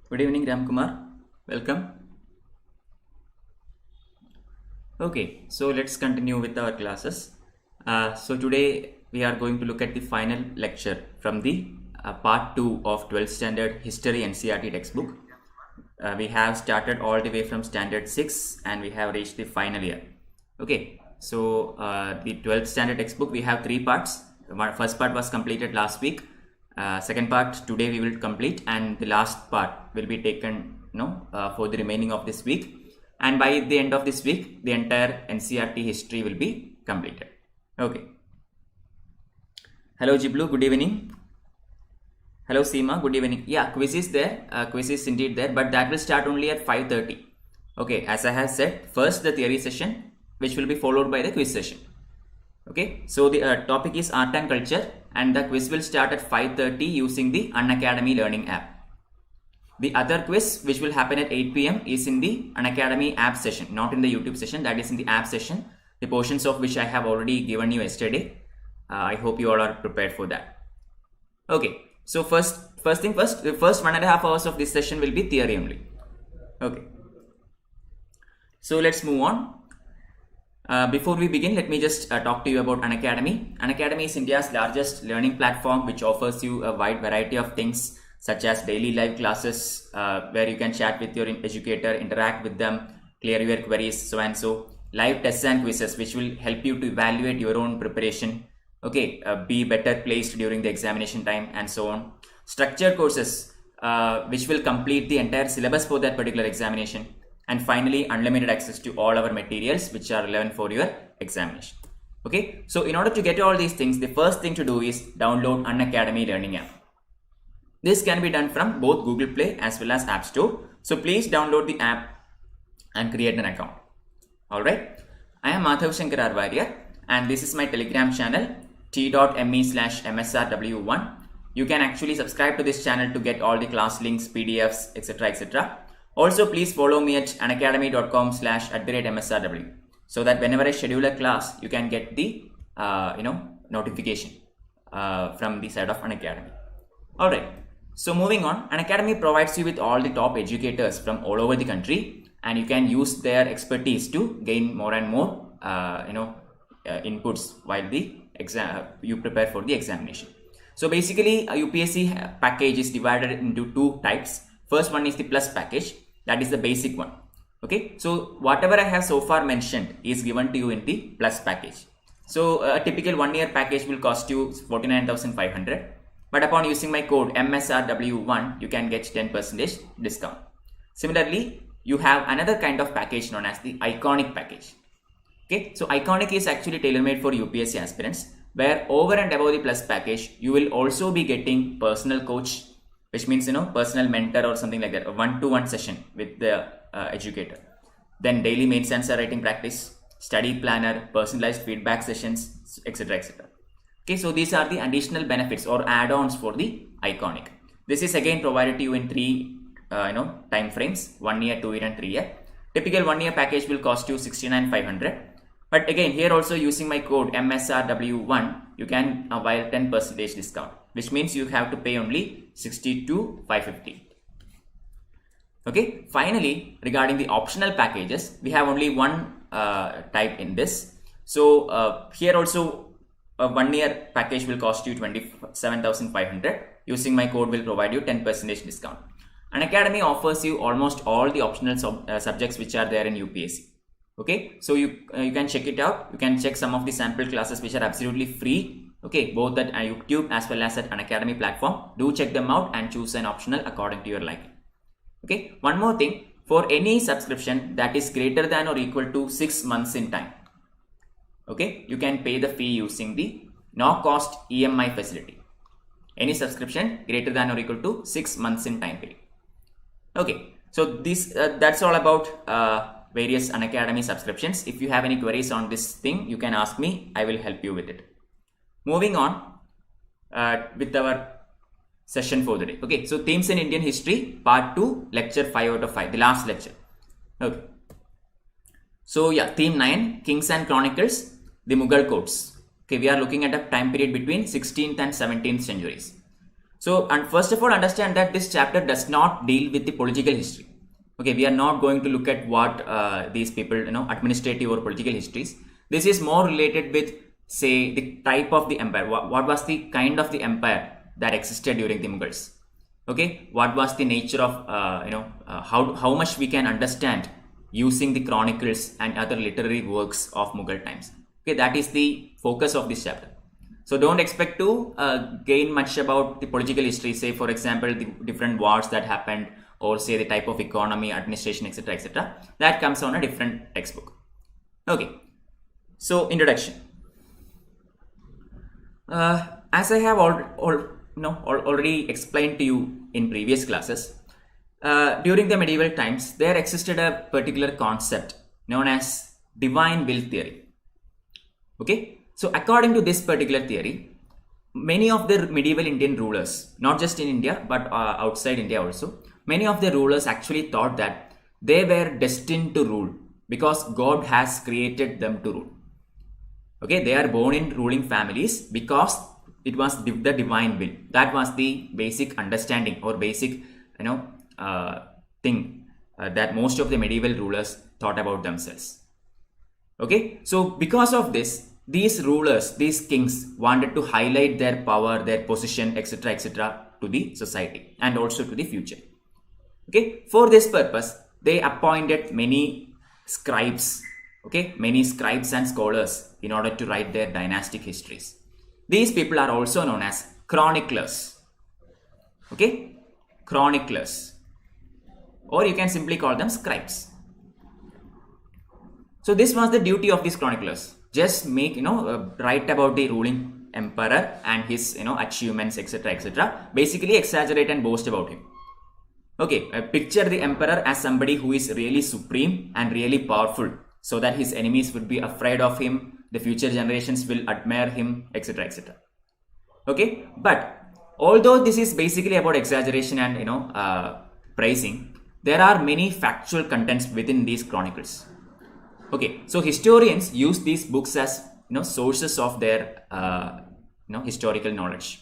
Good evening, Ramkumar. Welcome. Okay, so let's continue with our classes. So today we are going to look at the final lecture from the part 2 of 12th standard history NCERT textbook. We have started all the way from standard 6 and we have reached the final year. Okay, so the 12th standard textbook, we have 3 parts. First part was completed last week. Second part today we will complete, and the last part will be taken for the remaining of this week, and by the end of this week the entire NCERT history will be completed. Okay. Hello Jiblu, good evening. Hello Seema, good evening. Yeah, quiz is there. Quiz is indeed there, but that will start only at 5:30. Okay, as I have said, first the theory session, which will be followed by the quiz session. Okay, so the topic is art and culture, and the quiz will start at 5:30 using the Unacademy learning app. The other quiz, which will happen at 8 p.m. is in the Unacademy app session, not in the YouTube session. That is in the app session, the portions of which I have already given you yesterday. I hope you all are prepared for that. Okay, so first thing first, the first 1.5 hours of this session will be theory only. Okay, so let's move on. Before we begin, let me just talk to you about Unacademy. Unacademy is India's largest learning platform, which offers you a wide variety of things such as daily live classes where you can chat with your educator, interact with them, clear your queries, so and so. Live tests and quizzes, which will help you to evaluate your own preparation. Okay, be better placed during the examination time and so on. Structured courses, which will complete the entire syllabus for that particular examination. And finally, unlimited access to all our materials which are relevant for your examination. Okay, so in order to get all these things, the first thing to do is download Unacademy learning app. This can be done from both Google Play as well as App Store. So please download the app and create an account. Alright, I am Madhav Sankar R Warrier, and this is my Telegram channel t.me/msrw1. You can actually subscribe to this channel to get all the class links, PDFs, etc. etc. Also, please follow me at unacademy.com/@msrw, so that whenever I schedule a class, you can get the notification from the side of Unacademy. Alright, so moving on, Unacademy provides you with all the top educators from all over the country, and you can use their expertise to gain more and more inputs while you prepare for the examination. So basically, a UPSC package is divided into 2 types. First one is the plus package. That is the basic one. Okay, so whatever I have so far mentioned is given to you in the plus package. So a typical 1-year package will cost you 49,500, but upon using my code MSRW1, you can get 10% discount. Similarly, you have another kind of package known as the iconic package. Okay, so iconic is actually tailor-made for UPSC aspirants, where over and above the plus package, you will also be getting personal coach, which means personal mentor or something like that, a 1-to-1 session with the educator. Then daily mains answer writing practice, study planner, personalized feedback sessions, etc. etc. Okay, so these are the additional benefits or add-ons for the iconic. This is again provided to you in 3 time frames: 1 year, 2 year, and 3 year. Typical 1-year package will cost you 69,500. But again, here also using my code MSRW1, you can avail 10% discount, which means you have to pay only 62,550. Okay, finally, regarding the optional packages, we have only one type in this. So here also a 1-year package will cost you 27,500. Using my code will provide you 10% discount. Unacademy offers you almost all the optional subjects which are there in UPSC. Okay, so you can check it out. You can check some of the sample classes which are absolutely free. Okay, both at YouTube as well as at Unacademy platform. Do check them out and choose an optional according to your liking. Okay, one more thing, for any subscription that is greater than or equal to 6 months in time, okay, you can pay the fee using the no cost EMI facility. Any subscription greater than or equal to 6 months in time period. Okay, so this that's all about various Unacademy subscriptions. If you have any queries on this thing, you can ask me. I will help you with it. Moving on with our session for the day. Okay, so themes in Indian history, part 2, lecture 5 out of 5, the last lecture. Okay, so yeah, theme 9, Kings and Chronicles, the Mughal Codes. Okay, we are looking at a time period between 16th and 17th centuries. So, and first of all, understand that this chapter does not deal with the political history. Okay, we are not going to look at what these people, administrative or political histories. This is more related with, say, the type of the empire. What was the kind of the empire that existed during the Mughals? Okay, what was the nature of, how much we can understand using the chronicles and other literary works of Mughal times. Okay, that is the focus of this chapter. So don't expect to gain much about the political history, say for example the different wars that happened, or say the type of economy, administration, etc., etc. That comes on a different textbook. Okay, so introduction. As I have already explained to you in previous classes, during the medieval times there existed a particular concept known as divine will theory. Okay. So according to this particular theory, many of the medieval Indian rulers, not just in India but outside India also, many of the rulers actually thought that they were destined to rule because God has created them to rule. Okay, they are born in ruling families because it was the divine will. That was the basic understanding or basic thing that most of the medieval rulers thought about themselves. Okay, so because of this, these rulers, these kings wanted to highlight their power, their position, etc., etc. to the society and also to the future. Okay, for this purpose, they appointed many scribes, many scribes and scholars in order to write their dynastic histories. These people are also known as chroniclers. Okay, chroniclers, or you can simply call them scribes. So this was the duty of these chroniclers. Just make, write about the ruling emperor and his, achievements, etc., etc. Basically exaggerate and boast about him. Okay, picture the emperor as somebody who is really supreme and really powerful, so that his enemies would be afraid of him, the future generations will admire him, etc., etc. Okay, but although this is basically about exaggeration and, praising, there are many factual contents within these chronicles. Okay, so historians use these books as sources of their historical knowledge,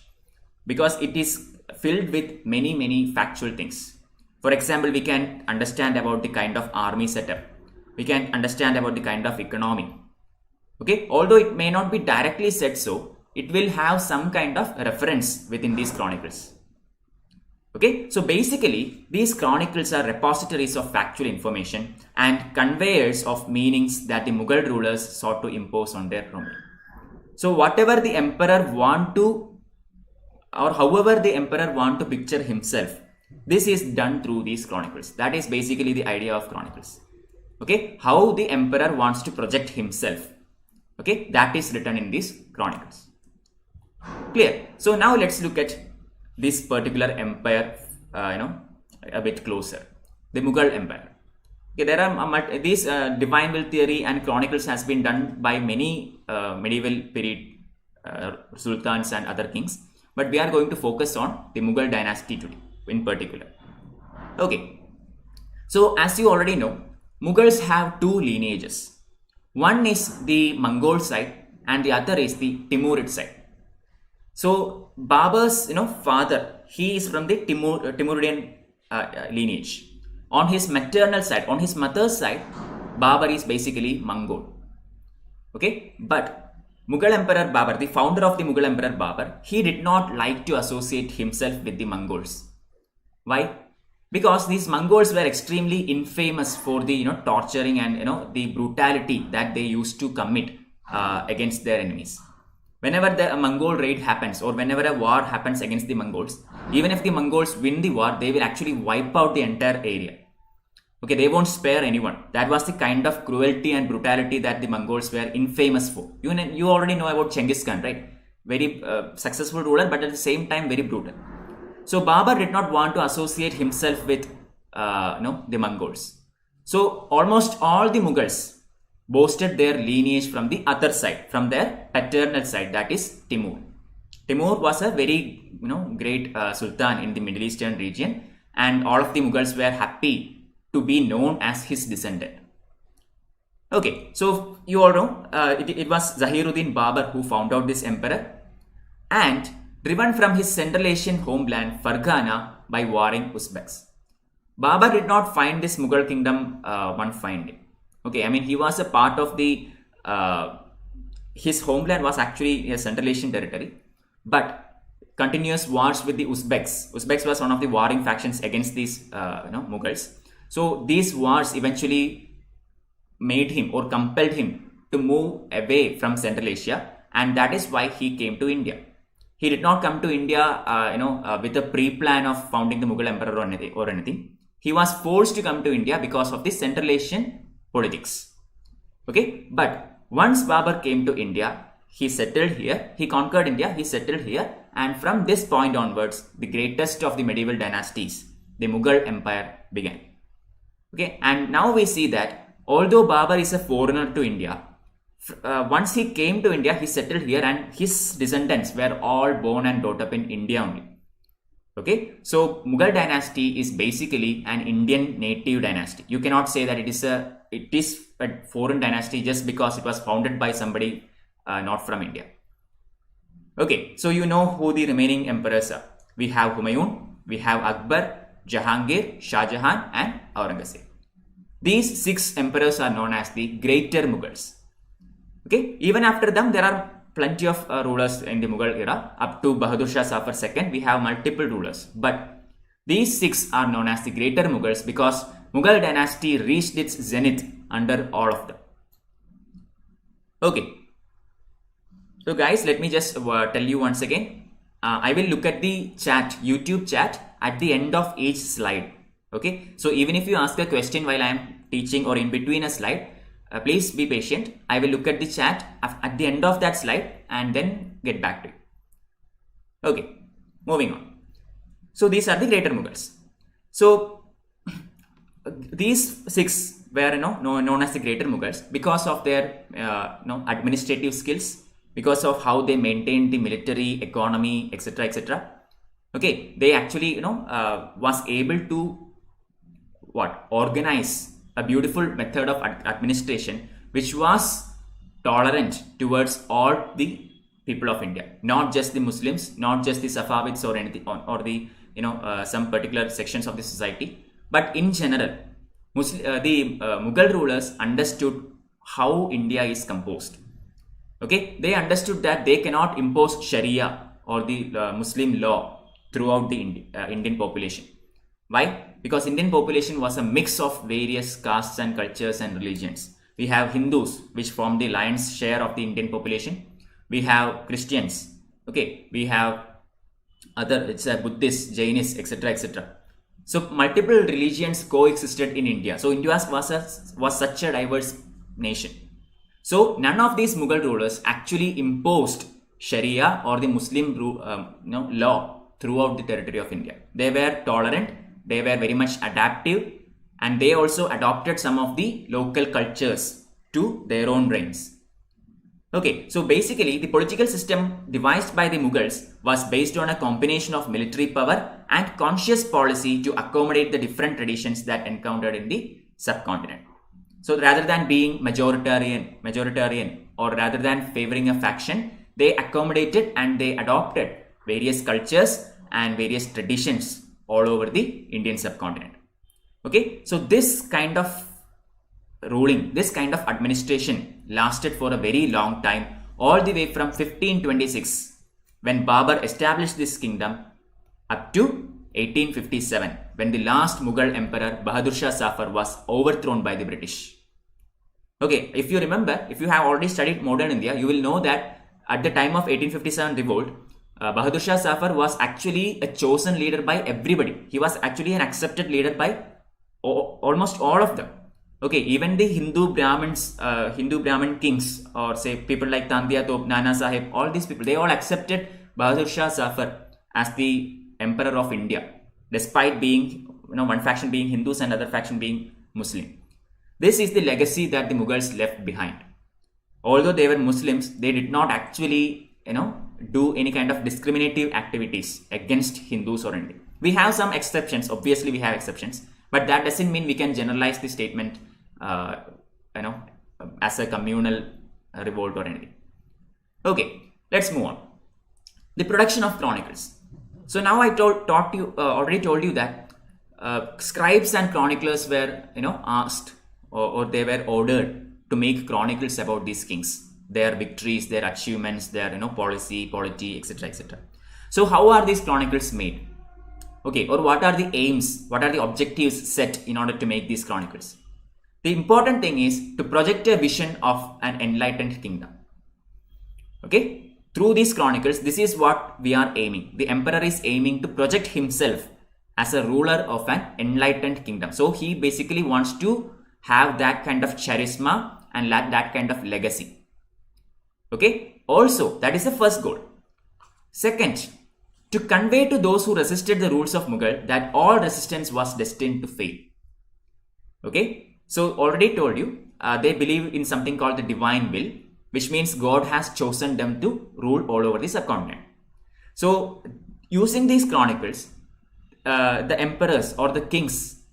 because it is filled with many factual things. For example, we can understand about the kind of army setup, we can understand about the kind of economy. Okay, although it may not be directly said so, it will have some kind of reference within these chronicles. Okay, so basically these chronicles are repositories of factual information and conveyors of meanings that the Mughal rulers sought to impose on their ruling. So whatever the emperor want to, or however the emperor want to picture himself, this is done through these chronicles. That is basically the idea of chronicles. Okay, how the emperor wants to project himself. Okay, that is written in these chronicles. Clear? So now let's look at this particular empire, a bit closer. The Mughal Empire. Okay, there are these divine will theory and chronicles has been done by many medieval period sultans and other kings, but we are going to focus on the Mughal dynasty today in particular. Okay, so as you already know, Mughals have two lineages. One is the Mongol side and the other is the Timurid side. So Babur's father, he is from the Timuridian lineage. On his maternal side, on his mother's side, Babur is basically Mongol. Okay, but Mughal Emperor Babur, the founder of the Mughal Emperor Babur, he did not like to associate himself with the Mongols. Why? Because these Mongols were extremely infamous for the torturing and the brutality that they used to commit against their enemies. Whenever the Mongol raid happens or whenever a war happens against the Mongols, even if the Mongols win the war, they will actually wipe out the entire area. Okay, they won't spare anyone. That was the kind of cruelty and brutality that the Mongols were infamous for. You already know about Genghis Khan, right? Very successful ruler, but at the same time very brutal. So Babur did not want to associate himself with the Mongols. So almost all the Mughals boasted their lineage from the other side, from their paternal side, that is Timur. Timur was a very great sultan in the Middle Eastern region, and all of the Mughals were happy to be known as his descendant. Okay, so you all know it was Zahiruddin Babur who found out this emperor, and driven from his Central Asian homeland Farghana by warring Uzbeks. Babur did not find this Mughal kingdom one fine day. Okay, I mean, he was a part of the his homeland was actually a Central Asian territory, but continuous wars with the Uzbeks. Uzbeks was one of the warring factions against these Mughals. So these wars eventually made him or compelled him to move away from Central Asia, and that is why he came to India. He did not come to India, with a pre-plan of founding the Mughal Empire or anything. He was forced to come to India because of the Central Asian politics. Okay, but once Babur came to India, he settled here, he conquered India, he settled here, and from this point onwards, the greatest of the medieval dynasties, the Mughal Empire, began. Okay, and now we see that although Babur is a foreigner to India, once he came to India, he settled here, and his descendants were all born and brought up in India only. Okay, so Mughal dynasty is basically an Indian native dynasty. You cannot say that it is a foreign dynasty just because it was founded by somebody not from India. Okay, so you know who the remaining emperors are. We have Humayun, we have Akbar, Jahangir, Shah Jahan, and Aurangzeb. These 6 emperors are known as the Greater Mughals. Okay, even after them, there are plenty of rulers in the Mughal era. Up to Bahadur Shah Zafar II, we have multiple rulers. But these 6 are known as the Greater Mughals because Mughal dynasty reached its zenith under all of them. Okay. So guys, let me just tell you once again. I will look at the chat, YouTube chat, at the end of each slide. Okay. So even if you ask a question while I am teaching or in between a slide, please be patient. I will look at the chat at the end of that slide and then get back to you. Okay, moving on. So these are the Greater Mughals. So these 6 were known as the Greater Mughals because of their administrative skills, because of how they maintained the military, economy, etc., etc. Okay, they actually was able to organize a beautiful method of administration which was tolerant towards all the people of India, not just the Muslims, not just the Safavids or anything, or the some particular sections of the society, but in general, the Mughal rulers understood how India is composed. Okay, they understood that they cannot impose Sharia or the Muslim law throughout the Indian population. Why? Because Indian population was a mix of various castes and cultures and religions. We have Hindus, which form the lion's share of the Indian population. We have Christians. Okay, we have Buddhists, Jainists, etc., etc. So multiple religions coexisted in India. So India was such a diverse nation. So none of these Mughal rulers actually imposed Sharia or the Muslim law throughout the territory of India. They were tolerant. They were very much adaptive, and they also adopted some of the local cultures to their own reigns. Okay, so basically the political system devised by the Mughals was based on a combination of military power and conscious policy to accommodate the different traditions that encountered in the subcontinent. So rather than being majoritarian or rather than favoring a faction, they accommodated and they adopted various cultures and various traditions all over the Indian subcontinent. Okay, so this kind of ruling, this kind of administration lasted for a very long time, all the way from 1526 when Babur established this kingdom up to 1857 when the last Mughal emperor Bahadur Shah Zafar was overthrown by the British. Okay, if you remember, if you have already studied modern India, you will know that at the time of 1857 revolt, Bahadur Shah Zafar was actually a chosen leader by everybody. He was actually an accepted leader by almost all of them. Okay, even the Hindu Brahmin kings, or say people like Tandiya Top, Nana Sahib, all these people, they all accepted Bahadur Shah Zafar as the emperor of India, despite being, one faction being Hindus and other faction being Muslim. This is the legacy that the Mughals left behind. Although they were Muslims, they did not actually, do any kind of discriminative activities against Hindus or anything. We have some exceptions, obviously we have exceptions, but that doesn't mean we can generalize the statement, as a communal revolt or anything. Okay, let's move on. The production of chronicles. So now I already told you that scribes and chroniclers were asked or they were ordered to make chronicles about these kings, their victories, their achievements, their policy, polity, etc., etc. So how are these chronicles made? Okay, or what are the aims, what are the objectives set in order to make these chronicles? The important thing is to project a vision of an enlightened kingdom. Okay, through these chronicles, this is what we are aiming. The emperor is aiming to project himself as a ruler of an enlightened kingdom. So he basically wants to have that kind of charisma and that kind of legacy. Okay, also that is the first goal. Second, to convey to those who resisted the rules of Mughal that all resistance was destined to fail. Okay, so already told you, they believe in something called the divine will, which means God has chosen them to rule all over the subcontinent. So using these chronicles, the emperors or the kings,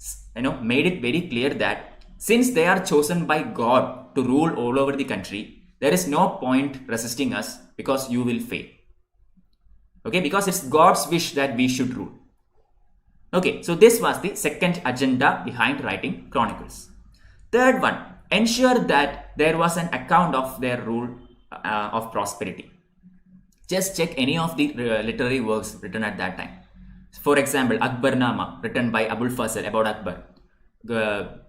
made it very clear that since they are chosen by God to rule all over the country, there is no point resisting us because you will fail. Okay, because it's God's wish that we should rule. Okay, so this was the second agenda behind writing chronicles. Third one, ensure that there was an account of their rule of prosperity. Just check any of the literary works written at that time. For example, Akbarnama, written by Abul Fazl about Akbar.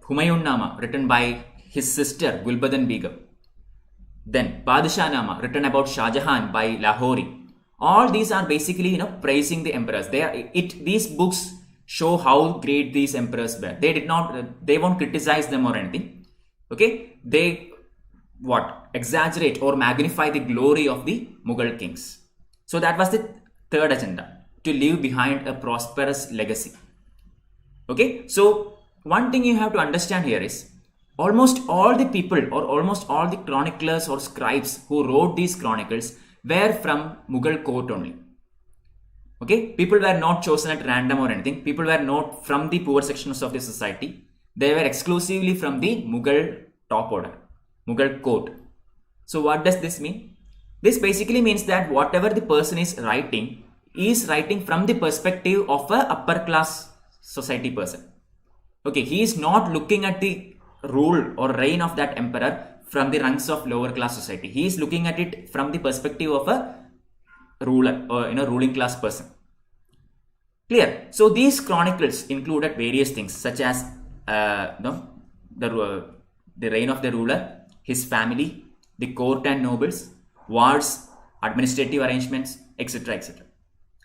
Humayun Nama, written by his sister Gulbadan Begum. Then Badashanam, written about Shah Jahan by Lahori. All these are basically praising the emperors. These books show how great these emperors were. They won't criticize them or anything. Okay, they exaggerate or magnify the glory of the Mughal kings. So that was the third agenda, to leave behind a prosperous legacy. Okay, so one thing you have to understand here is almost all the people or almost all the chroniclers or scribes who wrote these chronicles were from Mughal court only. Okay, people were not chosen at random or anything. People were not from the poor sections of the society. They were exclusively from the Mughal top order, Mughal court. So what does this mean? This basically means that whatever the person is writing from the perspective of a upper class society person. Okay, he is not looking at the rule or reign of that emperor from the ranks of lower class society. He is looking at it from the perspective of a ruler or ruling class person. Clear? So these chronicles included various things such as the reign of the ruler, his family, the court and nobles, wars, administrative arrangements, etc., etc.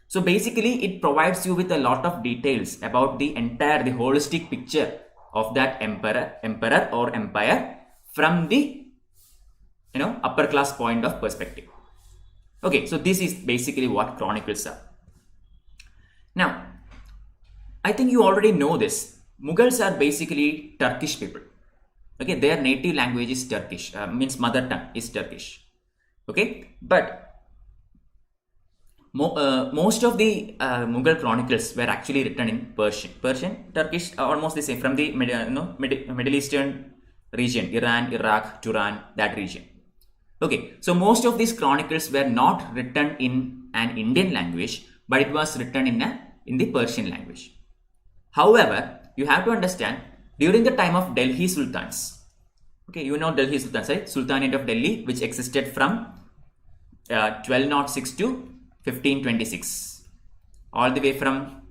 So basically it provides you with a lot of details about the holistic picture of that emperor or empire from the upper class point of perspective. Okay, so this is basically what chronicles are. Now, I think you already know this. Mughals are basically Turkish people. Okay, their native language is Turkish, means mother tongue is Turkish. Okay, but most of the Mughal chronicles were actually written in Persian, Turkish, almost the same, from the Middle Eastern region, Iran, Iraq, Turan, that region. Okay, so most of these chronicles were not written in an Indian language, but it was written in the Persian language. However, you have to understand, during the time of Delhi Sultans, okay, you know Delhi Sultans, right? Sultanate of Delhi, which existed from 1206 to 1526, all the way from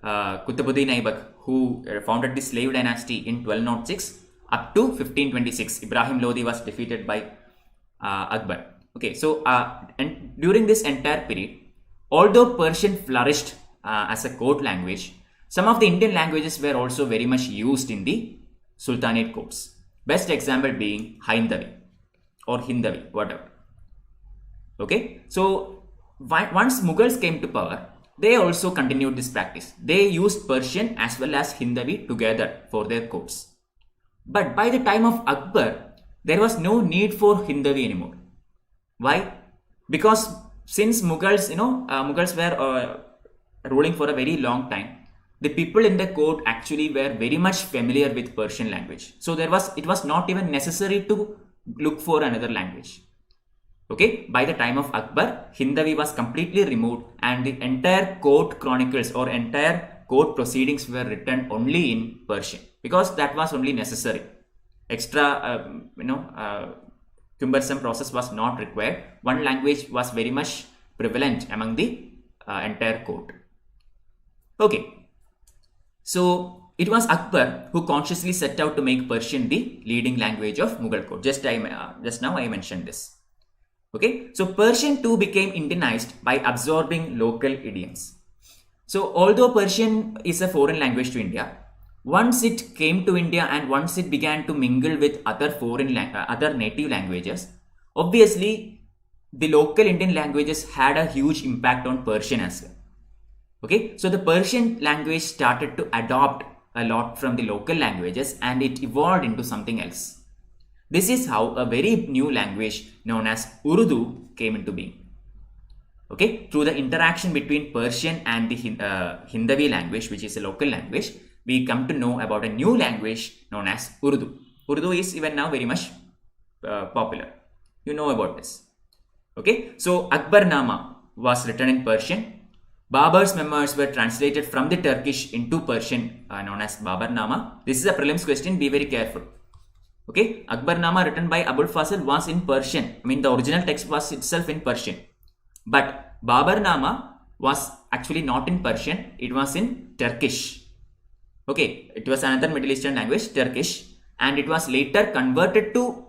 Kitab-ul-Hind Aibak, who founded the slave dynasty in 1206 up to 1526. Ibrahim Lodi was defeated by Akbar. Okay, so and during this entire period, although Persian flourished as a court language, some of the Indian languages were also very much used in the Sultanate courts. Best example being Hindavi or Hindavi, whatever. Okay, so once Mughals came to power, they also continued this practice. They used Persian as well as Hindavi together for their courts. But by the time of Akbar, there was no need for Hindavi anymore. Why? Because since Mughals, Mughals were ruling for a very long time, the people in the court actually were very much familiar with Persian language. So it was not even necessary to look for another language. Okay, by the time of Akbar, Hindavi was completely removed and the entire court chronicles or entire court proceedings were written only in Persian because that was only necessary. Extra, cumbersome process was not required. One language was very much prevalent among the entire court. Okay, so it was Akbar who consciously set out to make Persian the leading language of Mughal Code. Just now I mentioned this. Okay, so Persian too became Indianized by absorbing local idioms. So although Persian is a foreign language to India, once it came to India and once it began to mingle with other other native languages, obviously the local Indian languages had a huge impact on Persian as well. Okay, so the Persian language started to adopt a lot from the local languages and it evolved into something else. This is how a very new language known as Urdu came into being. Okay, through the interaction between Persian and the Hindavi language, which is a local language, we come to know about a new language known as Urdu. Urdu is even now very much popular. You know about this. Okay, so Akbarnama was written in Persian. Babur's memoirs were translated from the Turkish into Persian, known as Babarnama. This is a prelims question, be very careful. Okay, Akbarnama written by Abul Fazl was in Persian. I mean, the original text was itself in Persian. But Babarnama was actually not in Persian, it was in Turkish. Okay, it was another Middle Eastern language, Turkish, and it was later converted to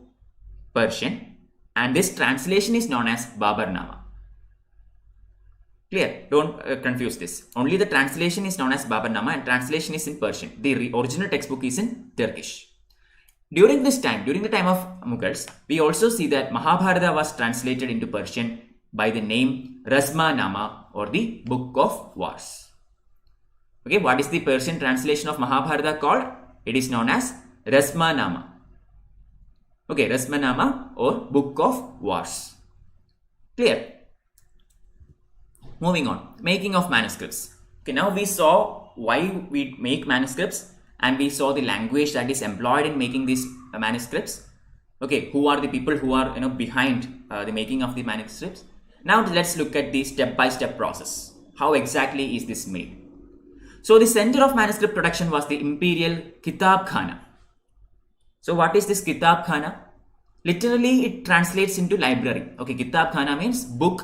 Persian, and this translation is known as Babarnama. Clear? Don't confuse this. Only the translation is known as Babarnama and translation is in Persian. The original textbook is in Turkish. During this time, during the time of Mughals, we also see that Mahabharata was translated into Persian by the name Rasmanama or the Book of Wars. Okay, what is the Persian translation of Mahabharata called? It is known as Rasmanama. Okay, Rasmanama or Book of Wars. Clear? Moving on, making of manuscripts. Okay, now we saw why we make manuscripts and we saw the language that is employed in making these manuscripts. Okay, who are the people who are behind the making of the manuscripts? Now let's look at the step-by-step process. How exactly is this made? So the center of manuscript production was the imperial Kitab Khana. So what is this Kitab Khana? Literally it translates into library. Okay, Kitab Khana means book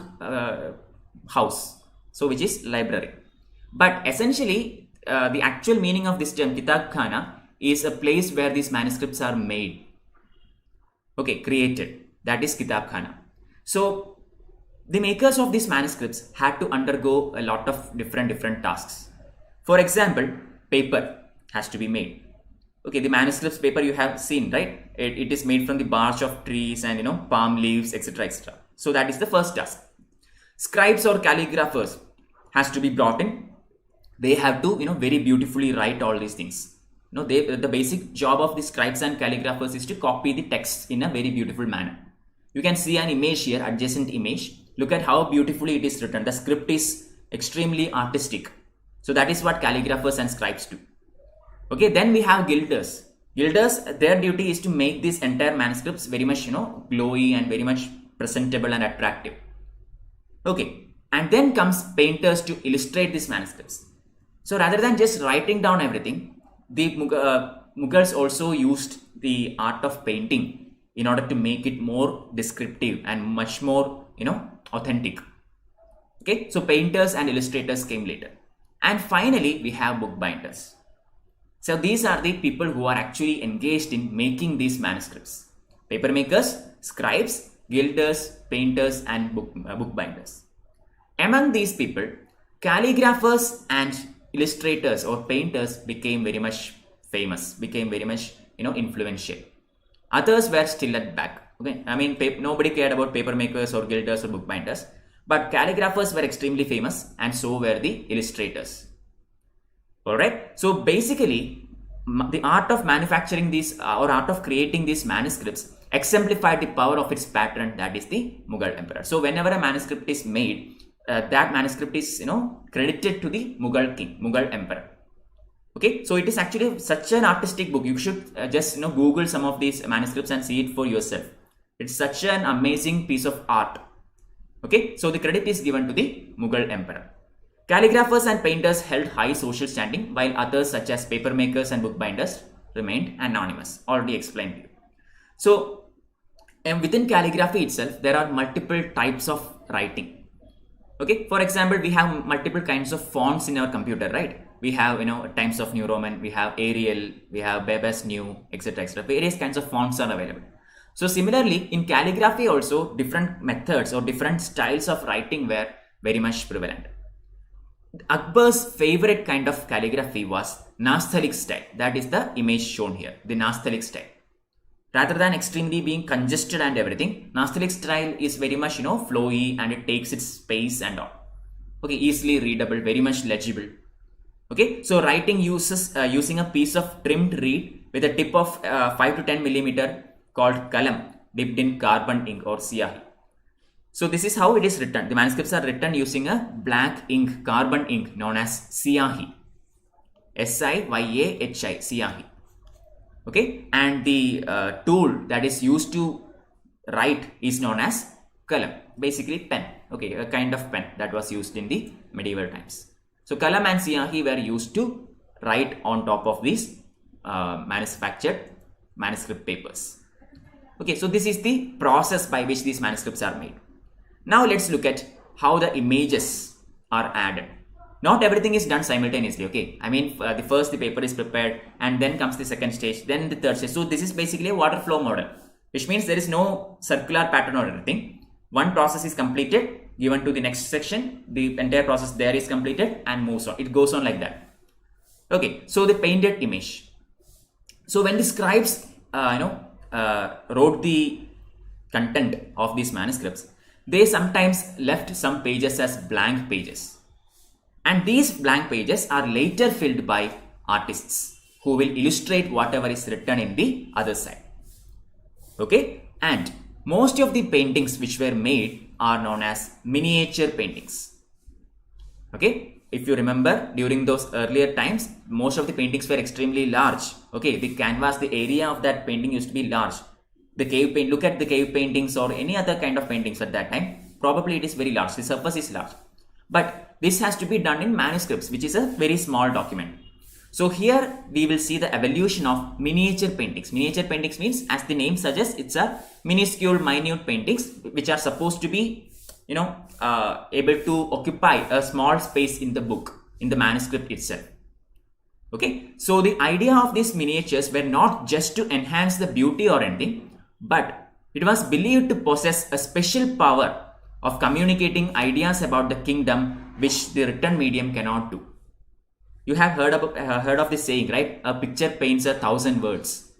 house, so which is library. But essentially the actual meaning of this term Kitab Khana is a place where these manuscripts are made. Okay, created. That is Kitab Khana. So the makers of these manuscripts had to undergo a lot of different tasks. For example, paper has to be made. Okay, the manuscripts paper you have seen, right? It is made from the bark of trees and palm leaves, etc., etc. So that is the first task. Scribes or calligraphers has to be brought in. They have to very beautifully write all these things. The basic job of the scribes and calligraphers is to copy the text in a very beautiful manner. You can see an image here, adjacent image. Look at how beautifully it is written. The script is extremely artistic. So that is what calligraphers and scribes do. Okay, then we have gilders. Gilders, their duty is to make these entire manuscripts very much glowy and very much presentable and attractive. Okay, and then comes painters to illustrate these manuscripts. So rather than just writing down everything, the Mughals also used the art of painting in order to make it more descriptive and much more authentic. Okay, so painters and illustrators came later. And finally, we have bookbinders. So these are the people who are actually engaged in making these manuscripts. Paper makers, scribes, gilders, painters, and bookbinders. Among these people, calligraphers and illustrators or painters became very much famous, became very much influential. Others were still at back. Okay, I mean nobody cared about paper makers or gilders or bookbinders, but calligraphers were extremely famous, and so were the illustrators. Alright, so basically the art of manufacturing these or art of creating these manuscripts exemplified the power of its patron, that is the Mughal Emperor. So whenever a manuscript is made, that manuscript is credited to the Mughal king, Mughal Emperor. Okay, so it is actually such an artistic book. You should just Google some of these manuscripts and see it for yourself. It's such an amazing piece of art. Okay, so the credit is given to the Mughal emperor. Calligraphers and painters held high social standing, while others such as papermakers and bookbinders remained anonymous. Already explained to you. So, within calligraphy itself, there are multiple types of writing. Okay, for example, we have multiple kinds of fonts in our computer, right? We have, Times of New Roman, we have Arial, we have Bebas New, etc., etc. Various kinds of fonts are available. So similarly, in calligraphy also, different methods or different styles of writing were very much prevalent. Akbar's favorite kind of calligraphy was Nastaliq style. That is the image shown here, the Nastaliq style. Rather than extremely being congested and everything, Nastaliq style is very much, flowy, and it takes its space and all. Okay, easily readable, very much legible. Okay, so writing uses using a piece of trimmed reed with a tip of 5 to 10 millimeter called kalam, dipped in carbon ink or siyahi. So this is how it is written. The manuscripts are written using a black ink, carbon ink known as siyahi. S-I-Y-A-H-I, siyahi. Okay, and the tool that is used to write is known as kalam, basically pen. Okay, a kind of pen that was used in the medieval times. So kalam and siyahi were used to write on top of these manufactured manuscript papers. Okay, so this is the process by which these manuscripts are made. Now let's look at how the images are added. Not everything is done simultaneously, okay? I mean, the paper is prepared, and then comes the second stage, then the third stage. So this is basically a water flow model, which means there is no circular pattern or anything. One process is completed, given to the next section, the entire process there is completed and moves on. It goes on like that. Okay, so the painted image. So when the scribes, wrote the content of these manuscripts, they sometimes left some pages as blank pages. And these blank pages are later filled by artists who will illustrate whatever is written in the other side. Okay, and most of the paintings which were made are known as miniature paintings. Okay, if you remember, during those earlier times, most of the paintings were extremely large. Okay, the canvas, the area of that painting used to be large. The cave paint, look at the cave paintings or any other kind of paintings at that time, probably it is very large, the surface is large. But this has to be done in manuscripts, which is a very small document. So here we will see the evolution of miniature paintings. Miniature paintings means, as the name suggests, it's a minuscule, minute paintings which are supposed to be, able to occupy a small space in the book, in the manuscript itself. Okay, so the idea of these miniatures were not just to enhance the beauty or anything, but it was believed to possess a special power of communicating ideas about the kingdom which the written medium cannot do. You have heard of this saying, right? A picture paints 1,000 words,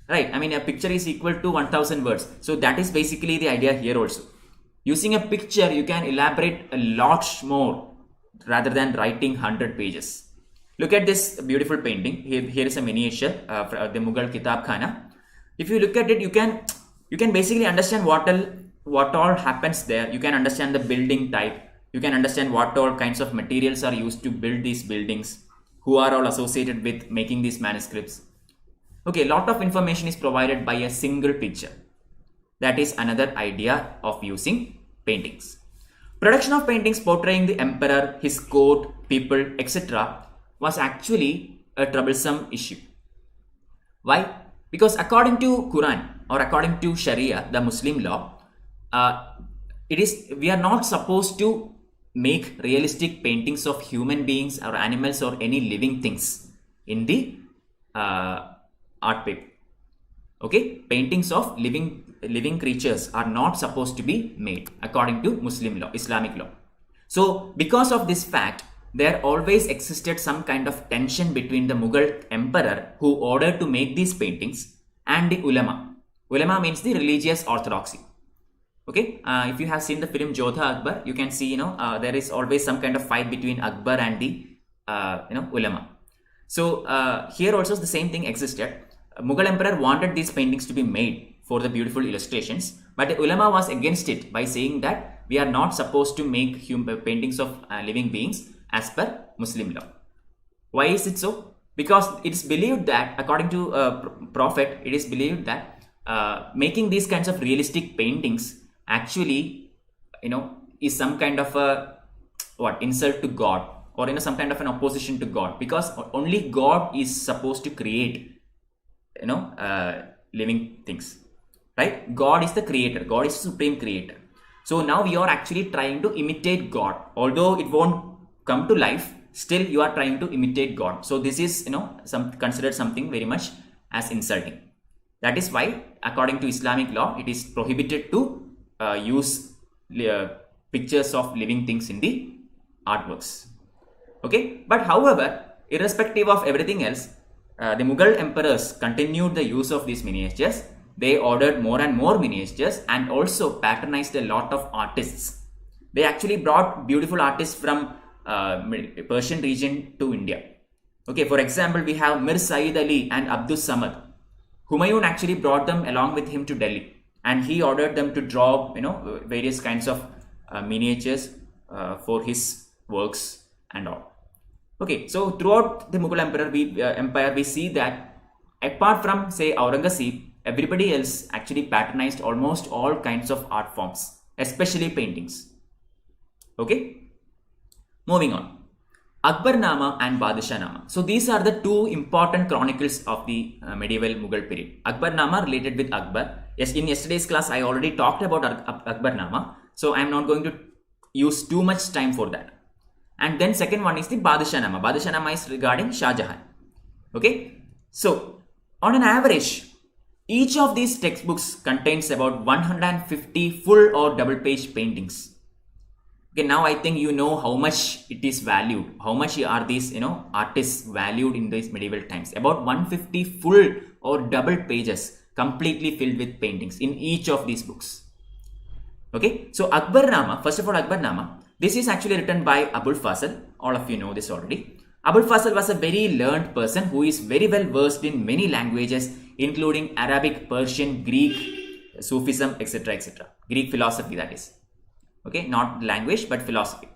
right? I mean, a picture is equal to 1,000 words. So that is basically the idea here also. Using a picture, you can elaborate a lot more rather than writing 100 pages. Look at this beautiful painting. Here is a miniature of the Mughal Kitab-Khana. If you look at it, you can basically understand what all happens there. You can understand the building type. You can understand what all kinds of materials are used to build these buildings, who are all associated with making these manuscripts. Okay, a lot of information is provided by a single picture. That is another idea of using paintings. Production of paintings portraying the emperor, his court, people, etc. was actually a troublesome issue. Why? Because according to Quran or according to Sharia, the Muslim law, we are not supposed to make realistic paintings of human beings or animals or any living things in the art paper. Okay, paintings of living creatures are not supposed to be made according to Muslim law, Islamic law. So because of this fact, there always existed some kind of tension between the Mughal emperor who ordered to make these paintings and the ulama. Ulama means the religious orthodoxy. Okay, if you have seen the film Jodha Akbar, you can see, there is always some kind of fight between Akbar and the, ulama. So here also the same thing existed. Mughal emperor wanted these paintings to be made for the beautiful illustrations, but the ulama was against it by saying that we are not supposed to make paintings of living beings as per Muslim law. Why is it so? Because it is believed that, according to Prophet, it is believed that making these kinds of realistic paintings actually, is some kind of a insult to God, or some kind of an opposition to God, because only God is supposed to create living things, right? God is the creator. God is the supreme creator. So now we are actually trying to imitate God, although it won't come to life. Still, you are trying to imitate God. So this is considered something very much as insulting. That is why, according to Islamic law, it is prohibited to use pictures of living things in the artworks. Okay, but however, irrespective of everything else, the Mughal emperors continued the use of these miniatures. They ordered more and more miniatures and also patronized a lot of artists. They actually brought beautiful artists from Persian region to India. Okay, for example, we have Mir Saeed Ali and Abdus Samad. Humayun actually brought them along with him to Delhi, and he ordered them to draw various kinds of miniatures for his works and all. Okay, so throughout the Mughal Empire, we see that apart from, say, Aurangzeb, everybody else actually patronized almost all kinds of art forms, especially paintings. Okay, moving on. Akbarnama and Badashanam. So these are the two important chronicles of the medieval Mughal period. Akbarnama related with Akbar. Yes, in yesterday's class I already talked about Akbarnama, so I am not going to use too much time for that. And then second one is the Badashanama. Badashanama is regarding Shah Jahan. Okay, so on an average, each of these textbooks contains about 150 full or double page paintings. Okay, now I think you know how much it is valued. How much are these artists valued in these medieval times? About 150 full or double pages completely filled with paintings in each of these books. Okay, so Akbarnama, first of all, Akbarnama, this is actually written by Abul Fazl. All of you know this already. Abul Fazl was a very learned person who is very well versed in many languages, including Arabic, Persian, Greek, Sufism, etc., etc. Greek philosophy, that is. Okay, not language but philosophy,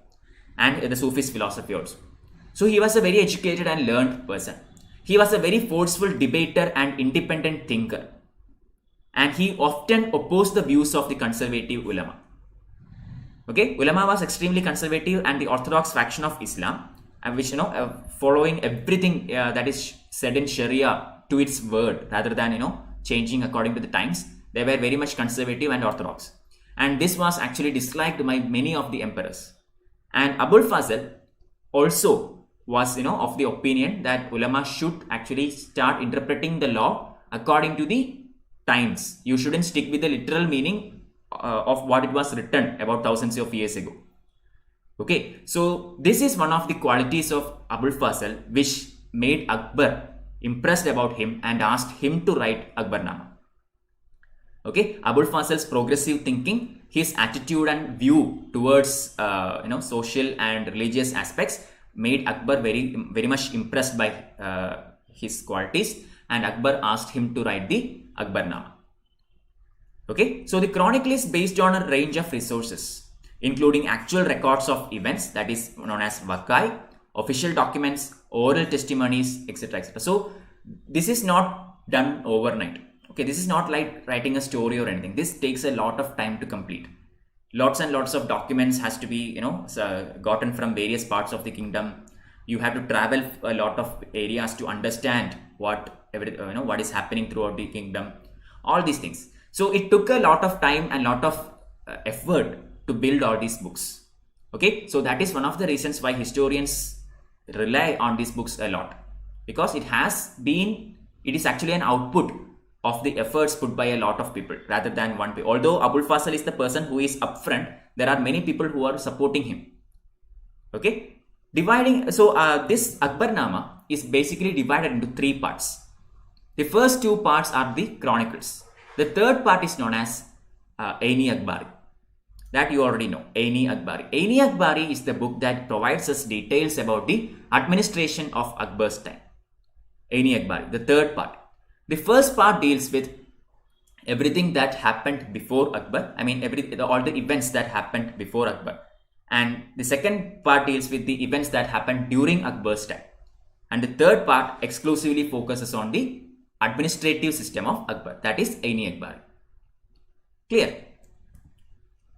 and the Sufist philosophy also. So he was a very educated and learned person. He was a very forceful debater and independent thinker, and he often opposed the views of the conservative ulama. Okay, ulama was extremely conservative and the orthodox faction of Islam, which following everything that is said in Sharia to its word, rather than changing according to the times. They were very much conservative and orthodox. And this was actually disliked by many of the emperors. And Abul Fazl also was of the opinion that ulama should actually start interpreting the law according to the times. You shouldn't stick with the literal meaning of what it was written about thousands of years ago. Okay, so this is one of the qualities of Abul Fazl which made Akbar impressed about him and asked him to write Akbarnama. Okay, Abul Fazl's progressive thinking, his attitude and view towards social and religious aspects made Akbar very much impressed by his qualities, and Akbar asked him to write the Akbarnama. Okay, so the chronicle is based on a range of resources, including actual records of events, that is known as Wakai, official documents, oral testimonies, etc., etc. So this is not done overnight. Okay, this is not like writing a story or anything. This takes a lot of time to complete. Lots and lots of documents has to be gotten from various parts of the kingdom. You have to travel a lot of areas to understand what is happening throughout the kingdom. All these things. So it took a lot of time and lot of effort to build all these books. Okay, so that is one of the reasons why historians rely on these books a lot, because it is actually an output of the efforts put by a lot of people rather than one people. Although Abul Fazl is the person who is upfront, there are many people who are supporting him. Okay, this Akbarnama is basically divided into three parts. The first two parts are the chronicles. The third part is known as Aini Akbari. That you already know, Aini Akbari. Aini Akbari is the book that provides us details about the administration of Akbar's time. Aini Akbari, the third part. The first part deals with everything that happened before Akbar. I mean, all the events that happened before Akbar. And the second part deals with the events that happened during Akbar's time. And the third part exclusively focuses on the administrative system of Akbar, that is Aini Akbar. Clear?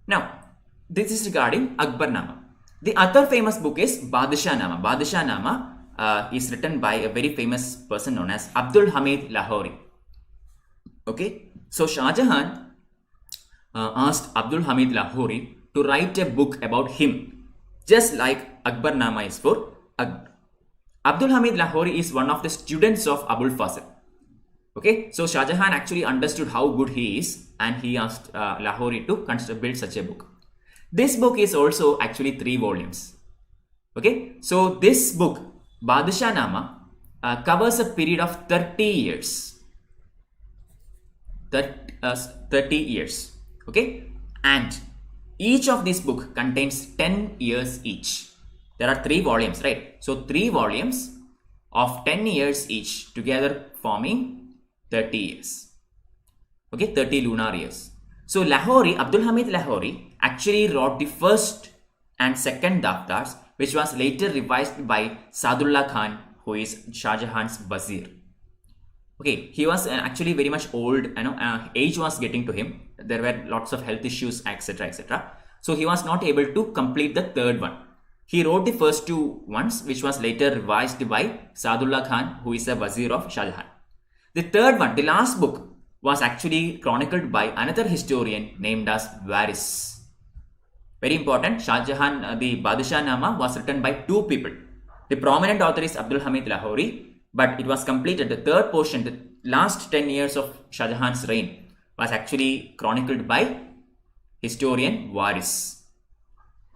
Now, this is regarding Akbarnama. The other famous book is Badashanama. Badashanama is written by a very famous person known as Abdul Hamid Lahori. Okay, so Shah Jahan asked Abdul Hamid Lahori to write a book about him, just like Akbarnama is for Akbar. Abdul Hamid Lahori is one of the students of Abul Fazl. Okay, so Shah Jahan actually understood how good he is and he asked Lahori to build such a book. This book is also actually 3 volumes. Okay, so this book, Badashanama, covers a period of 30 years. 30 years. Okay, and each of this book contains 10 years each. There are 3 volumes, right? So 3 volumes of 10 years each, together forming 30 years. Okay, 30 lunar years. So Lahori, Abdul Hamid Lahori, actually wrote the first and second daftars, which was later revised by Sadullah Khan, who is Shah Jahan's Wazir. Okay, he was actually very much old, age was getting to him. There were lots of health issues, etc., etc. So he was not able to complete the third one. He wrote the first 2 ones, which was later revised by Sadullah Khan, who is a Wazir of Shah Jahan. The third one, the last book, was actually chronicled by another historian named as Waris. Very important, Shah Jahan, the Badashanama was written by 2 people. The prominent author is Abdul Hamid Lahori, but it was completed, the third portion, the last 10 years of Shah Jahan's reign, was actually chronicled by historian Waris.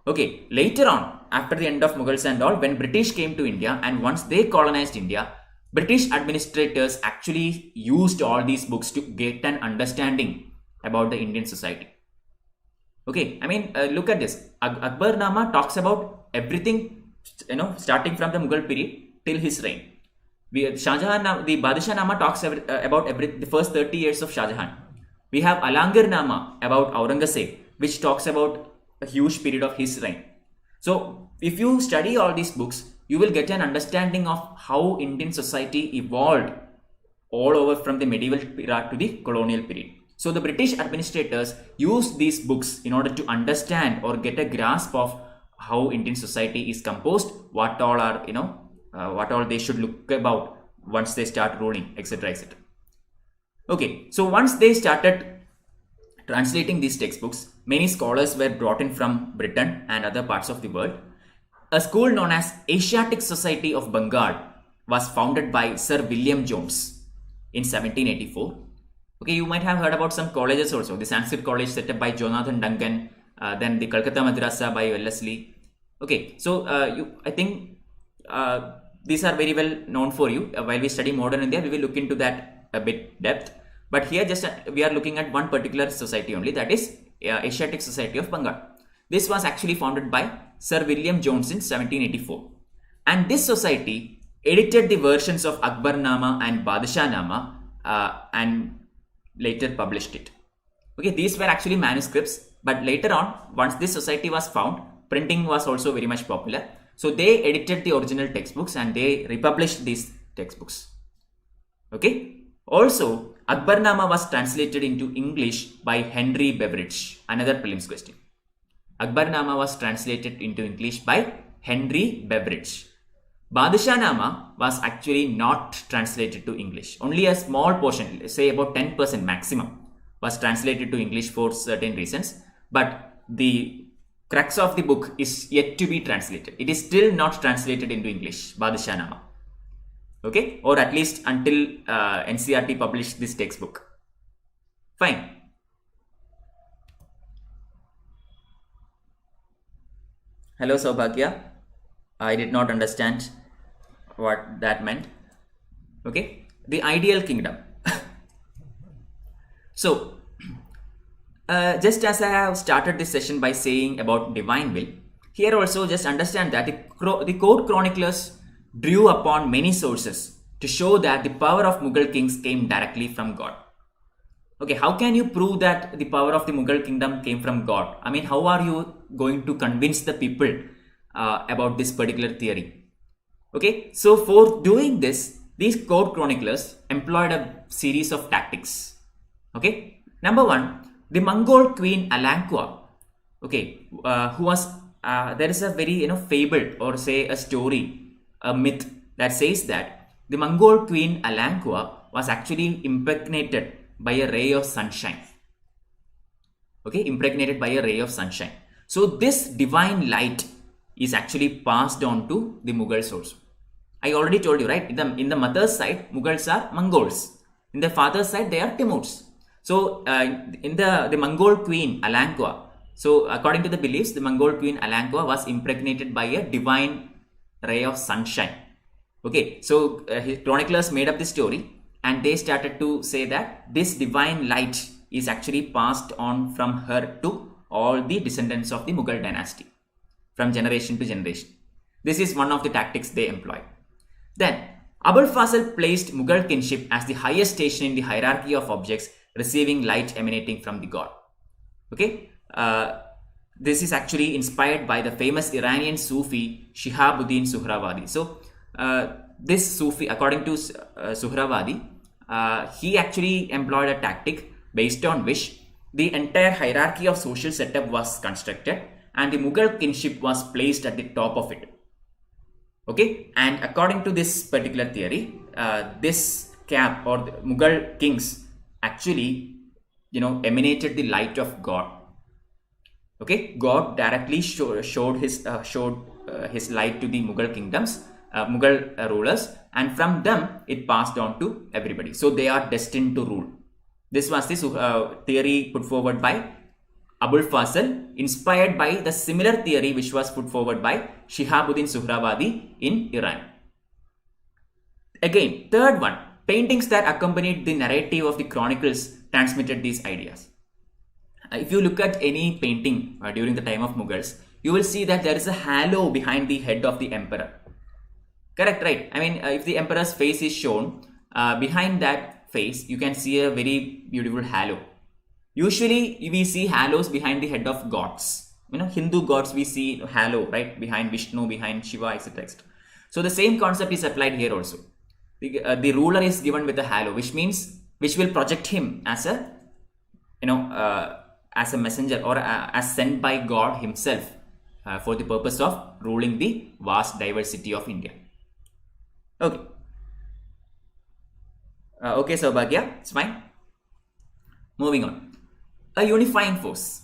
Okay, later on, after the end of Mughals and all, when British came to India and once they colonized India, British administrators actually used all these books to get an understanding about the Indian society. Okay, I mean, look at this. Akbarnama talks about everything, starting from the Mughal period till his reign. Shah Jahan, the Badashanama talks about the first 30 years of Shah Jahan. We have Alangarnama about Aurangzeb, which talks about a huge period of his reign. So, if you study all these books, you will get an understanding of how Indian society evolved all over from the medieval period to the colonial period. So the British administrators used these books in order to understand or get a grasp of how Indian society is composed, what all are, what all they should look about once they start ruling, etc., etc. Okay, so once they started translating these textbooks, many scholars were brought in from Britain and other parts of the world. A school known as Asiatic Society of Bengal was founded by Sir William Jones in 1784. Okay, you might have heard about some colleges also. The Sanskrit College set up by Jonathan Duncan, then the Calcutta Madrasa by Wellesley. Okay, so I think these are very well known for you. While we study modern India, we will look into that a bit depth. But here just we are looking at one particular society only, that is Asiatic Society of Bengal. This was actually founded by Sir William Jones in 1784. And this society edited the versions of Akbarnama and Badashanama and later published it. Okay, these were actually manuscripts, but later on, once this society was found, printing was also very much popular. So they edited the original textbooks and they republished these textbooks. Okay. Also, Akbarnama was translated into English by Henry Beveridge. Another prelims question. Akbarnama was translated into English by Henry Beveridge. Badashanama was actually not translated to English. Only a small portion, say about 10% maximum, was translated to English for certain reasons. But the crux of the book is yet to be translated. It is still not translated into English, Badashanama. Okay, or at least until NCERT published this textbook. Fine. Hello Saubhagya, I did not understand what that meant. Okay, the ideal kingdom. So, just as I have started this session by saying about divine will, here also just understand that the Code chroniclers drew upon many sources to show that the power of Mughal kings came directly from God. Okay, how can you prove that the power of the Mughal kingdom came from God? I mean, how are you going to convince the people about this particular theory? Okay, so for doing this, these court chroniclers employed a series of tactics. Okay, number one, the Mongol queen Alanqua. Okay, who was there is a very fable, or say a story, a myth that says that the Mongol queen Alanqua was actually impregnated by a ray of sunshine. Okay, impregnated by a ray of sunshine. So this divine light is actually passed on to the Mughals also. I already told you, right? In the mother's side, Mughals are Mongols. In the father's side, they are Timurs. So in the Mongol queen Alanqua, so according to the beliefs, the Mongol queen Alanqua was impregnated by a divine ray of sunshine. Okay, so chroniclers made up this story, and they started to say that this divine light is actually passed on from her to all the descendants of the Mughal dynasty, from generation to generation. This is one of the tactics they employed. Then, Abul Fazl placed Mughal kinship as the highest station in the hierarchy of objects receiving light emanating from the god. Okay, this is actually inspired by the famous Iranian Sufi Shihabuddin Suhrawardi. So, this Sufi, according to Suhrawardi, he actually employed a tactic based on which the entire hierarchy of social setup was constructed and the Mughal kinship was placed at the top of it. Okay, and according to this particular theory, this cap or the Mughal kings actually, emanated the light of God. Okay, God directly showed his light to the Mughal kingdoms, Mughal rulers, and from them it passed on to everybody. So they are destined to rule. This was the theory put forward by Abul Fazl, inspired by the similar theory which was put forward by Shihabuddin Suhrawardi in Iran. Again, third one, paintings that accompanied the narrative of the chronicles transmitted these ideas. If you look at any painting during the time of Mughals, you will see that there is a halo behind the head of the emperor. Correct, right? I mean, if the emperor's face is shown, behind that face, you can see a very beautiful halo. Usually, we see halos behind the head of gods. Hindu gods, we see halo, right? Behind Vishnu, behind Shiva, etc. So, the same concept is applied here also. The ruler is given with a halo, which will project him as a, as a messenger or as sent by God himself for the purpose of ruling the vast diversity of India. Okay. Okay, Saubhagya, it's fine. Moving on. A unifying force.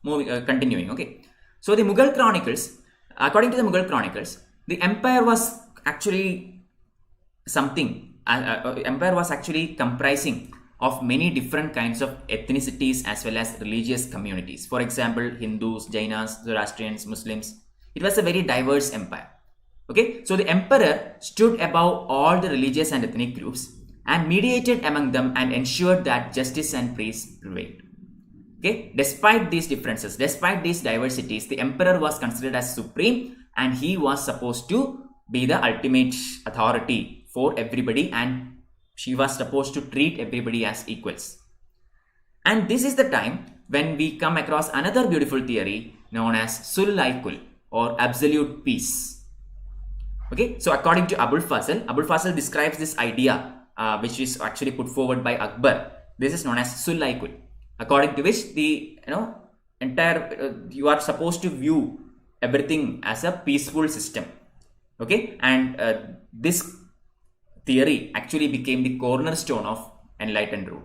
Continuing, okay. So the Mughal Chronicles, according to the Mughal Chronicles, the empire was actually empire was actually comprising of many different kinds of ethnicities as well as religious communities. For example, Hindus, Jainas, Zoroastrians, Muslims. It was a very diverse empire. Okay, so the emperor stood above all the religious and ethnic groups and mediated among them and ensured that justice and peace prevailed. Okay, despite these differences, despite these diversities, the emperor was considered as supreme and he was supposed to be the ultimate authority for everybody, and she was supposed to treat everybody as equals. And this is the time when we come across another beautiful theory known as Sul-i-Kul, or absolute peace. Okay, so according to Abul Fazl describes this idea which is actually put forward by Akbar. This is known as Sul-i-Kul, according to which the entire you are supposed to view everything as a peaceful system. Okay, and this theory actually became the cornerstone of enlightened rule.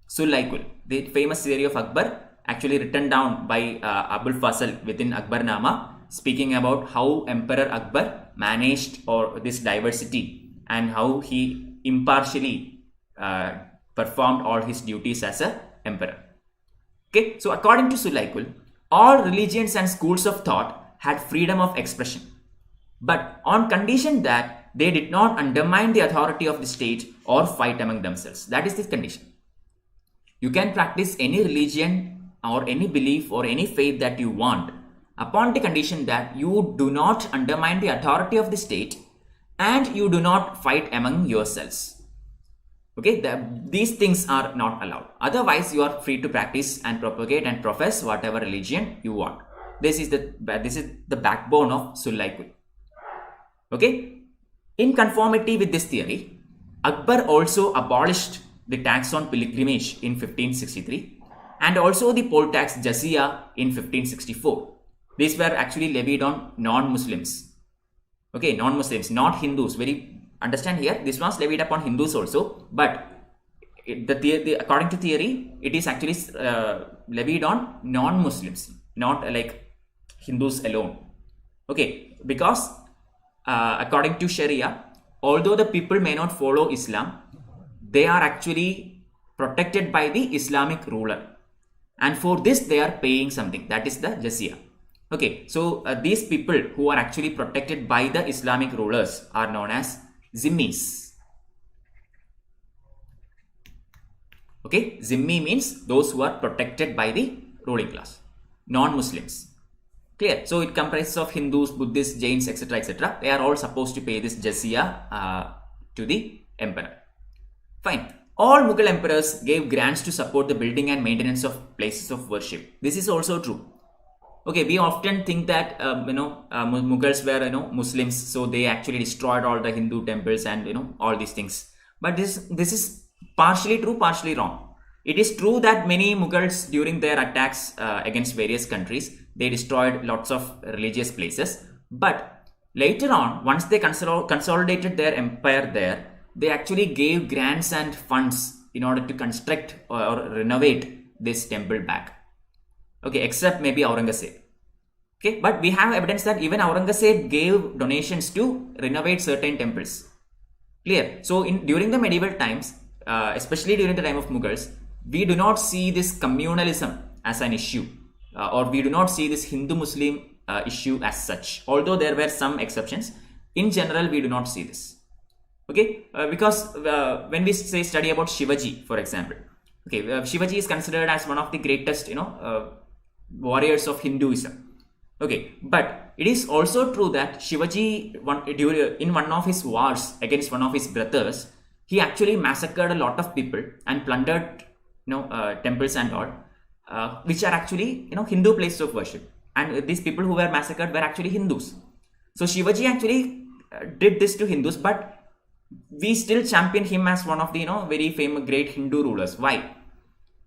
Sul-i-Kul, the famous theory of Akbar, actually written down by Abul Fazl within Akbarnama, speaking about how Emperor Akbar managed this diversity and how he impartially performed all his duties as an emperor. Okay, so according to Sul-i-Kul, all religions and schools of thought had freedom of expression, but on condition that they did not undermine the authority of the state or fight among themselves. That is the condition. You can practice any religion or any belief or any faith that you want upon the condition that you do not undermine the authority of the state and you do not fight among yourselves. Okay, these things are not allowed. Otherwise, you are free to practice and propagate and profess whatever religion you want. This is the backbone of Sul-i-Kul. Okay. In conformity with this theory, Akbar also abolished the tax on pilgrimage in 1563 and also the poll tax jizya in 1564. These were actually levied on non-Muslims. Okay, non-Muslims, not Hindus. Understand here, this was levied upon Hindus also, but according to theory, it is actually levied on non-Muslims, not like Hindus alone. Okay, because according to Sharia, although the people may not follow Islam, they are actually protected by the Islamic ruler, and for this they are paying something, that is the jizya. Okay, so these people who are actually protected by the Islamic rulers are known as zimmis. Okay, zimmi means those who are protected by the ruling class, non-Muslims. Clear? So it comprises of Hindus, Buddhists, Jains, etc., etc. They are all supposed to pay this jizya to the emperor. Fine. All Mughal emperors gave grants to support the building and maintenance of places of worship. This is also true. Okay, we often think that Mughals were Muslims, so they actually destroyed all the Hindu temples and all these things. But this is partially true, partially wrong. It is true that many Mughals during their attacks against various countries, they destroyed lots of religious places. But later on, once they consolidated their empire there, they actually gave grants and funds in order to construct or renovate this temple back. Okay, except maybe Aurangzeb. Okay, but we have evidence that even Aurangzeb gave donations to renovate certain temples. Clear? So during the medieval times, especially during the time of Mughals, we do not see this communalism as an issue, or we do not see this Hindu-Muslim issue as such. Although there were some exceptions, in general we do not see this. Okay, because when we say study about Shivaji, for example, okay, Shivaji is considered as one of the greatest, warriors of Hinduism. Okay, but it is also true that Shivaji, in one of his wars against one of his brothers, he actually massacred a lot of people and plundered, temples and all, which are actually, Hindu places of worship. And these people who were massacred were actually Hindus. So Shivaji actually did this to Hindus, but we still champion him as one of the, very famous great Hindu rulers. Why?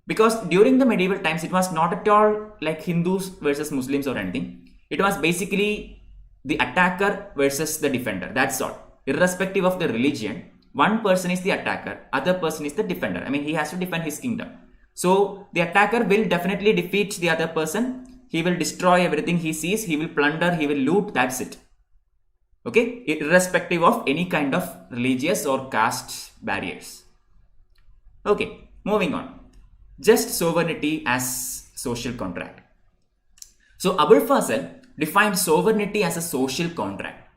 Because during the medieval times, it was not at all like Hindus versus Muslims or anything. It was basically the attacker versus the defender. That's all. Irrespective of the religion, one person is the attacker, other person is the defender. I mean, he has to defend his kingdom. So the attacker will definitely defeat the other person. He will destroy everything he sees. He will plunder. He will loot. That's it. Okay, irrespective of any kind of religious or caste barriers. Okay, moving on. Just sovereignty as social contract. So Abul Fazl defined sovereignty as a social contract.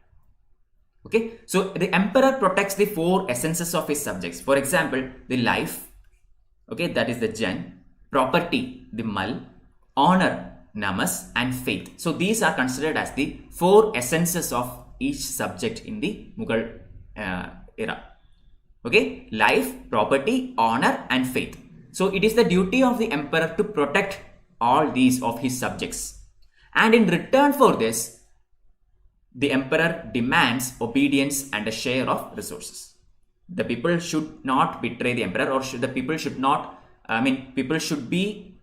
Okay, so the emperor protects the four essences of his subjects. For example, the life, okay, that is the jan, property, the mal, honor, namas, and faith. So these are considered as the four essences of each subject in the Mughal era. Okay, life, property, honor, and faith. So it is the duty of the emperor to protect all these of his subjects. And in return for this, the emperor demands obedience and a share of resources. The people should not betray the emperor, or the people should not, people should be,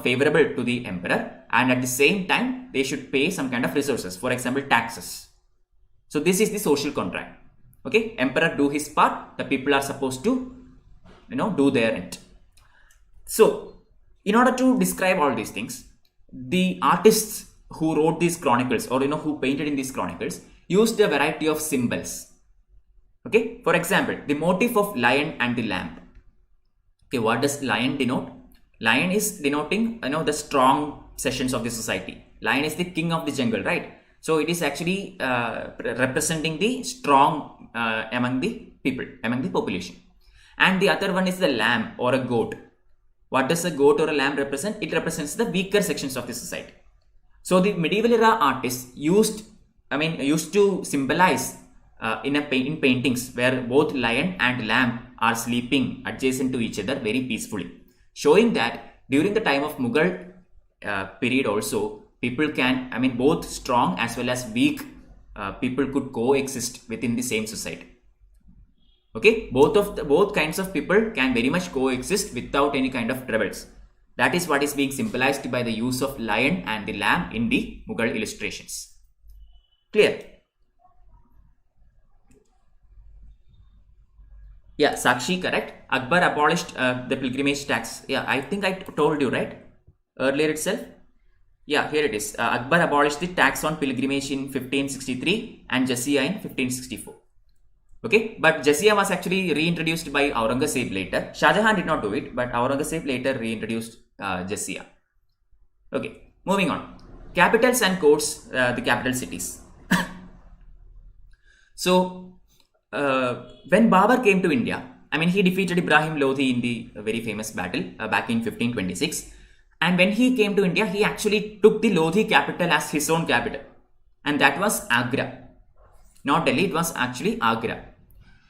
favorable to the emperor, and at the same time, they should pay some kind of resources. For example, taxes. So this is the social contract. Okay, emperor do his part, the people are supposed to, do their end. So, in order to describe all these things, the artists who wrote these chronicles, or who painted in these chronicles, used a variety of symbols. Okay, for example, the motif of lion and the lamb. Okay, what does lion denote? Lion is denoting, the strong sections of the society. Lion is the king of the jungle, right? So it is actually representing the strong among the people, among the population. And the other one is the lamb or a goat. What does a goat or a lamb represent? It represents the weaker sections of the society. So the medieval era artists used to symbolize in paintings where both lion and lamb are sleeping adjacent to each other very peacefully, showing that during the time of Mughal period also, people can, both strong as well as weak people could coexist within the same society. Okay, both kinds of people can very much coexist without any kind of troubles. That is what is being symbolized by the use of lion and the lamb in the Mughal illustrations. Clear? Yeah, Sakshi, correct. Akbar abolished the pilgrimage tax. Yeah, I think I told you, right? Earlier itself. Yeah, here it is. Akbar abolished the tax on pilgrimage in 1563 and jizya in 1564. Okay, but jizya was actually reintroduced by Aurangzeb later. Shah Jahan did not do it, but Aurangzeb later reintroduced jizya. Okay, moving on. Capitals and courts, the capital cities. So, when Babur came to India, I mean, he defeated Ibrahim Lodi in the very famous battle back in 1526. And when he came to India, he actually took the Lodi capital as his own capital. And that was Agra. Not Delhi, it was actually Agra.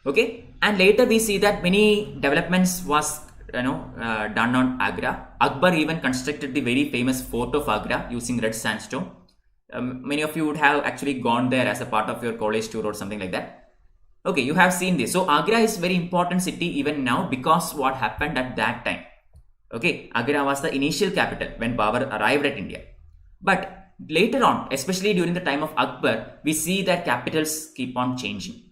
Okay. And later we see that many developments was done on Agra. Akbar even constructed the very famous fort of Agra using red sandstone. Many of you would have actually gone there as a part of your college tour or something like that. Okay, you have seen this. So Agra is very important city even now because what happened at that time. Okay, Agra was the initial capital when Babur arrived at India. But later on, especially during the time of Akbar, we see that capitals keep on changing.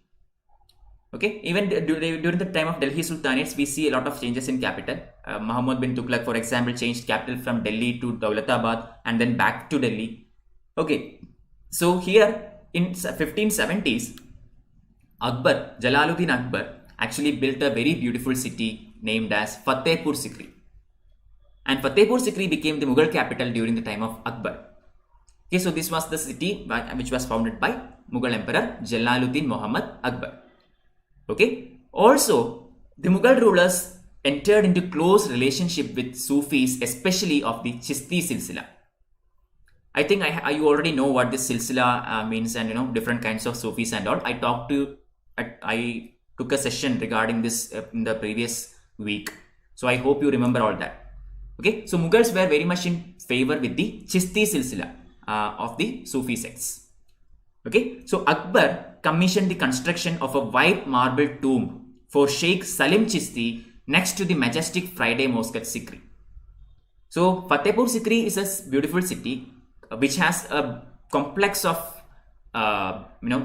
Okay, even during the time of Delhi Sultanates, we see a lot of changes in capital. Muhammad bin Tughlaq, for example, changed capital from Delhi to Daulatabad and then back to Delhi. Okay, so here in 1570s, Akbar, Jalaluddin Akbar, actually built a very beautiful city named as Fatehpur Sikri. And Fatehpur Sikri became the Mughal capital during the time of Akbar. Okay, so this was the city which was founded by Mughal Emperor Jalaluddin Muhammad Akbar. Okay, also the Mughal rulers entered into close relationship with Sufis, especially of the Chishti Silsila. I think you already know what this Silsila means and different kinds of Sufis and all. I took a session regarding this in the previous week. So I hope you remember all that. Okay, so Mughals were very much in favor with the Chishti Silsila of the Sufi sects. Okay, so Akbar commissioned the construction of a white marble tomb for Sheikh Salim Chishti next to the majestic Friday Mosque at Sikri. So Fatehpur Sikri is a beautiful city which has a complex of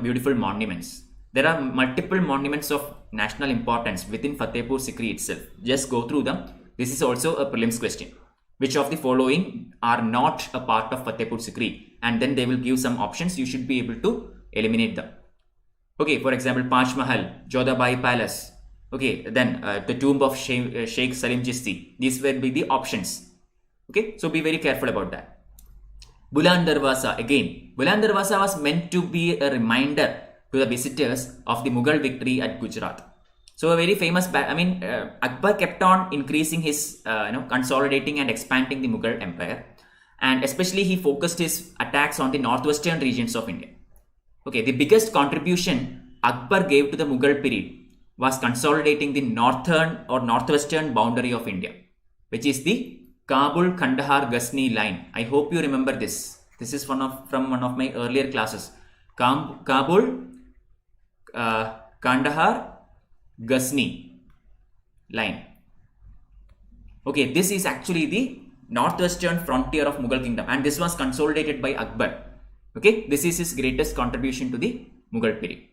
beautiful monuments. There are multiple monuments of national importance within Fatehpur Sikri itself. Just go through them. This is also a prelims question. Which of the following are not a part of Fatehpur Sikri? And then they will give some options. You should be able to eliminate them. Okay, for example, Panch Mahal, Jodhabai Palace. Okay, then the tomb of Sheikh Salim Chishti. These will be the options. Okay, so be very careful about that. Buland Darwaza, again, Buland Darwaza was meant to be a reminder to the visitors of the Mughal victory at Gujarat. So a very famous, Akbar kept on increasing his, consolidating and expanding the Mughal Empire. And especially he focused his attacks on the northwestern regions of India. Okay, the biggest contribution Akbar gave to the Mughal period was consolidating the northern or northwestern boundary of India, which is the Kabul, Kandahar, Ghazni line. I hope you remember this. This is from one of my earlier classes. Kabul, Kandahar, Ghazni line. Okay, this is actually the northwestern frontier of Mughal kingdom, and this was consolidated by Akbar. Okay, this is his greatest contribution to the Mughal period.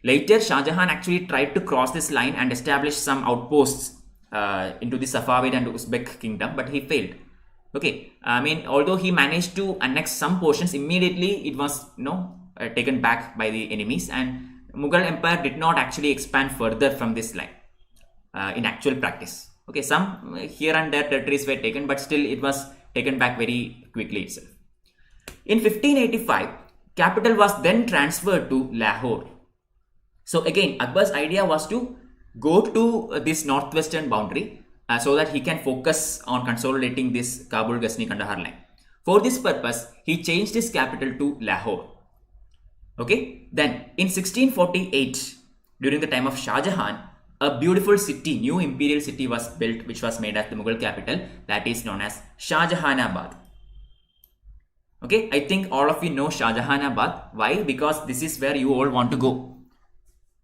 Later, Shah Jahan actually tried to cross this line and establish some outposts into the Safavid and Uzbek kingdom, but he failed. Okay, although he managed to annex some portions, immediately it was taken back by the enemies, and Mughal Empire did not actually expand further from this line in actual practice. Okay, some here and there territories were taken, but still it was taken back very quickly itself. In 1585, capital was then transferred to Lahore. So again, Akbar's idea was to go to this northwestern boundary so that he can focus on consolidating this Kabul, Ghazni, Kandahar line. For this purpose, he changed his capital to Lahore. Okay, then in 1648, during the time of Shah Jahan, a beautiful city, new imperial city was built, which was made as the Mughal capital, that is known as Shah Jahanabad. Okay, I think all of you know Shah Jahanabad. Why? Because this is where you all want to go.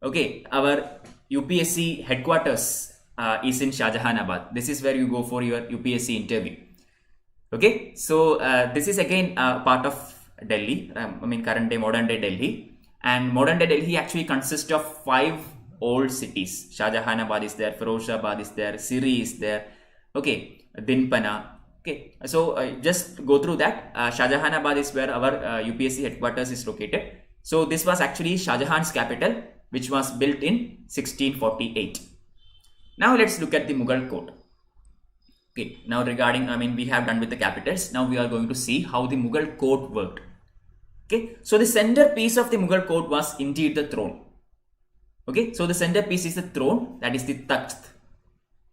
Okay, our UPSC headquarters is in Shahjahanabad. This is where you go for your UPSC interview. Okay, so this is again part of Delhi, current day, modern day Delhi. And modern day Delhi actually consists of 5 old cities. Shahjahanabad is there, Firozabad is there, Siri is there, okay, Dinpana. Okay, so just go through that. Shahjahanabad is where our UPSC headquarters is located. So this was actually Shah Jahan's capital, which was built in 1648. Now let's look at the Mughal Code. Okay, now regarding, we have done with the capitals. Now we are going to see how the Mughal Code worked. Okay, so the centerpiece of the Mughal Code was indeed the throne. Okay, so the centerpiece is the throne, that is the Takht.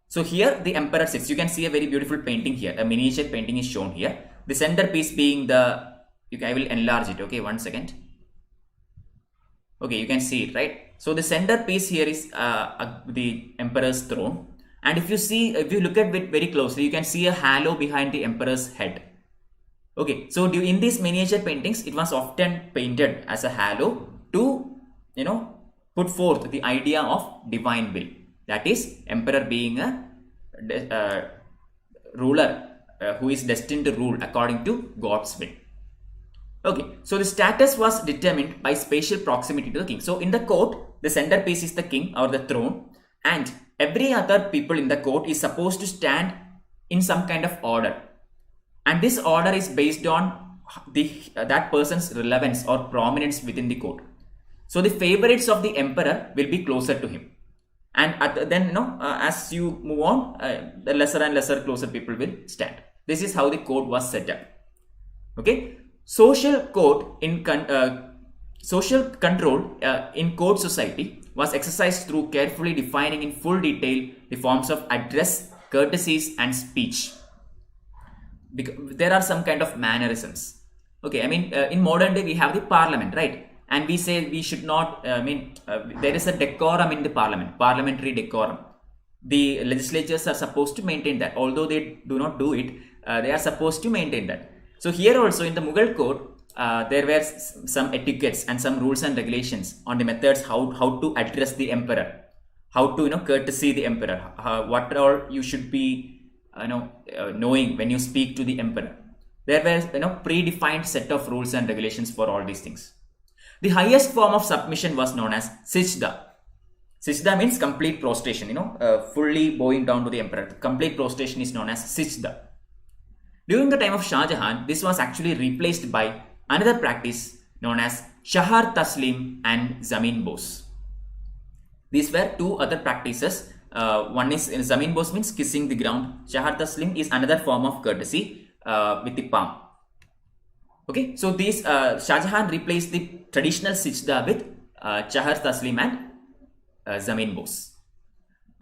So here the emperor sits. You can see a very beautiful painting here. A miniature painting is shown here. The centerpiece being the, I will enlarge it. Okay, 1 second. Okay, you can see it, right? So the centerpiece here is the emperor's throne. And if you look at it very closely, you can see a halo behind the emperor's head. Okay, so in these miniature paintings, it was often painted as a halo to, put forth the idea of divine will. That is, emperor being a ruler who is destined to rule according to God's will. Okay, so the status was determined by spatial proximity to the king. So in the court, the centerpiece is the king or the throne, and every other people in the court is supposed to stand in some kind of order. And this order is based on that person's relevance or prominence within the court. So the favorites of the emperor will be closer to him. And as you move on, the lesser and lesser closer people will stand. This is how the code was set up. Okay, social control in court society was exercised through carefully defining in full detail the forms of address, courtesies, and speech. Because there are some kind of mannerisms. Okay, in modern day we have the parliament, right? And we say we should not, there is a decorum in the parliament, parliamentary decorum. The legislatures are supposed to maintain that. Although they do not do it, they are supposed to maintain that. So here also in the Mughal Code, there were some etiquettes and some rules and regulations on the methods how to address the emperor, how to courtesy the emperor, what all you should be knowing when you speak to the emperor. There were predefined set of rules and regulations for all these things. The highest form of submission was known as Sijda. Sijda means complete prostration, fully bowing down to the emperor. Complete prostration is known as Sijda. During the time of Shah Jahan, this was actually replaced by another practice known as Shahar Taslim and Zamin Bos. These were 2 other practices. One is Zamin Bos means kissing the ground. Shahar Taslim is another form of courtesy with the palm. Okay, so these Shah Jahan replaced the traditional Sijda with Shahar Taslim and Zamin Bos.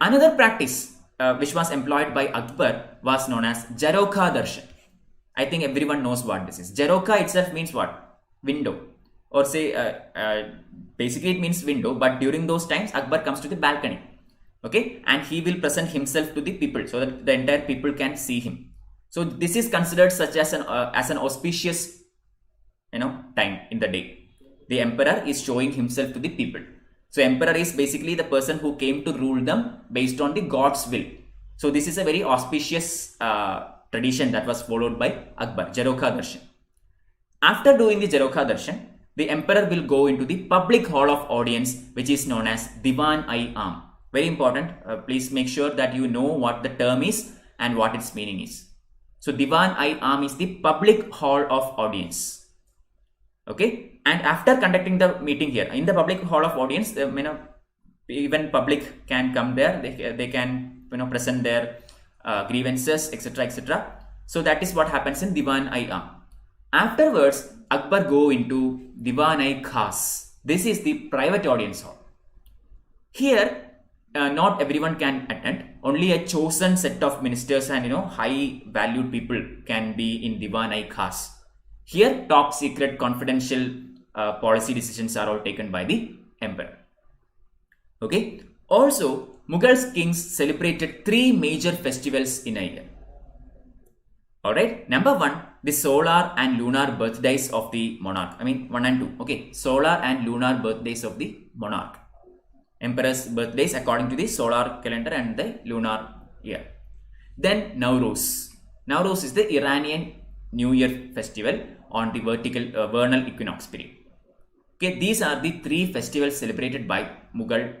Another practice which was employed by Akbar was known as Jarokha Darshan. I think everyone knows what this is. Jarokha itself means what? Window. Or say, basically it means window, but during those times, Akbar comes to the balcony. Okay, and he will present himself to the people so that the entire people can see him. So this is considered such as an auspicious, time in the day. The emperor is showing himself to the people. So emperor is basically the person who came to rule them based on the God's will. So this is a very auspicious tradition that was followed by Akbar, Jarokha Darshan. After doing the Jarokha Darshan, the emperor will go into the public hall of audience, which is known as Diwan-i-Am. Very important. Please make sure that you know what the term is and what its meaning is. So Diwan-i-Am is the public hall of audience. Okay, and after conducting the meeting here in the public hall of audience, even public can come there. They can present their grievances, etc., etc. So that is what happens in Diwan-i-Am. Afterwards, Akbar go into Diwan-i-Khas. This is the private audience hall. Here, not everyone can attend. Only a chosen set of ministers and high valued people can be in Diwan-i-Khas. Here, top secret confidential policy decisions are all taken by the emperor. Okay. Also, Mughal kings celebrated 3 major festivals in a year. Alright. Number 1, the solar and lunar birthdays of the monarch. 1 and 2. Okay. Solar and lunar birthdays of the monarch. Emperor's birthdays according to the solar calendar and the lunar year. Then Nowruz. Nowruz is the Iranian New Year festival on the vernal equinox period. Okay, these are the three festivals celebrated by Mughal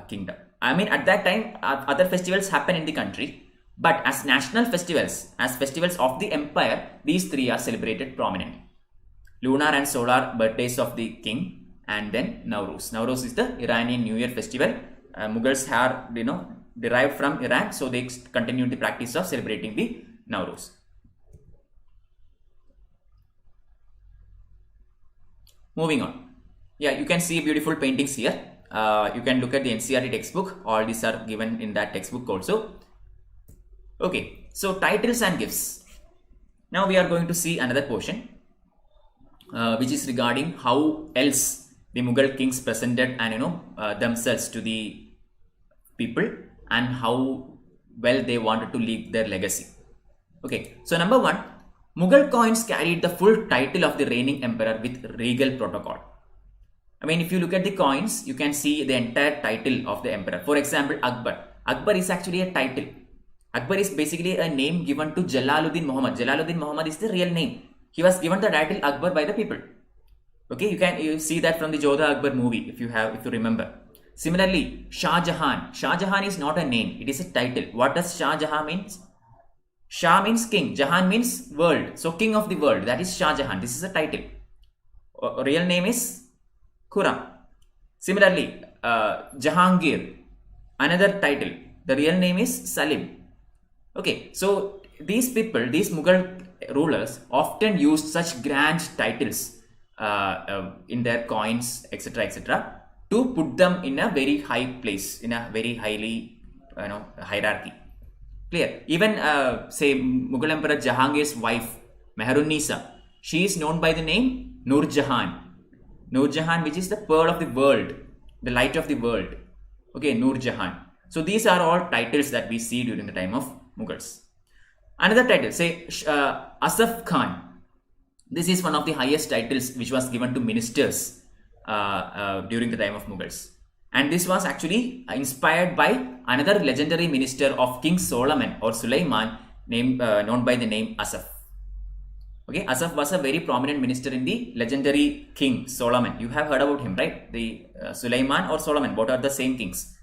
kingdom. I mean, at that time, other festivals happen in the country, but as national festivals, as festivals of the empire, these three are celebrated prominently. Lunar and solar birthdays of the king, and then Nowruz. Nowruz is the Iranian New Year festival. Mughals are, derived from Iran, so they continued the practice of celebrating the Nowruz. Moving on. Yeah, you can see beautiful paintings here. You can look at the NCERT textbook. All these are given in that textbook also. Okay, so titles and gifts. Now we are going to see another portion, which is regarding how else the Mughal kings presented and themselves to the people, and how well they wanted to leave their legacy. Okay, so number one, Mughal coins carried the full title of the reigning emperor with regal protocol. I mean, if you look at the coins, you can see the entire title of the emperor. For example, Akbar. Akbar is actually a title. Akbar is basically a name given to Jalaluddin Muhammad. Jalaluddin Muhammad is the real name. He was given the title Akbar by the people. Okay, you see that from the Jodha Akbar movie, if you remember. Similarly, Shah Jahan. Shah Jahan is not a name, it is a title. What does Shah Jahan means? Shah means king, Jahan means world. So king of the world, that is Shah Jahan. This is a title. Real name is Khurram. Similarly, Jahangir, another title. The real name is Salim. Okay, so these people, these Mughal rulers often used such grand titles in their coins, etc., to put them in a very high place, in a very highly hierarchy. Clear? Even say Mughal Emperor Jahangir's wife Meherunnisa, she is known by the name Nur Jahan. Nur Jahan, which is the pearl of the world, the light of the world. Okay, Nur Jahan. So these are all titles that we see during the time of Mughals. Another title, say Asaf Khan. This is one of the highest titles which was given to ministers during the time of Mughals. And this was actually inspired by another legendary minister of King Solomon or Sulaiman, known by the name Asaf. Okay, Asaf was a very prominent minister in the legendary King Solomon. You have heard about him, right? The Sulaiman or Solomon, both are the same kings.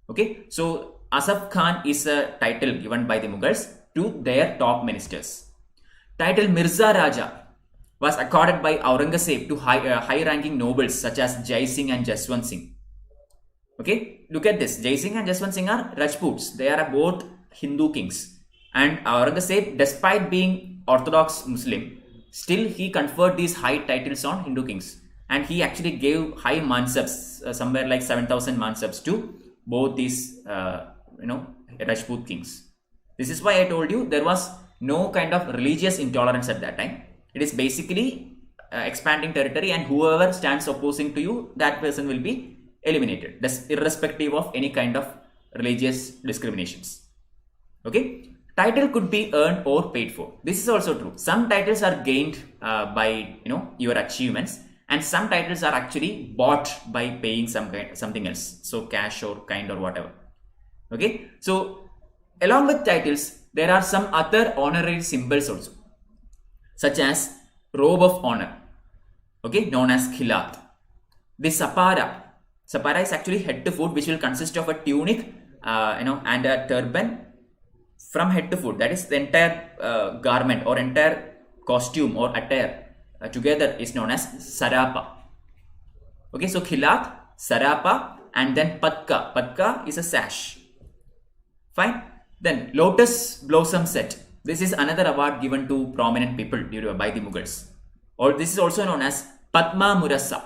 Okay, so Asaf Khan is a title given by the Mughals to their top ministers. Title Mirza Raja was accorded by Aurangzeb to high-ranking nobles such as Jai Singh and Jaswant Singh. Okay, look at this. Jai Singh and Jaswant Singh are Rajputs. They are both Hindu kings. And Aurangzeb, despite being Orthodox Muslim, still he conferred these high titles on Hindu kings. And he actually gave high mansabs, somewhere like 7,000 mansabs to both these, Rajput kings. This is why I told you there was no kind of religious intolerance at that time. It is basically expanding territory, and whoever stands opposing to you, that person will be eliminated. That's irrespective of any kind of religious discriminations. Okay, title could be earned or paid for. This is also true. Some titles are gained by your achievements, and some titles are actually bought by paying something else, so cash or kind or whatever. Okay, so along with titles, there are some other honorary symbols also, such as robe of honor, okay, known as khilat. The sapara. Sapara is actually head to foot, which will consist of a tunic, and a turban from head to foot. That is the entire garment or entire costume or attire together is known as sarapa. Okay, so khilat, sarapa, and then patka. Patka is a sash. Fine. Then lotus blossom set. This is another award given to prominent people by the Mughals. Or this is also known as Padma Murasa.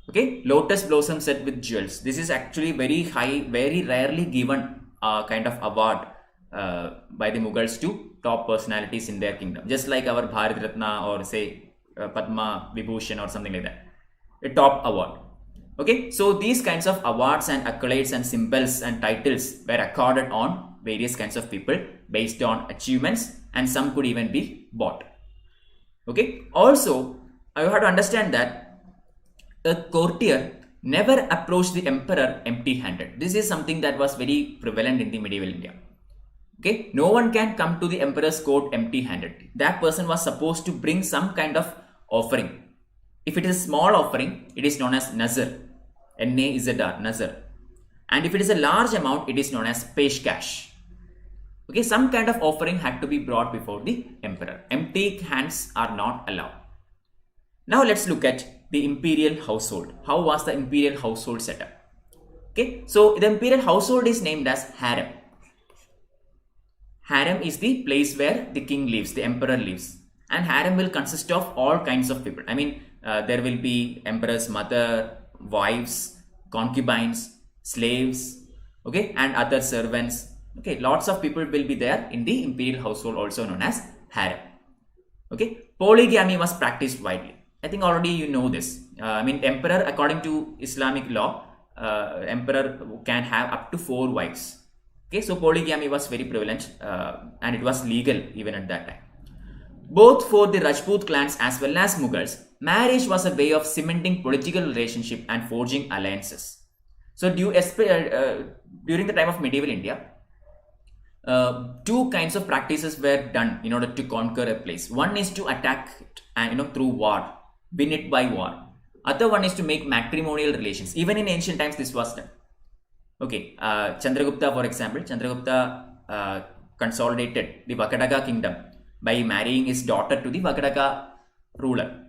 Okay, lotus blossom set with jewels. This is actually very high, very rarely given kind of award by the Mughals to top personalities in their kingdom. Just like our Bharat Ratna or say Padma Vibhushan or something like that. A top award. Okay, so these kinds of awards and accolades and symbols and titles were accorded on various kinds of people based on achievements, and some could even be bought. Okay, also you have to understand that a courtier never approach the emperor empty-handed. This is something that was very prevalent in the medieval India. Okay, no one can come to the emperor's court empty-handed. That person was supposed to bring some kind of offering. If it is a small offering, it is known as nazar, N-A-Z-R, nazar. And if it is a large amount, it is known as peshkash. Okay, some kind of offering had to be brought before the emperor. Empty hands are not allowed. Now let's look at the imperial household. How was the imperial household set up? Okay, so the imperial household is named as harem. Harem is the place where the king lives, the emperor lives. And harem will consist of all kinds of people. I mean, there will be emperor's mother, wives, concubines, slaves, okay, and other servants. Okay, lots of people will be there in the imperial household, also known as harem. Okay, polygamy was practiced widely. I think already you know this. I mean, emperor, according to Islamic law, emperor can have up to 4 wives. Okay, so polygamy was very prevalent and it was legal even at that time. Both for the Rajput clans as well as Mughals, marriage was a way of cementing political relationship and forging alliances. So during the time of medieval India, 2 kinds of practices were done in order to conquer a place. One is to attack it, through war, win it by war. Other one is to make matrimonial relations. Even in ancient times, this was done. Okay, Chandragupta, for example, Chandragupta consolidated the Vakadaga kingdom by marrying his daughter to the Vakadaga ruler.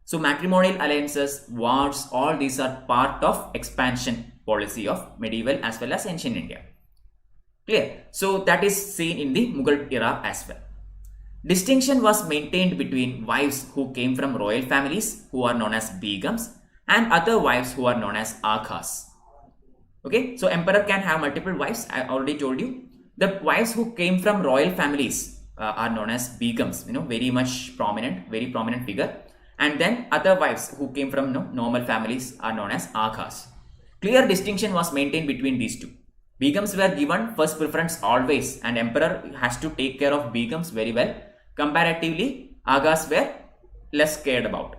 So matrimonial alliances, wars, all these are part of expansion policy of medieval as well as ancient India. Clear? So that is seen in the Mughal era as well. Distinction was maintained between wives who came from royal families, who are known as begums, and other wives who are known as aghas. Okay, so emperor can have multiple wives. I already told you. The wives who came from royal families are known as begums, very much prominent, very prominent figure. And then other wives who came from normal families are known as aghas. Clear distinction was maintained between these two. Begums were given first preference always, and emperor has to take care of begums very well. Comparatively, aghas were less cared about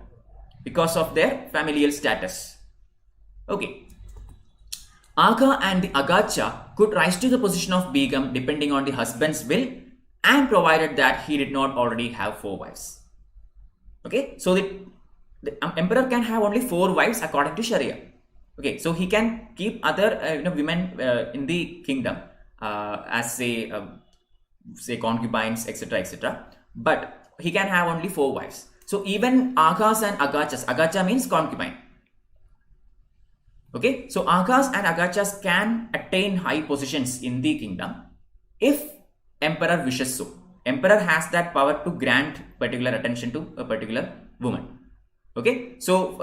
because of their familial status. Okay. Agha and the agacha could rise to the position of begum depending on the husband's will and provided that he did not already have 4 wives. Okay, so the emperor can have only 4 wives according to Sharia. Okay, so he can keep other women in the kingdom as say concubines, etc., etc. But he can have only 4 wives. So even aghas and agachas, agacha means concubine. Okay, so aghas and agachas can attain high positions in the kingdom if emperor wishes so. Emperor has that power to grant particular attention to a particular woman. Okay, so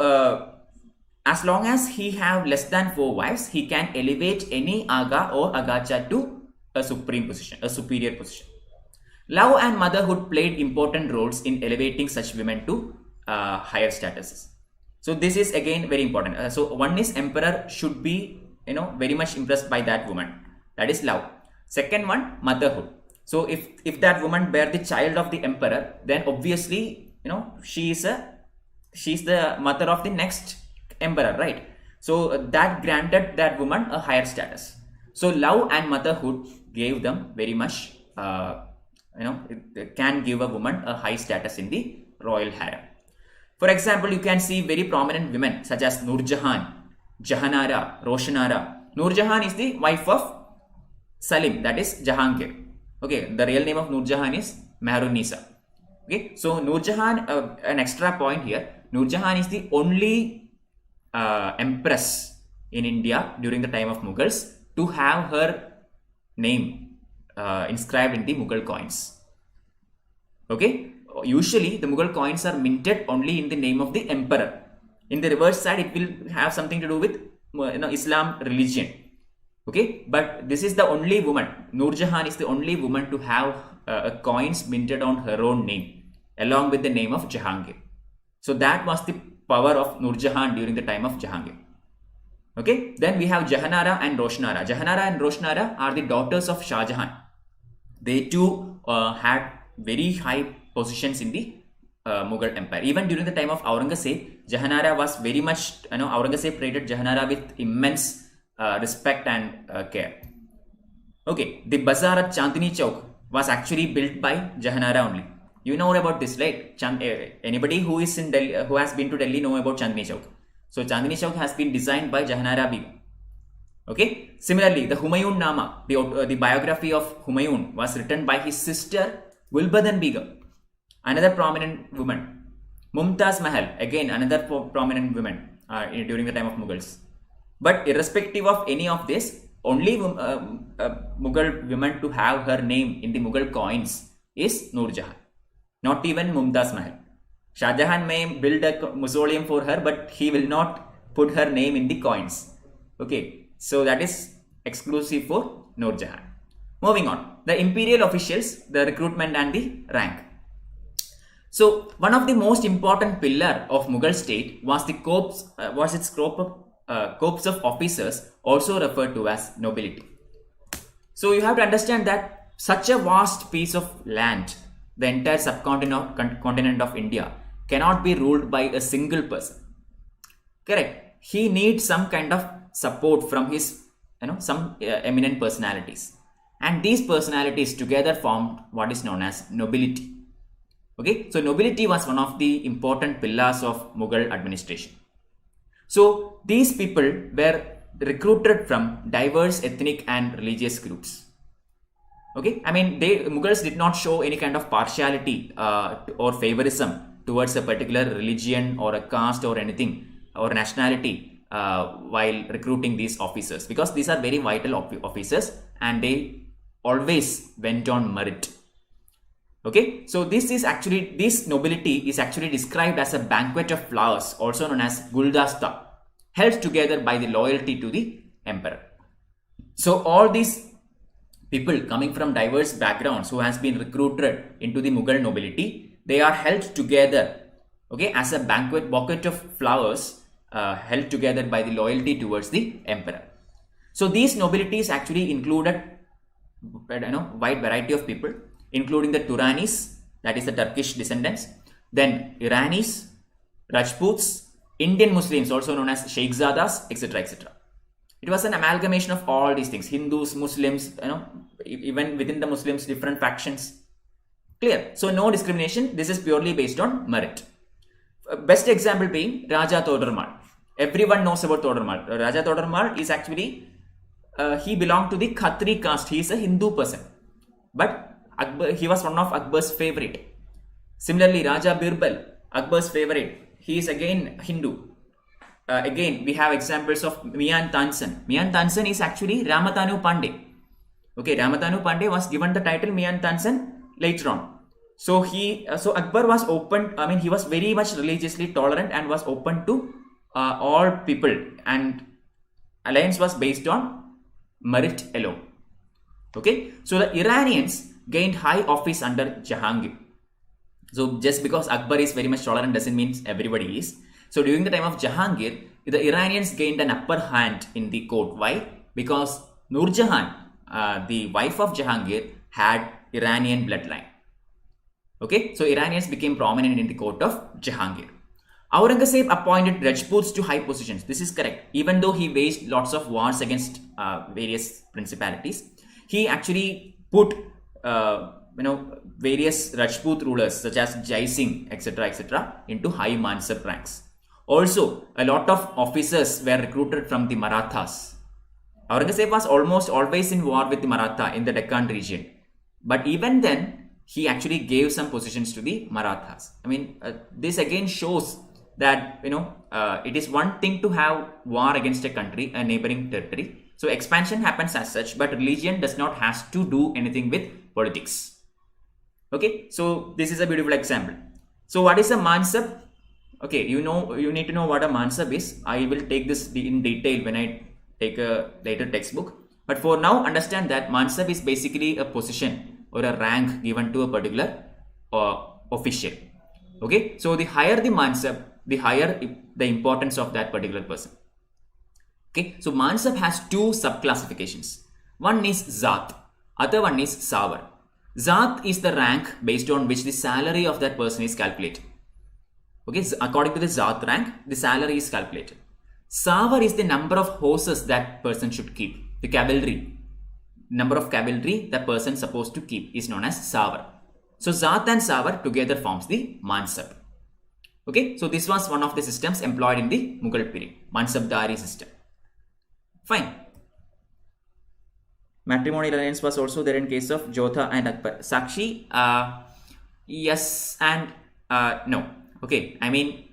as long as he have less than 4 wives, he can elevate any agha or agacha to a supreme position, a superior position. Love and motherhood played important roles in elevating such women to higher statuses. So this is again very important. So one is emperor should be very much impressed by that woman. That is love. Second one, motherhood. So if that woman bear the child of the emperor, then obviously she's the mother of the next emperor, right? So that granted that woman a higher status. So love and motherhood gave them very much it can give a woman a high status in the royal harem. For example, you can see very prominent women such as Nur Jahan, Jahanara, Roshanara. Nur Jahan is the wife of Salim, that is Jahangir. Okay, the real name of Nur Jahan is Mehrun-Nisa. Okay, so Nur Jahan, an extra point here, Nur Jahan is the only empress in India during the time of Mughals to have her name inscribed in the Mughal coins. Okay, usually the Mughal coins are minted only in the name of the emperor. In the reverse side, it will have something to do with Islam religion. Okay, but this is the only woman. Nur Jahan is the only woman to have coins minted on her own name along with the name of Jahangir. So that was the power of Nur Jahan during the time of Jahangir. Okay, then we have Jahanara and Roshanara. Jahanara and Roshanara are the daughters of Shah Jahan. They too had very high positions in the Mughal Empire. Even during the time of Aurangzeb, Jahanara was very much, Aurangzeb treated Jahanara with immense respect and care. Okay, the bazaar at Chandni Chowk was actually built by Jahanara only. You know about this, right? Anybody who is in Delhi, who has been to Delhi, know about Chandni Chowk. So Chandni Chowk has been designed by Jahanara Begum. Okay. Similarly, the Humayun Nama, the biography of Humayun, was written by his sister Gulbadan Begum, another prominent woman. Mumtaz Mahal, again another prominent woman during the time of Mughals. But irrespective of any of this, only Mughal woman to have her name in the Mughal coins is Noor Jahan. Not even Mumtaz Mahal. Shah Jahan may build a mausoleum for her, but he will not put her name in the coins. Okay. So that is exclusive for Noor Jahan. Moving on, the imperial officials, the recruitment and the rank. So one of the most important pillar of Mughal state was the corps of officers, also referred to as nobility. So you have to understand that such a vast piece of land, the entire subcontinent of India, cannot be ruled by a single person. Correct. He needs some kind of support from his some eminent personalities, and these personalities together formed what is known as nobility. Okay, so nobility was one of the important pillars of Mughal administration. So these people were recruited from diverse ethnic and religious groups. Okay, I mean Mughals did not show any kind of partiality or favorism towards a particular religion or a caste or anything or nationality while recruiting these officers, because these are very vital officers and they always went on merit. Okay, so this nobility is actually described as a banquet of flowers, also known as Guldasta, held together by the loyalty to the emperor. So all these people coming from diverse backgrounds who has been recruited into the Mughal nobility, they are held together, okay, as a bouquet of flowers held together by the loyalty towards the emperor. So these nobilities actually included wide variety of people, including the Turanis, that is the Turkish descendants, then Iranis, Rajputs, Indian Muslims, also known as Sheikhzadas, etc., etc. It was an amalgamation of all these things: Hindus, Muslims, even within the Muslims, different factions. Clear? So no discrimination. This is purely based on merit. Best example being Raja Todarmal. Everyone knows about Todarmal. Raja Todarmal is actually, he belonged to the Khatri caste. He is a Hindu person. But Akbar, he was one of Akbar's favorite. Similarly, Raja Birbal, Akbar's favorite. He is again Hindu. Again, we have examples of Mian Tansen. Mian Tansen is actually Ramatanu Pandey. Okay, Ramatanu Pandey was given the title Mian Tansen later on. So Akbar was open, he was very much religiously tolerant and was open to all people, and alliance was based on merit alone. Okay, so the Iranians gained high office under Jahangir. So just because Akbar is very much tolerant doesn't mean everybody is. So during the time of Jahangir, the Iranians gained an upper hand in the court. Why? Because Noor Jahan, the wife of Jahangir, had Iranian bloodline. Okay, so Iranians became prominent in the court of Jahangir. Aurangzeb appointed Rajputs to high positions. This is correct. Even though he waged lots of wars against various principalities, he actually put various Rajput rulers such as Jai Singh, etc., into high Mansab ranks. Also, a lot of officers were recruited from the Marathas. Aurangzeb was almost always in war with the Maratha in the Deccan region. But even then, he actually gave some positions to the Marathas. This again shows that, it is one thing to have war against a country, a neighboring territory. So expansion happens as such, but religion does not have to do anything with politics. Okay, so this is a beautiful example. So what is a Mansab? Okay, you need to know what a Mansab is. I will take this in detail when I take a later textbook. But for now, understand that Mansab is basically a position or a rank given to a particular official. Okay, so the higher the Mansab, the higher the importance of that particular person. Okay, so Mansab has two sub-classifications. One is Zat, other one is Sawar. Zat is the rank based on which the salary of that person is calculated. Okay, so according to the Zat rank, the salary is calculated. Savar is the number of horses that person should keep. The cavalry, number of cavalry the person supposed to keep is known as Savar. So Zat and Savar together forms the Mansab. Okay, so this was one of the systems employed in the Mughal period, Mansabdari system. Fine. Matrimonial alliance was also there in case of Jodha and Akbar. Sakshi, yes and no. Okay, I mean,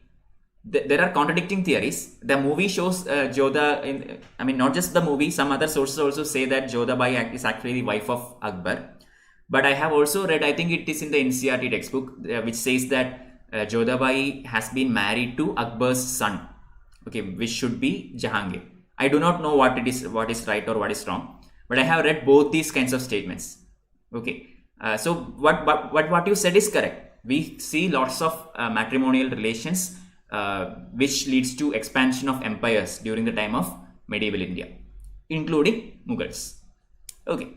there are contradicting theories. The movie shows Jodha, not just the movie, some other sources also say that Jodha Bai is actually the wife of Akbar. But I have also read, I think it is in the NCERT textbook, which says that Jodha Bai has been married to Akbar's son, okay, which should be Jahangir. I do not know what is right or what is wrong, but I have read both these kinds of statements. Okay, so what you said is correct. We see lots of matrimonial relations which leads to expansion of empires during the time of medieval India, including Mughals. Okay,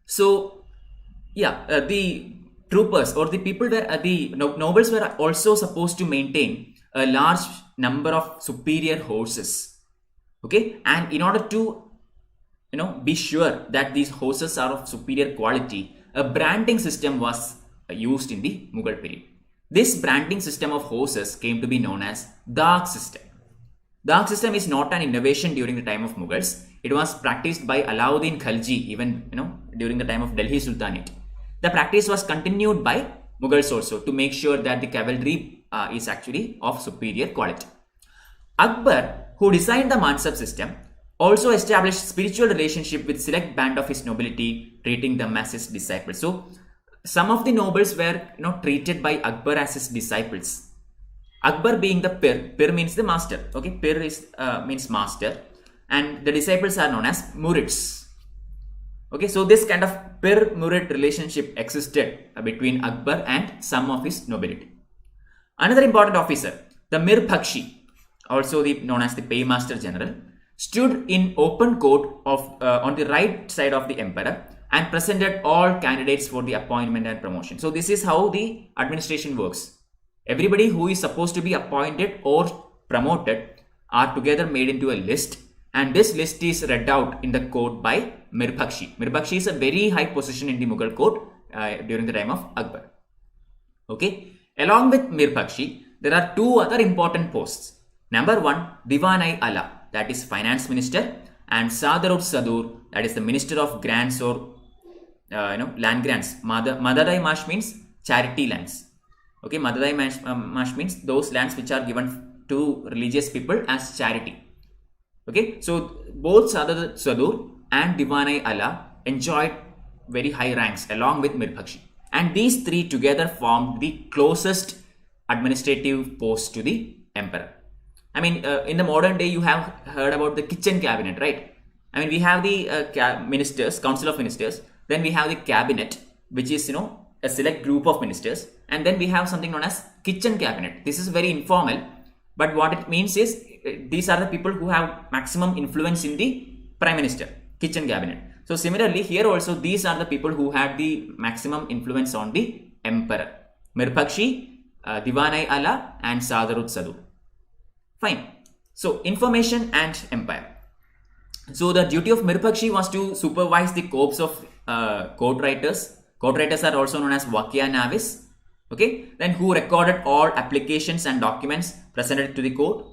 so yeah, the troopers or the people were the nobles were also supposed to maintain a large number of superior horses. Okay, and in order to be sure that these horses are of superior quality, a branding system was used in the Mughal period. This branding system of horses came to be known as Dag system. Dag system is not an innovation during the time of Mughals. It was practiced by Alauddin Khalji even during the time of Delhi Sultanate. The practice was continued by Mughals also to make sure that the cavalry is actually of superior quality. Akbar, who designed the Mansab system, also established spiritual relationship with select band of his nobility, treating them as his disciples. So some of the nobles were treated by Akbar as his disciples. Akbar being the Pir means the master. Okay, Pir is means master, and the disciples are known as Murids. Okay, so this kind of Pir-Murid relationship existed between Akbar and some of his nobility. Another important officer, the Mir Bhakshi, also known as the Paymaster General, stood in open court on the right side of the emperor and presented all candidates for the appointment and promotion. So this is how the administration works. Everybody who is supposed to be appointed or promoted are together made into a list, and this list is read out in the court by Mir Bhakshi. Mir Bhakshi is a very high position in the Mughal court during the time of Akbar. Okay, along with Mir Bhakshi, there are two other important posts. Number one, Diwan-i-Ala, that is finance minister, and Sadar-ud-Sadur, that is the minister of grants or land grants. Madadai-Mash means charity lands. Okay, Madadai-Mash means those lands which are given to religious people as charity. Okay, so both Sadar-ud-Sadur and Diwan-i-Ala enjoyed very high ranks along with Mir Bhakshi, and these three together formed the closest administrative post to the emperor. I mean, in the modern day, you have heard about the kitchen cabinet, right? I mean, we have the ministers, council of ministers. Then we have the cabinet, which is, a select group of ministers. And then we have something known as kitchen cabinet. This is very informal. But what it means is, these are the people who have maximum influence in the prime minister, kitchen cabinet. So similarly, here also, these are the people who had the maximum influence on the emperor. Mir Bhakshi, Diwan-i-Ala, and Sadar-ud-Sadur. Fine. So, information and empire. So, the duty of Mir Bhakshi was to supervise the corps of court writers. Court writers are also known as Vakya Navis. Okay. Then who recorded all applications and documents presented to the court,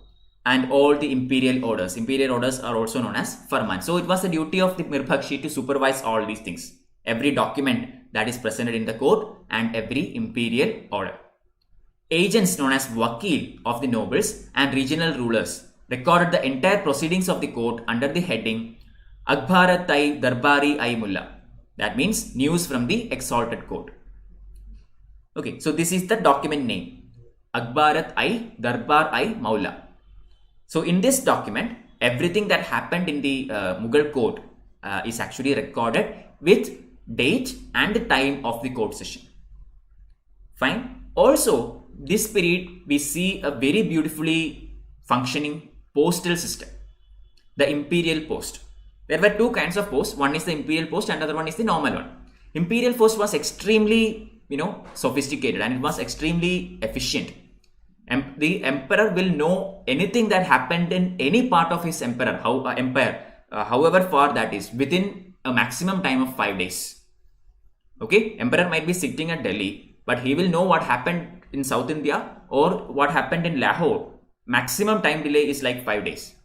and all the imperial orders. Imperial orders are also known as Farman. So, it was the duty of the Mir Bhakshi to supervise all these things. Every document that is presented in the court and every imperial order. Agents known as Vakil of the nobles and regional rulers recorded the entire proceedings of the court under the heading Akbarat-i Darbari-i Mulla. That means news from the exalted court. Okay, so this is the document name, Akbarat-i Darbar-i Maula. So in this document, everything that happened in the Mughal court is actually recorded with date and the time of the court session. Fine. Also, this period we see a very beautifully functioning postal system, the imperial post. There were two kinds of posts. One is the imperial post and another one is the normal one. Imperial post was extremely sophisticated, and it was extremely efficient. The emperor will know anything that happened in any part of his empire, however far that is, within a maximum time of 5 days. Okay, emperor might be sitting at Delhi, but he will know what happened in South India or what happened in Lahore. Maximum time delay is like 5 days.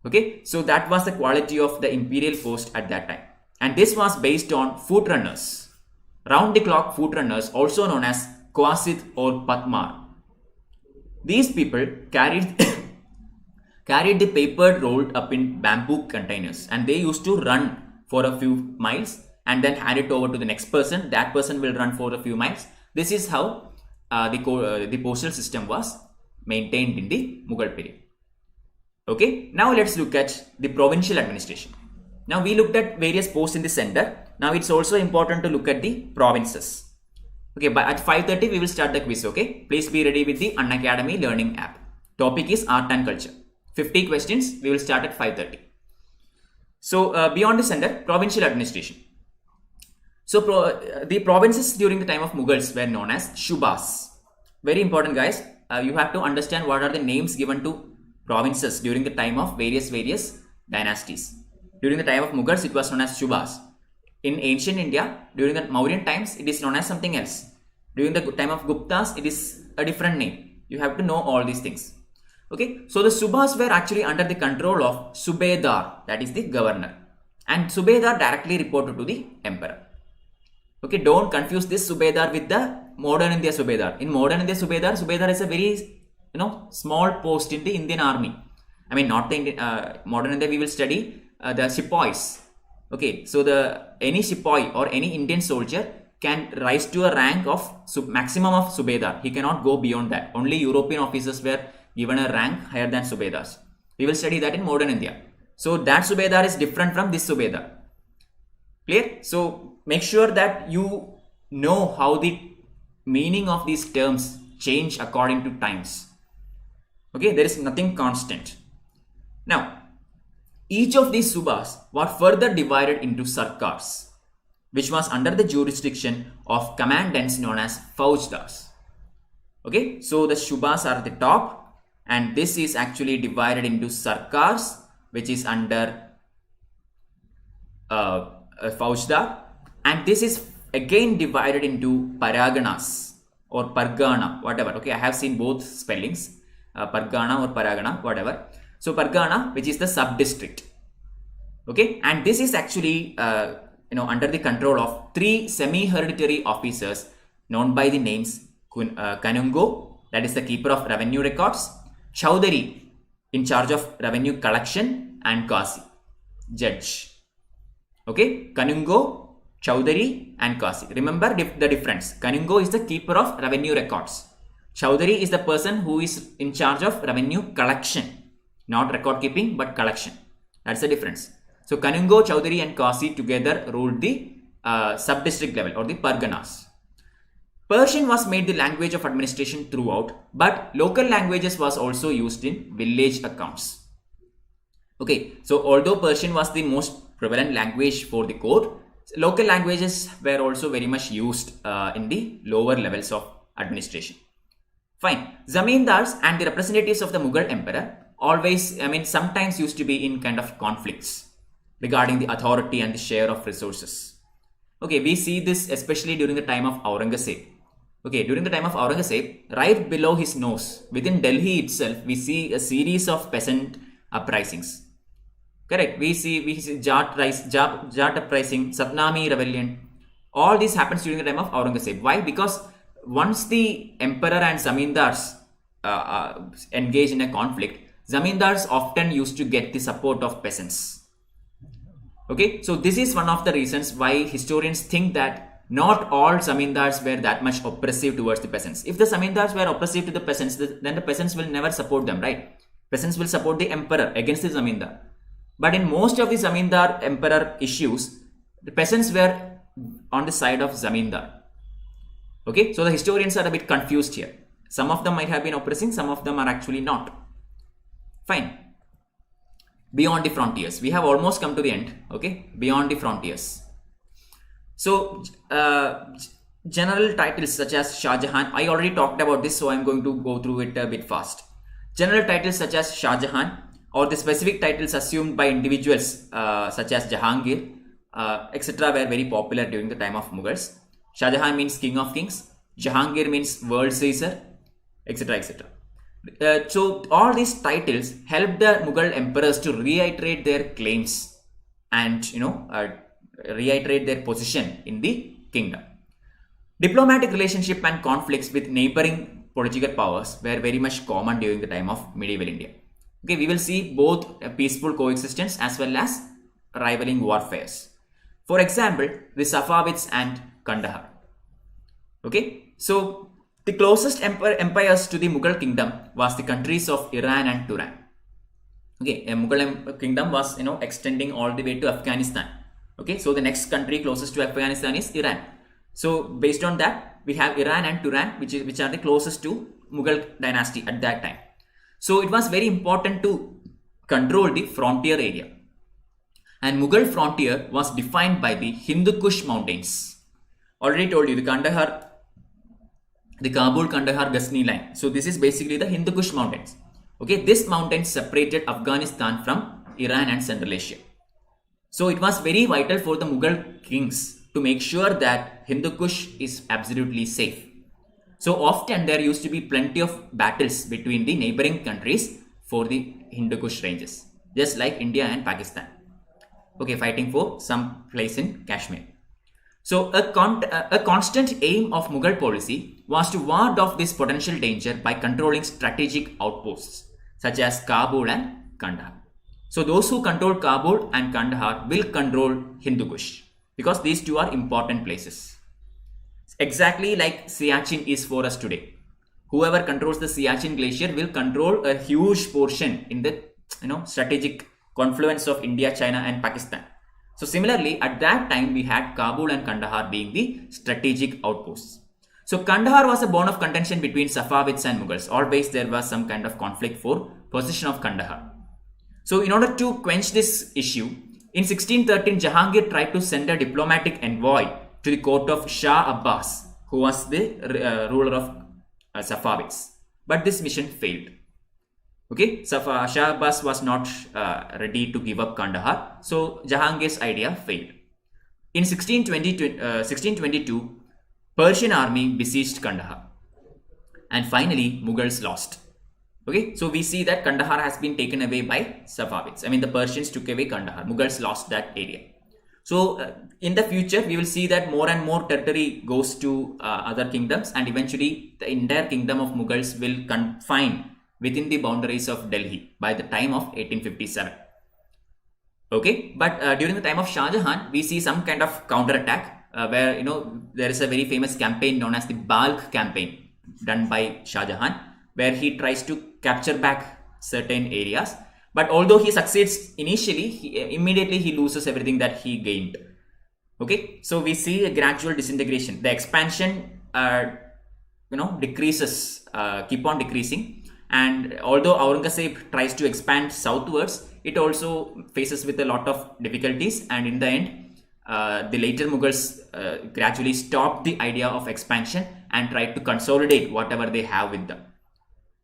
Okay, so that was the quality of the imperial post at that time. And this was based on foot runners, round the clock foot runners, also known as Qasid or Patmar. These people carried the paper rolled up in bamboo containers, and they used to run for a few miles and then hand it over to the next person. That person will run for a few miles. This is how the postal system was maintained in the Mughal period. Okay, now let's look at the provincial administration. Now we looked at various posts in the center. Now it's also important to look at the provinces. Okay, but at 5:30 we will start the quiz. Okay, please be ready with the Unacademy learning app. Topic is art and culture. 50 questions. We will start at 5:30. So beyond the center, provincial administration. So the provinces during the time of Mughals were known as Shubhas. Very important, guys. You have to understand what are the names given to provinces during the time of various dynasties. During the time of Mughals, it was known as Shubhas. In ancient India, during the Mauryan times, it is known as something else. During the time of Guptas, it is a different name. You have to know all these things. Okay, so the Subhas were actually under the control of Subedar, that is the governor. And Subedar directly reported to the emperor. Okay, don't confuse this Subedar with the modern India Subedar. In modern India Subedar is a very small post in the Indian army. I mean, not the Indian, modern India we will study the sepoys. Okay, so any sepoy or any Indian soldier can rise to a rank of maximum of Subedar. He cannot go beyond that. Only European officers were given a rank higher than Subedars. We will study that in modern India. So that Subedar is different from this Subedar. Clear? So make sure that you know how the meaning of these terms change according to times. Okay, there is nothing constant. Now, each of these subhas were further divided into sarkars, which was under the jurisdiction of commandants known as faujdars. Okay, so the subhas are at the top, and this is actually divided into sarkars, which is under faujdar, and this is again divided into paraganas or pargana, whatever. Okay, I have seen both spellings, pargana or paragana, whatever. So Pargana, which is the sub-district. Okay, and this is actually under the control of 3 semi-hereditary officers known by the names Kanungo, that is the keeper of revenue records, Chowdhury, in charge of revenue collection, and Kasi, judge. Okay, Kanungo, Chowdhury, and Kasi. Remember the difference. Kanungo is the keeper of revenue records. Chowdhury is the person who is in charge of revenue collection. Not record keeping, but collection. That's the difference. So Kanungo, Chowdhury, and Kasi together ruled the sub-district level or the Parganas. Persian was made the language of administration throughout, but local languages was also used in village accounts. Okay, so although Persian was the most prevalent language for the court, local languages were also very much used in the lower levels of administration. Fine. Zamindars and the representatives of the Mughal emperor sometimes used to be in kind of conflicts regarding the authority and the share of resources. Okay, we see this especially during the time of Aurangzeb. Okay, during the time of Aurangzeb, right below his nose, within Delhi itself, we see a series of peasant uprisings. Correct? We see Jat uprising, Satnami rebellion. All this happens during the time of Aurangzeb. Why? Because once the emperor and zamindars engage in a conflict, zamindars often used to get the support of peasants. Okay, so this is one of the reasons why historians think that not all zamindars were that much oppressive towards the peasants. If the zamindars were oppressive to the peasants, then the peasants will never support them, right? Peasants will support the emperor against the zamindar. But in most of the zamindar emperor issues, the peasants were on the side of zamindar. Okay, so the historians are a bit confused here. Some of them might have been oppressing, some of them are actually not. Fine. Beyond the frontiers. We have almost come to the end. Okay. Beyond the frontiers. So, General titles such as Shah Jahan, I already talked about this, so I'm going to go through it a bit fast. General titles such as Shah Jahan, or the specific titles assumed by individuals such as Jahangir, etc. were very popular during the time of Mughals. Shah Jahan means King of Kings, Jahangir means World Caesar, etc. etc. So all these titles helped the Mughal emperors to reiterate their claims and reiterate their position in the kingdom. Diplomatic relationship and conflicts with neighboring political powers were very much common during the time of medieval India. Okay, we will see both a peaceful coexistence as well as rivaling warfares. For example, the Safavids and Kandahar. Okay, so the closest empires to the Mughal kingdom was the countries of Iran and Turan. Okay, a Mughal kingdom was extending all the way to Afghanistan. Okay, so the next country closest to Afghanistan is Iran. So based on that, we have Iran and Turan, which are the closest to Mughal dynasty at that time. So it was very important to control the frontier area. And Mughal frontier was defined by the Hindu Kush mountains. Already told you the Kandahar, the Kabul-Kandahar Ghazni line. So this is basically the Hindu Kush mountains. Okay, this mountain separated Afghanistan from Iran and Central Asia. So it was very vital for the Mughal kings to make sure that Hindu Kush is absolutely safe. So often there used to be plenty of battles between the neighboring countries for the Hindu Kush ranges, just like India and Pakistan. Okay, fighting for some place in Kashmir. So a constant aim of Mughal policy was to ward off this potential danger by controlling strategic outposts such as Kabul and Kandahar. So those who control Kabul and Kandahar will control Hindu Kush, because these two are important places. Exactly like Siachen is for us today. Whoever controls the Siachen glacier will control a huge portion in the strategic confluence of India, China and Pakistan. So similarly, at that time we had Kabul and Kandahar being the strategic outposts. So Kandahar was a bone of contention between Safavids and Mughals. Always there was some kind of conflict for possession of Kandahar. So in order to quench this issue, in 1613, Jahangir tried to send a diplomatic envoy to the court of Shah Abbas, who was the ruler of Safavids. But this mission failed. Okay, Shah Abbas was not ready to give up Kandahar, so Jahangir's idea failed. In 1622, Persian army besieged Kandahar, and finally Mughals lost. Okay, so we see that Kandahar has been taken away by Safavids. I mean, the Persians took away Kandahar. Mughals lost that area. So in the future, we will see that more and more territory goes to other kingdoms, and eventually the entire kingdom of Mughals will confine within the boundaries of Delhi by the time of 1857. Okay, but during the time of Shah Jahan, we see some kind of counterattack where there is a very famous campaign known as the Balkh campaign done by Shah Jahan, where he tries to capture back certain areas. But although he succeeds initially, immediately he loses everything that he gained. Okay, so we see a gradual disintegration. The expansion, decreases, keep on decreasing. And although Aurangzeb tries to expand southwards, it also faces with a lot of difficulties. And in the end, the later Mughals gradually stopped the idea of expansion and tried to consolidate whatever they have with them.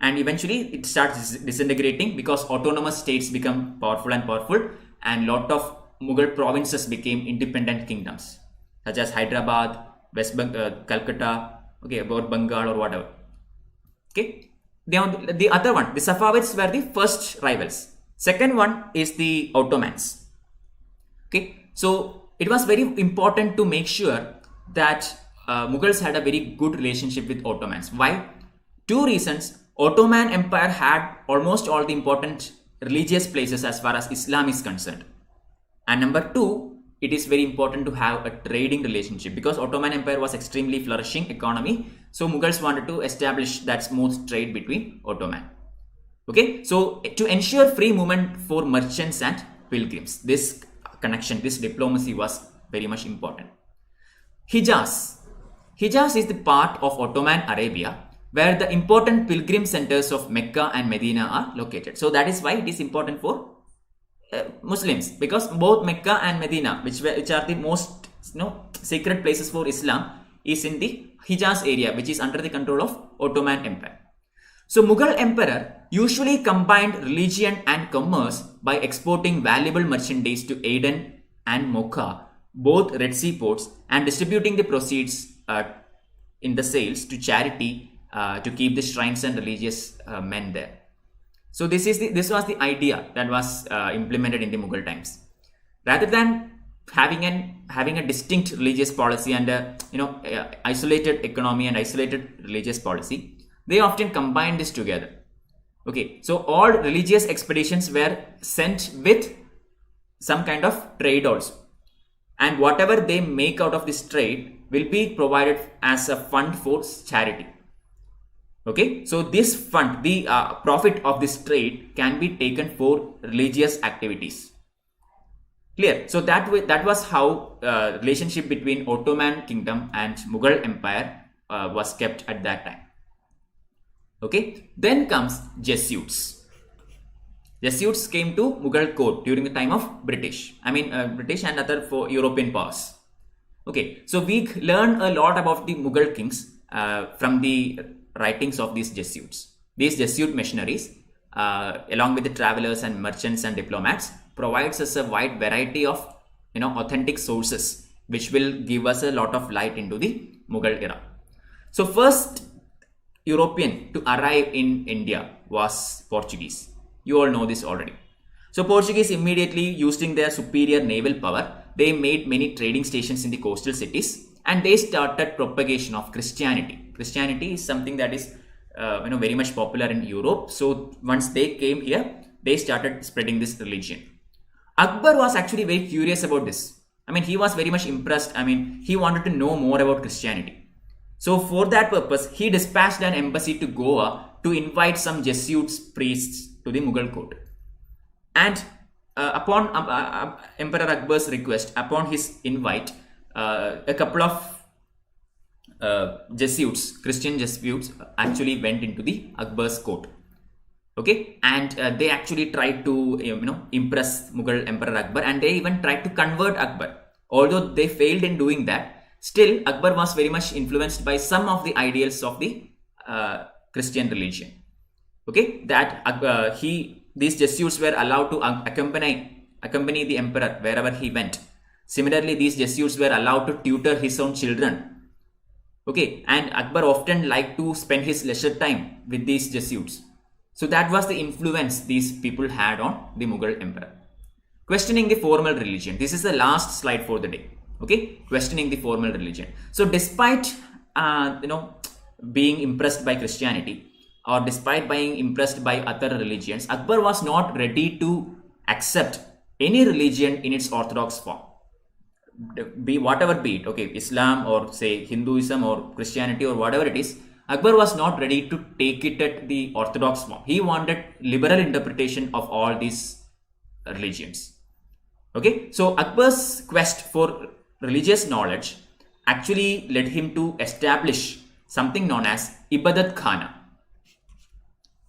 And eventually it starts disintegrating because autonomous states become powerful and powerful, and lot of Mughal provinces became independent kingdoms such as Hyderabad, West Calcutta, okay, about Bengal or whatever. Okay, the other one, the Safavids were the first rivals. Second one is the Ottomans. Okay, so it was very important to make sure that Mughals had a very good relationship with Ottomans. Why? Two reasons. Ottoman Empire had almost all the important religious places as far as Islam is concerned. And number two, it is very important to have a trading relationship because Ottoman Empire was extremely flourishing economy. So Mughals wanted to establish that smooth trade between Ottoman. Okay, so to ensure free movement for merchants and pilgrims, this connection, this diplomacy was very much important. Hijaz is the part of Ottoman Arabia where the important pilgrim centers of Mecca and Medina are located. So that is why it is important for Muslims, because both Mecca and Medina, which are the most sacred places for Islam, is in the Hijaz area, which is under the control of Ottoman Empire. So Mughal Emperor usually combined religion and commerce by exporting valuable merchandise to Aden and Mocha, both Red Sea ports, and distributing the proceeds in the sales to charity to keep the shrines and religious men there. So this was the idea that was implemented in the Mughal times. Rather than having a distinct religious policy and isolated economy and isolated religious policy, they often combined this together. Okay, so all religious expeditions were sent with some kind of trade also, and whatever they make out of this trade will be provided as a fund for charity. Okay, so this fund, the profit of this trade can be taken for religious activities. Clear? So that was how relationship between Ottoman Kingdom and Mughal Empire was kept at that time. Okay, then comes Jesuits. Jesuits came to Mughal Code during the time of British and other European powers. Okay, so we learn a lot about the Mughal kings from the writings of these Jesuits. These Jesuit missionaries, along with the travelers and merchants and diplomats, provides us a wide variety of authentic sources which will give us a lot of light into the Mughal era. So first European to arrive in India was Portuguese. You all know this already. So Portuguese immediately, using their superior naval power, they made many trading stations in the coastal cities, and they started propagation of Christianity. Christianity is something that is very much popular in Europe. So once they came here, they started spreading this religion. Akbar was actually very curious about this. He was very much impressed. He wanted to know more about Christianity. So for that purpose, he dispatched an embassy to Goa to invite some Jesuit priests to the Mughal court. And upon Emperor Akbar's request, upon his invite, a couple of Jesuits, Christian Jesuits, actually went into the Akbar's court. Okay, and they actually tried to impress Mughal Emperor Akbar, and they even tried to convert Akbar. Although they failed in doing that, still Akbar was very much influenced by some of the ideals of the Christian religion. Okay, that these Jesuits were allowed to accompany the emperor wherever he went. Similarly, these Jesuits were allowed to tutor his own children. Okay, and Akbar often liked to spend his leisure time with these Jesuits. So that was the influence these people had on the Mughal emperor. Questioning the formal religion. This is the last slide for the day. Okay, questioning the formal religion. So despite being impressed by Christianity, or despite being impressed by other religions, Akbar was not ready to accept any religion in its orthodox form. Whatever be it, okay, Islam or say Hinduism or Christianity or whatever it is, Akbar was not ready to take it at the orthodox form. He wanted liberal interpretation of all these religions. Okay, so Akbar's quest for religious knowledge actually led him to establish something known as Ibadat Khana.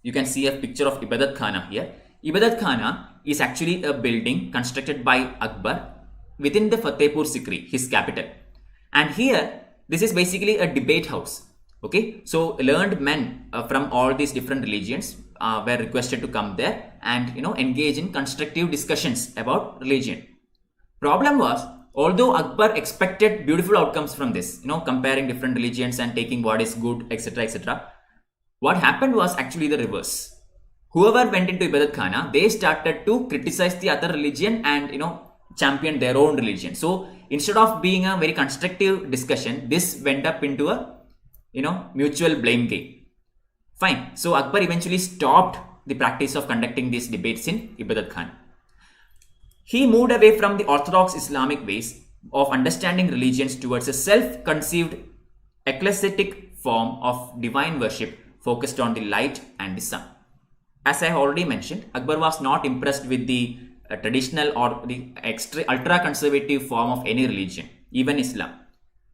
You can see a picture of Ibadat Khana here. Ibadat Khana is actually a building constructed by Akbar within the Fatehpur Sikri, his capital. And here, this is basically a debate house. Okay, so learned men from all these different religions were requested to come there and engage in constructive discussions about religion. Problem was, although Akbar expected beautiful outcomes from this, comparing different religions and taking what is good, etc., etc., what happened was actually the reverse. Whoever went into Ibadat Khana, they started to criticize the other religion and champion their own religion. So instead of being a very constructive discussion, this went up into a mutual blame game. Fine. So Akbar eventually stopped the practice of conducting these debates in Ibadat Khana. He moved away from the orthodox Islamic ways of understanding religions towards a self-conceived ecclesiastic form of divine worship focused on the light and the sun. As I already mentioned, Akbar was not impressed with the traditional or the ultra-conservative form of any religion, even Islam.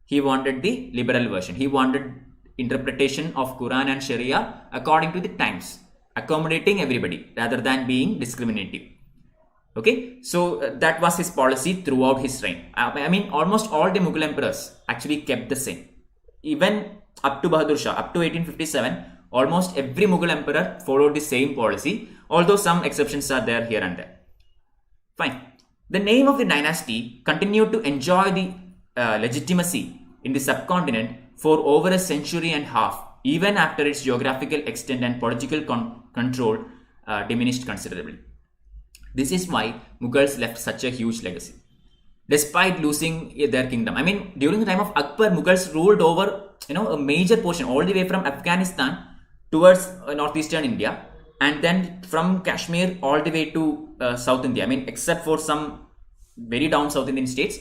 He wanted the liberal version. He wanted interpretation of Quran and Sharia according to the times, accommodating everybody rather than being discriminative. Okay, so that was his policy throughout his reign. Almost all the Mughal emperors actually kept the same. even up to Bahadur Shah, up to 1857, almost every Mughal emperor followed the same policy, although some exceptions are there here and there. Fine. The name of the dynasty continued to enjoy the legitimacy in the subcontinent for over a century and a half, even after its geographical extent and political control diminished considerably. This is why Mughals left such a huge legacy, despite losing their kingdom. I mean, during the time of Akbar, Mughals ruled over a major portion, all the way from Afghanistan towards northeastern India, and then from Kashmir all the way to South India. I mean, except for some very down South Indian states,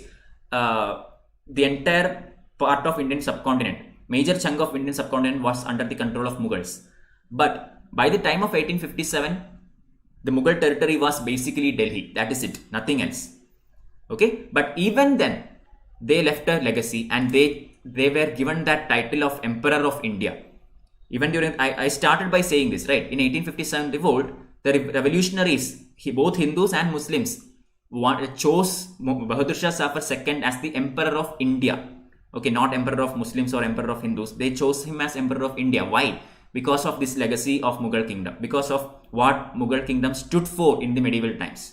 the entire part of Indian subcontinent, major chunk of Indian subcontinent was under the control of Mughals. But by the time of 1857, the Mughal territory was basically Delhi. That is it, nothing else. Okay, but even then, they left a legacy, and they were given that title of Emperor of India. Even during, I started by saying this, right? In 1857 revolt, the revolutionaries, both Hindus and Muslims, chose Bahadur Shah Zafar II as the Emperor of India. Okay, not Emperor of Muslims or Emperor of Hindus. They chose him as Emperor of India. Why? Because of this legacy of Mughal kingdom. Because of what Mughal kingdom stood for in the medieval times.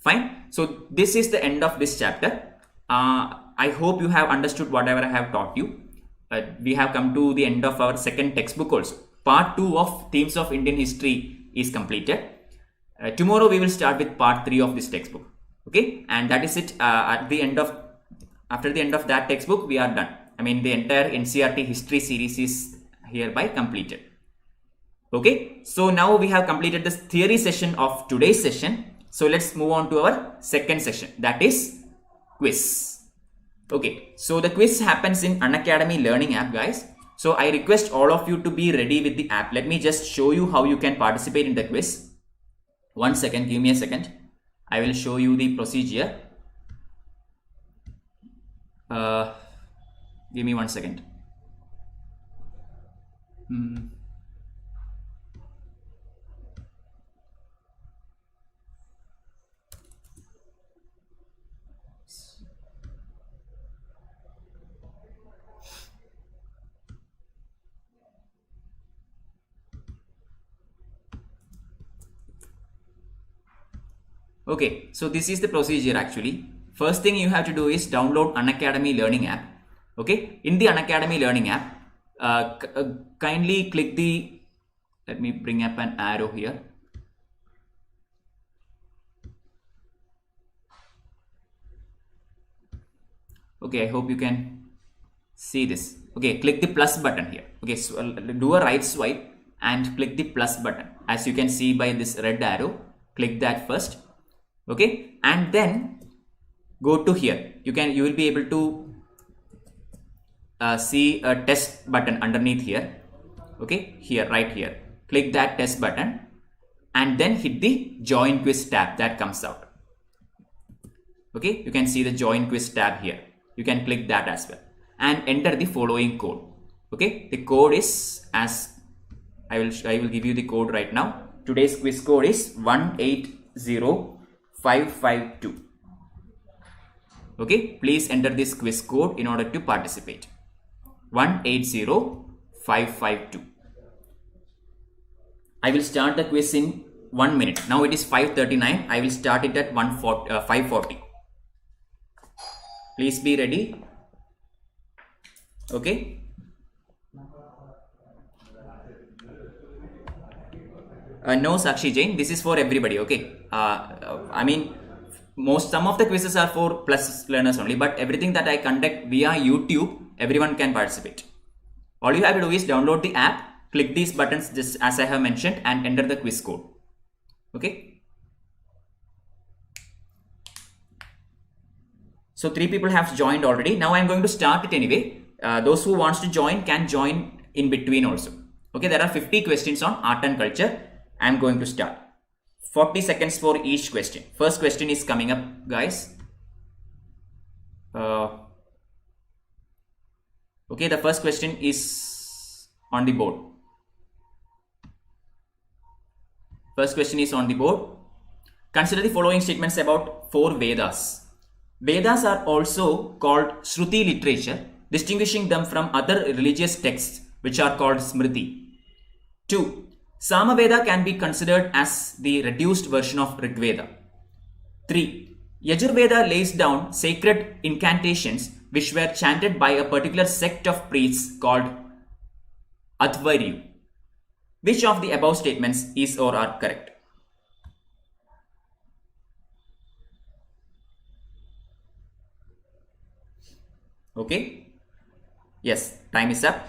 Fine. So this is the end of this chapter. I hope you have understood whatever I have taught you. We have come to the end of our second textbook also. Part 2 of Themes of Indian History is completed. Tomorrow we will start with part 3 of this textbook. Okay, and that is it. After the end of that textbook, we are done. I mean, the entire NCERT history series is hereby completed. Okay, so now we have completed this theory session of today's session. So let's move on to our second session, that is quiz. Okay, so the quiz happens in Unacademy learning app, guys. So I request all of you to be ready with the app. Let me just show you how you can participate in the quiz. 1 second, give me a second. I will show you the procedure. Give me 1 second. Okay, so this is the procedure actually. First thing you have to do is download Unacademy learning app. Okay, in the Unacademy learning app, kindly click the, let me bring up an arrow here. Okay, I hope you can see this. Okay, click the plus button here. Okay, so do a right swipe and click the plus button. As you can see by this red arrow, click that first. Okay, and then go to here. You will be able to see a test button underneath here. Okay, here, right here. Click that test button and then hit the join quiz tab that comes out. Okay, you can see the join quiz tab here. You can click that as well and enter the following code. Okay, the code is, as I will give you the code right now. Today's quiz code is 180552. Okay, please enter this quiz code in order to participate. 180552. I will start the quiz in 1 minute. Now it is 5:39. I will start it at 5:40. Please be ready. Okay. No, Sakshi Jain, this is for everybody. Okay. I mean, some of the quizzes are for plus learners only, but everything that I conduct via YouTube, everyone can participate. All you have to do is download the app, click these buttons just as I have mentioned, and enter the quiz code. Okay. So 3 people have joined already. Now I am going to start it anyway. Those who wants to join can join in between also. Okay, there are 50 questions on art and culture. I am going to start. 40 seconds for each question. First question is coming up, guys. Okay, the first question is on the board. First question is on the board. Consider the following statements about 4 Vedas. Vedas are also called Shruti literature distinguishing them from other religious texts which are called Smriti. 2. Samaveda can be considered as the reduced version of Rigveda. 3. Yajurveda lays down sacred incantations which were chanted by a particular sect of priests called Advaryu. Which of the above statements is or are correct? Okay. Yes, time is up.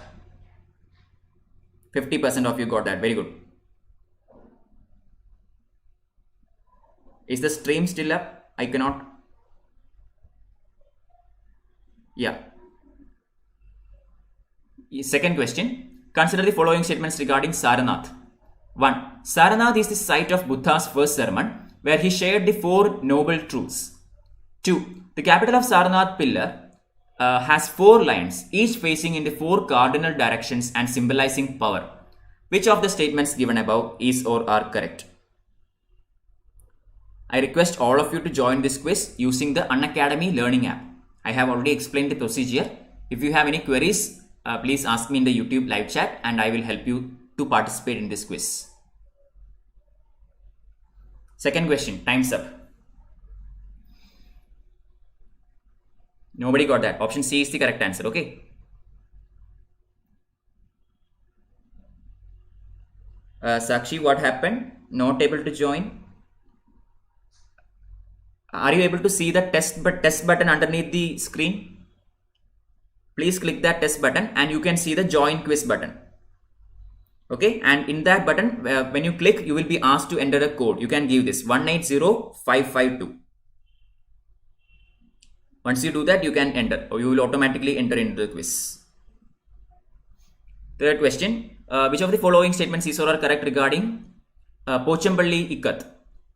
50% of you got that. Very good. Is the stream still up? I cannot. Yeah. Second question. Consider the following statements regarding Saranath. 1. Saranath is the site of Buddha's first sermon, where he shared the Four Noble Truths. 2. The capital of Saranath pillar has 4 lions, each facing in the 4 cardinal directions and symbolizing power. Which of the statements given above is or are correct? I request all of you to join this quiz using the Unacademy learning app. I have already explained the procedure. If you have any queries, please ask me in the YouTube live chat and I will help you to participate in this quiz. Second question, time's up. Nobody got that. Option C is the correct answer, okay? Sakshi, what happened? Not able to join? Are you able to see the test button underneath the screen? Please click that test button and you can see the join quiz button. Okay, and in that button, when you click, you will be asked to enter a code. You can give this 180552. Once you do that, you can enter, or you will automatically enter into the quiz. Third question, which of the following statements is or are correct regarding Pochampalli Ikat?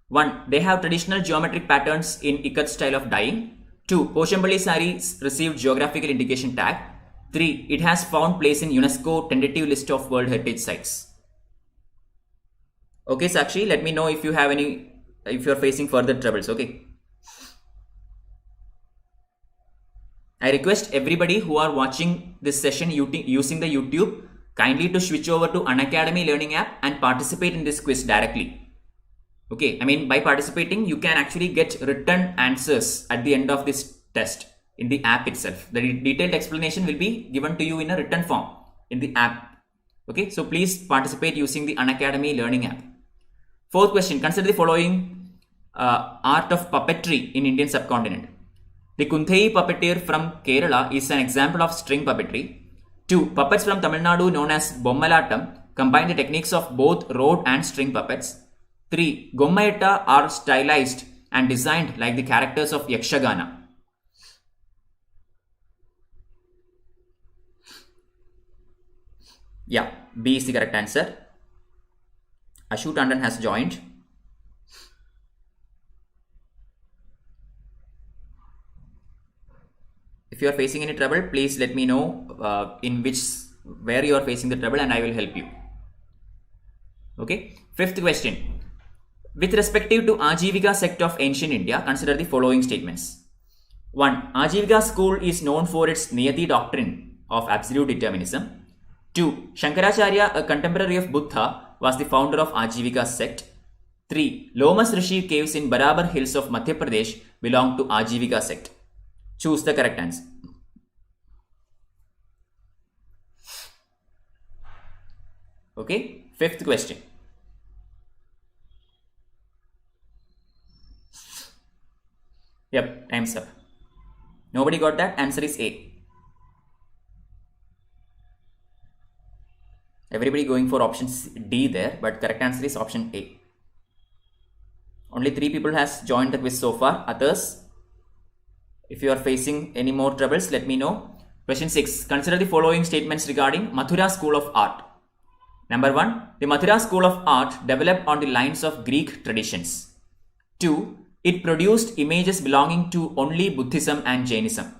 1. They have traditional geometric patterns in Ikat style of dyeing. 2. Pochampalli sarees received geographical indication tag. 3. It has found place in UNESCO tentative list of World Heritage Sites. Okay, Sakshi, let me know if you have any, if you are facing further troubles, okay? I request everybody who are watching this session using the YouTube kindly to switch over to Unacademy learning app and participate in this quiz directly. Okay, I mean by participating you can actually get written answers at the end of this test in the app itself. The detailed explanation will be given to you in a written form in the app. Okay, so please participate using the Unacademy learning app. Fourth question, consider the following art of puppetry in Indian subcontinent. The Kunthei puppeteer from Kerala is an example of string puppetry. 2. Puppets from Tamil Nadu known as Bommalatam combine the techniques of both road and string puppets. 3. Gommayetta are stylized and designed like the characters of Yakshagana. Yeah, B is the correct answer. Ashu Tandon has joined. If you are facing any trouble, please let me know where you are facing the trouble and I will help you. Okay. Fifth question. With respect to Ajivika sect of ancient India, consider the following statements. 1. Ajivika school is known for its Niyati doctrine of absolute determinism. 2. Shankaracharya, a contemporary of Buddha, was the founder of Ajivika sect. 3. Lomas Rishi caves in Barabar hills of Madhya Pradesh belong to Ajivika sect. Choose the correct answer. Okay, fifth question. Yep, time's up. Nobody got that? Answer is A. Everybody going for option D there, but correct answer is option A. Only 3 people has joined the quiz so far. Others, if you are facing any more troubles, let me know. Question 6. Consider the following statements regarding Mathura School of Art. Number 1. The Mathura School of Art developed on the lines of Greek traditions. 2. It produced images belonging to only Buddhism and Jainism.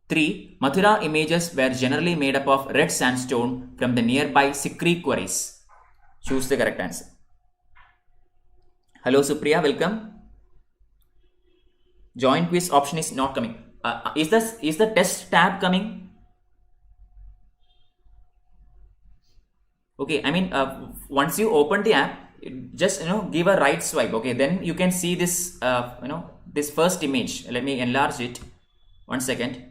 3. Mathura images were generally made up of red sandstone from the nearby Sikri quarries. Choose the correct answer. Hello Supriya, welcome. Join quiz option is not coming. Is the test tab coming? Okay, I mean, once you open the app, just give a right swipe. Okay, then you can see this this first image. Let me enlarge it. 1 second.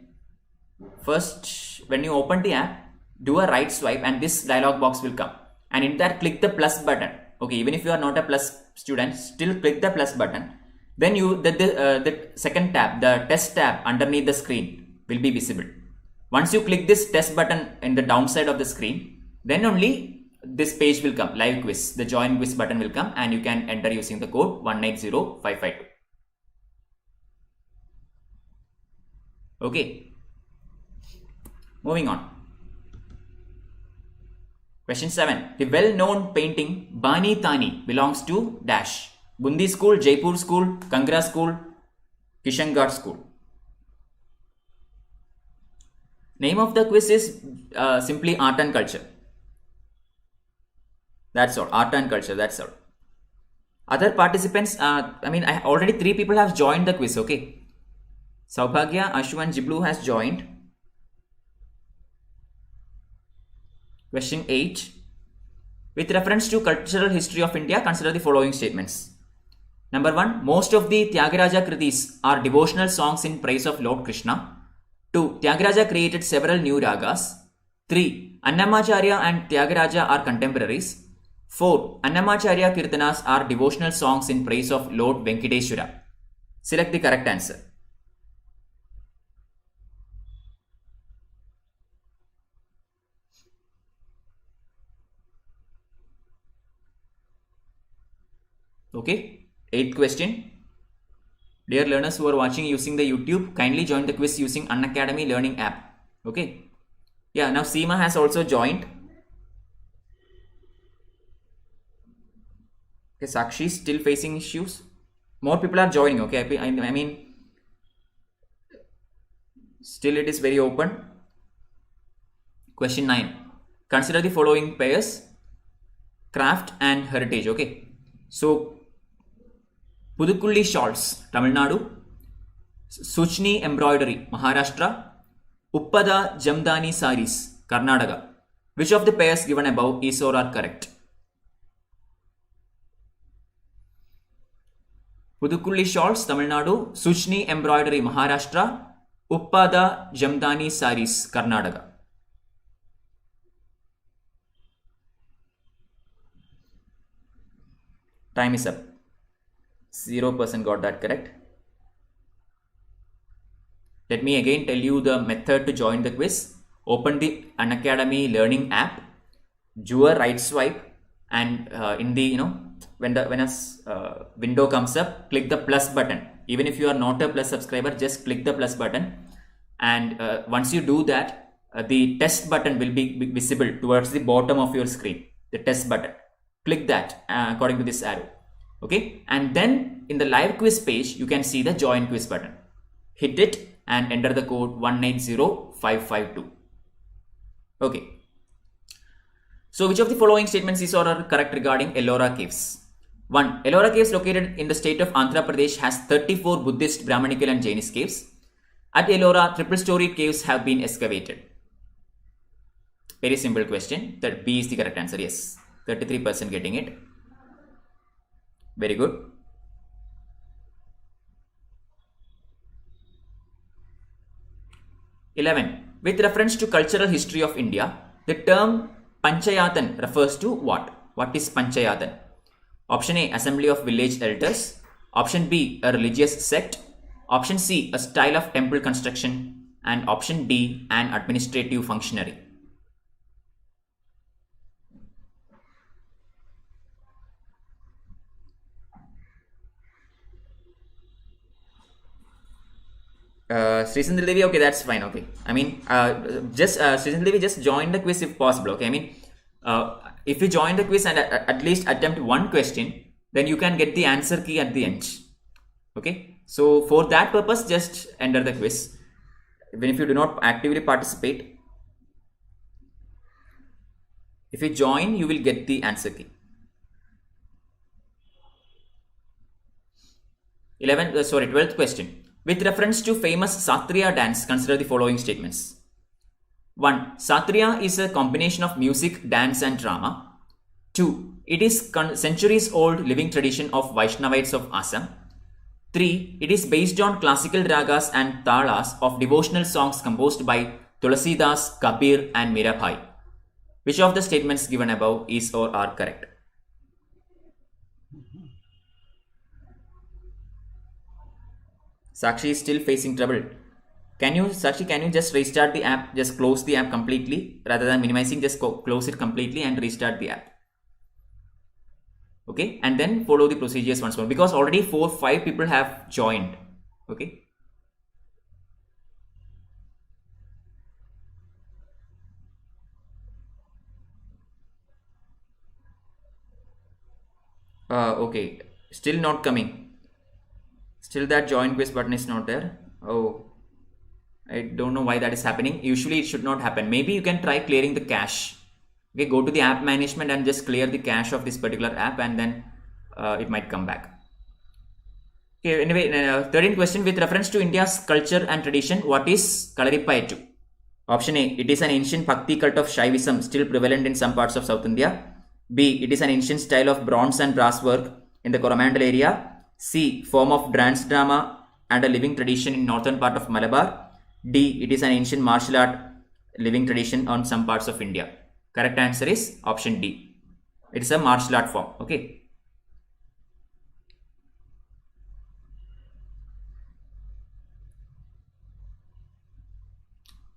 First, when you open the app, do a right swipe and this dialog box will come, and in that click the plus button. Okay, even if you are not a plus student, still click the plus button. Then the second tab, the test tab underneath the screen will be visible. Once you click this test button in the downside of the screen, then only this page will come, live quiz. The join quiz button will come and you can enter using the code 180552. Okay. Moving on. Question 7. The well-known painting Bani Tani belongs to dash. Bundi School, Jaipur School, Kangra School, Kishangarh School. Name of the quiz is simply Art and Culture. That's all. Art and Culture. That's all. Other participants, already 3 people have joined the quiz. Okay. Saubhagya, Ashu and Jiblu has joined. Question 8. With reference to cultural history of India, consider the following statements. Number 1. Most of the Tyagaraja Kritis are devotional songs in praise of Lord Krishna. 2. Tyagaraja created several new ragas. 3. Annamacharya and Tyagaraja are contemporaries. 4. Annamacharya Kirtanas are devotional songs in praise of Lord Venkateshwara. Select the correct answer. Okay, 8th question. Dear learners who are watching using the YouTube, kindly join the quiz using Unacademy learning app. Okay. Yeah, now Seema has also joined. Okay, Sakshi is still facing issues. More people are joining. Okay, I mean, still it is very open. Question 9. Consider the following pairs: craft and heritage. Okay, so Pudukulli shawls, Tamil Nadu; Suchni embroidery, Maharashtra; Uppada Jamdani saris, Karnataka. Which of the pairs given above is or are correct? Pudukulli shawls, Tamil Nadu; Suchni embroidery, Maharashtra; Uppada Jamdani saris, Karnataka. Time is up. 0% got that correct. Let me again tell you the method to join the quiz. Open the Unacademy learning app, do a right swipe, and in the when a window comes up, click the plus button. Even if you are not a plus subscriber, just click the plus button, and once you do that, the test button will be visible towards the bottom of your screen. The test button. Click that according to this arrow. Okay, and then in the live quiz page, you can see the join quiz button. Hit it and enter the code 180552. Okay. So which of the following statements is or are correct regarding Ellora caves? 1. Ellora caves located in the state of Andhra Pradesh has 34 Buddhist, Brahmanical and Jainist caves. At Ellora, triple-storied caves have been excavated. Very simple question. That B is the correct answer. Yes, 33% getting it. Very good. With reference to cultural history of India, the term Panchayatan refers to what? What is Panchayatan? Option A, assembly of village elders. Option B, a religious sect. Option C, a style of temple construction. And option D, an administrative functionary. Srisindra Devi, okay, that's fine. Okay, I mean, just Srisindra Devi, just join the quiz if possible. Okay, I mean, if you join the quiz and at least attempt one question, then you can get the answer key at the end. Okay, so for that purpose, just enter the quiz. Even if you do not actively participate, if you join, you will get the answer key. 12th question. With reference to famous Satriya dance, consider the following statements. 1. Satriya is a combination of music, dance and drama. 2. It is centuries old living tradition of Vaishnavites of Assam. 3. It is based on classical ragas and talas of devotional songs composed by Tulasidas, Kabir and Mirabai. Which of the statements given above is or are correct? Sakshi is still facing trouble. Sakshi, can you just restart the app? Just close the app completely rather than minimizing. Just close it completely and restart the app. Okay, and then follow the procedures once more because already 4-5 people have joined. Okay. Okay, still not coming. Still that join quiz button is not there. Oh, I don't know why that is happening. Usually it should not happen. Maybe you can try clearing the cache. Okay, go to the app management and just clear the cache of this particular app and then it might come back. Okay, anyway, 13th question. With reference to India's culture and tradition, what is Kalaripayattu? Option A, it is an ancient Bhakti cult of Shaivism still prevalent in some parts of South India. B, it is an ancient style of bronze and brass work in the Coromandel area. C, form of dance drama and a living tradition in northern part of Malabar. D, it is an ancient martial art living tradition on some parts of India. Correct answer is option D. It is a martial art form. Okay.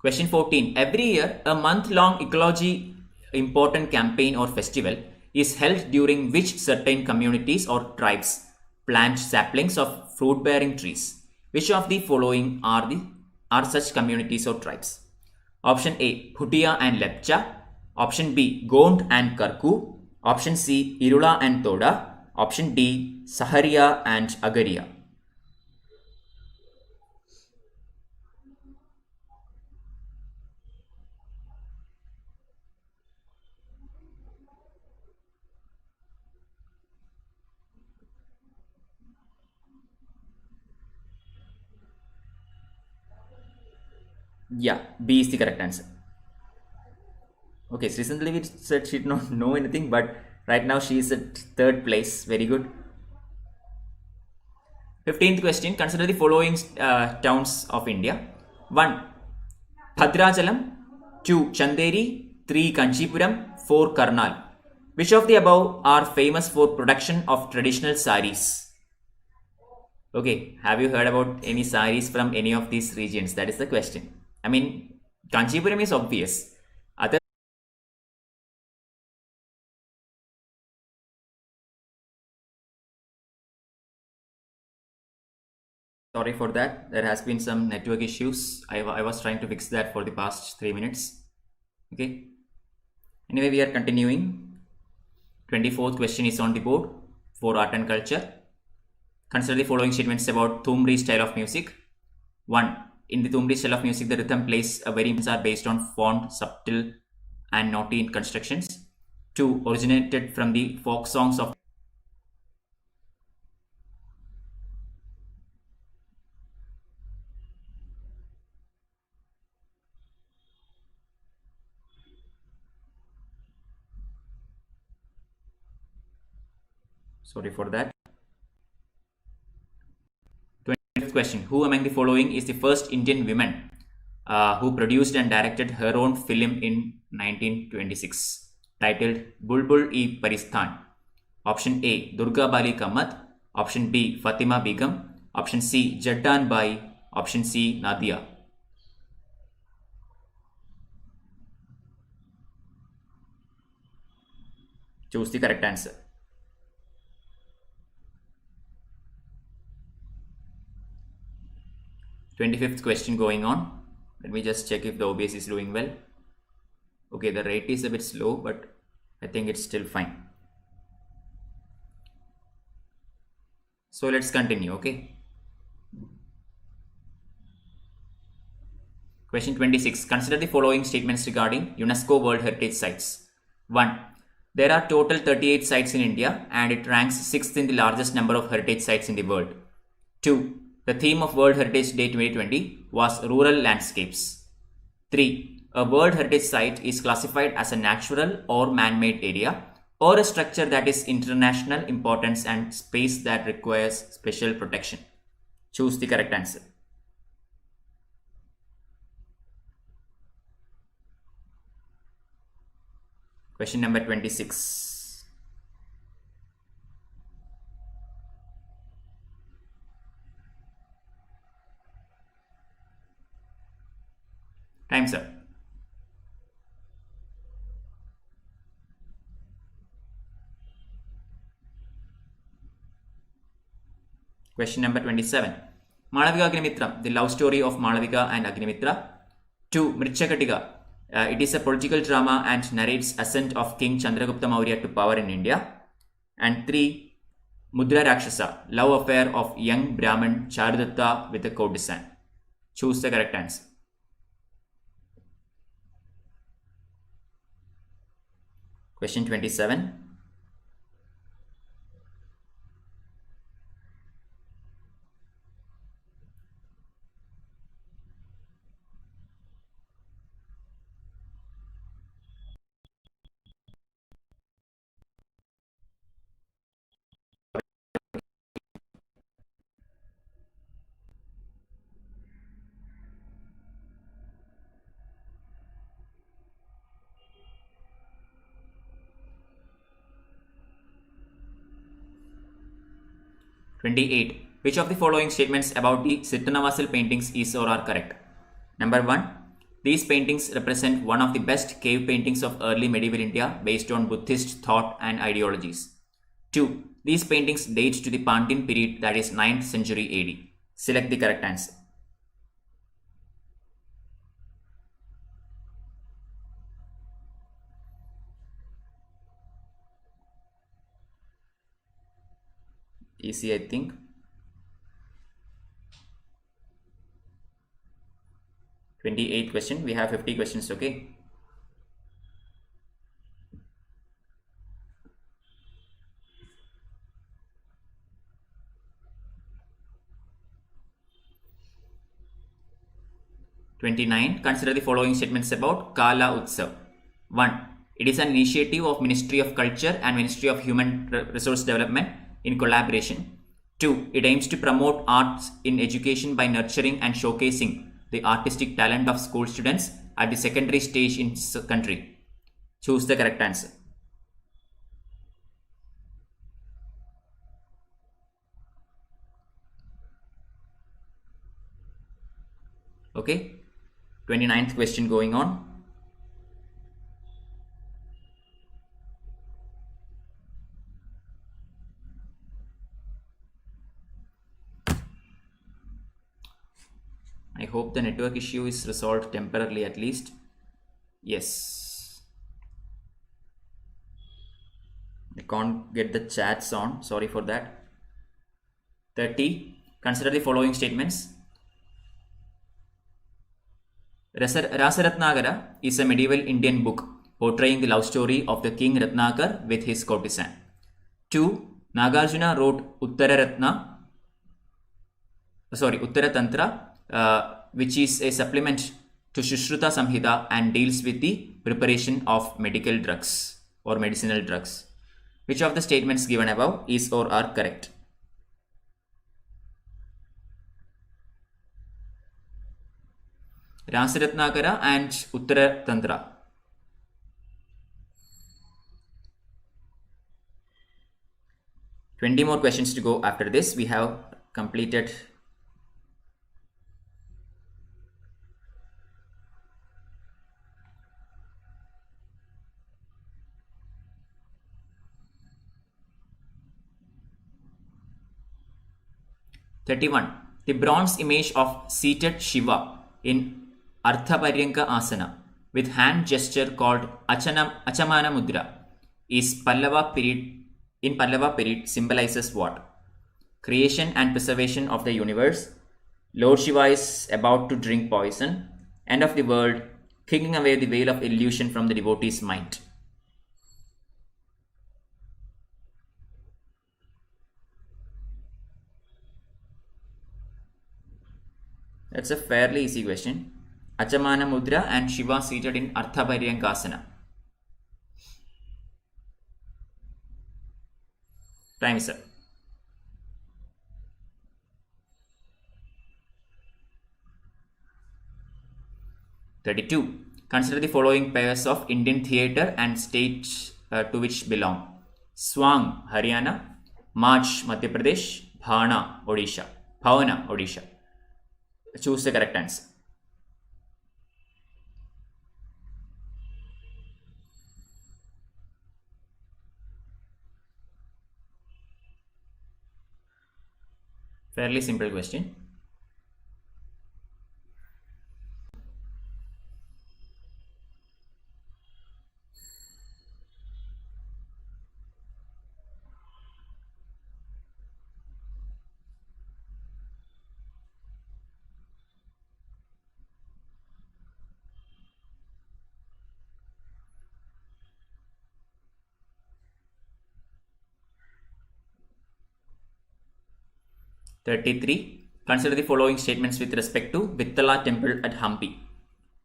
Question 14. Every year, a month-long ecology important campaign or festival is held during which certain communities or tribes plant saplings of fruit-bearing trees. Which of the following are such communities or tribes? Option A, Bhutia and Lepcha. Option B, Gond and Karku. Option C, Irula and Toda. Option D, Saharia and Agaria. Yeah, B is the correct answer. Okay, so recently we said she did not know anything, but right now she is at 3rd place. Very good. 15th question. Consider the following towns of India. 1. Bhadrachalam. 2. Chanderi. 3. Kanchipuram. 4. Karnal. Which of the above are famous for production of traditional saris? Okay, have you heard about any saris from any of these regions? That is the question. I mean, Kanchipuram is obvious. Other Sorry for that. There has been some network issues. I was trying to fix that for the past 3 minutes. Okay. Anyway, we are continuing. 24th question is on the board for art and culture. Consider the following statements about Thumri style of music. 1. In the Thumri style of music, the rhythm plays a very are based on fond, subtle and naughty constructions. 2. Originated from the folk songs of Sorry for that. 20th question. Who among the following is the first Indian woman who produced and directed her own film in 1926 titled Bulbul-e Paristan? Option A, Durga Bali Kamat. Option B, Fatima Begum. Option C, Jaddan Bai. Option C, Nadia. Choose the correct answer. 25th question going on. Let me just check if the OBS is doing well. Okay, the rate is a bit slow, but I think it's still fine. So let's continue, okay? Question 26. Consider the following statements regarding UNESCO World Heritage Sites. 1. There are total 38 sites in India and it ranks 6th in the largest number of heritage sites in the world. 2. The theme of World Heritage Day 2020 was rural landscapes. 3. a World Heritage Site is classified as a natural or man-made area or a structure that is international importance and space that requires special protection? Choose the correct answer. Question number 26. Time's up. Question number 27. Malavika Agnimitra, the love story of Malavika and Agnimitra. 2. Mrichakatika. It is a political drama and narrates ascent of King Chandragupta Maurya to power in India. And 3. Mudra Rakshasa, love affair of young Brahmin Charudatta with a courtesan. Choose the correct answer. Question 27. Which of the following statements about the Sittanavassal paintings is or are correct? Number 1. These paintings represent one of the best cave paintings of early medieval India based on Buddhist thought and ideologies. 2. These paintings date to the Pandyan period, that is 9th century AD. Select the correct answer. Easy, I think. Question. We have 50 questions, okay? Consider the following statements about Kala Utsav. 1. It is an initiative of Ministry of Culture and Ministry of Human Resource Development in collaboration. 2. It aims to promote arts in education by nurturing and showcasing the artistic talent of school students at the secondary stage in the country. Choose the correct answer. Okay. 29th question going on. I hope the network issue is resolved temporarily at least. Yes. I can't get the chats on. Sorry for that. 30. Consider the following statements. Rasaratnagara is a medieval Indian book portraying the love story of the king Ratnakar with his courtesan. 2. Nagarjuna wrote Uttaratantra, which is a supplement to Shushruta Samhita and deals with the preparation of medical drugs or medicinal drugs. Which of the statements given above is or are correct? Rasaratnakara and Uttaratantra. $20 more questions to go after this. We have completed .31. The bronze image of seated Shiva in Arthaparyanka Asana with hand gesture called Achamana Mudra is Pallava period symbolizes what? Creation and preservation of the universe. Lord Shiva is about to drink poison. End of the world. Kicking away the veil of illusion from the devotee's mind. That's a fairly easy question. Achamana Mudra and Shiva seated in Artha Paryankasana. Time is up. 32. Consider the following pairs of Indian theatre and stage to which belong. Swang, Haryana. March, Madhya Pradesh. Bhavana, Odisha. Choose the correct answer. Fairly simple question. Consider the following statements with respect to Vittala temple at Hampi.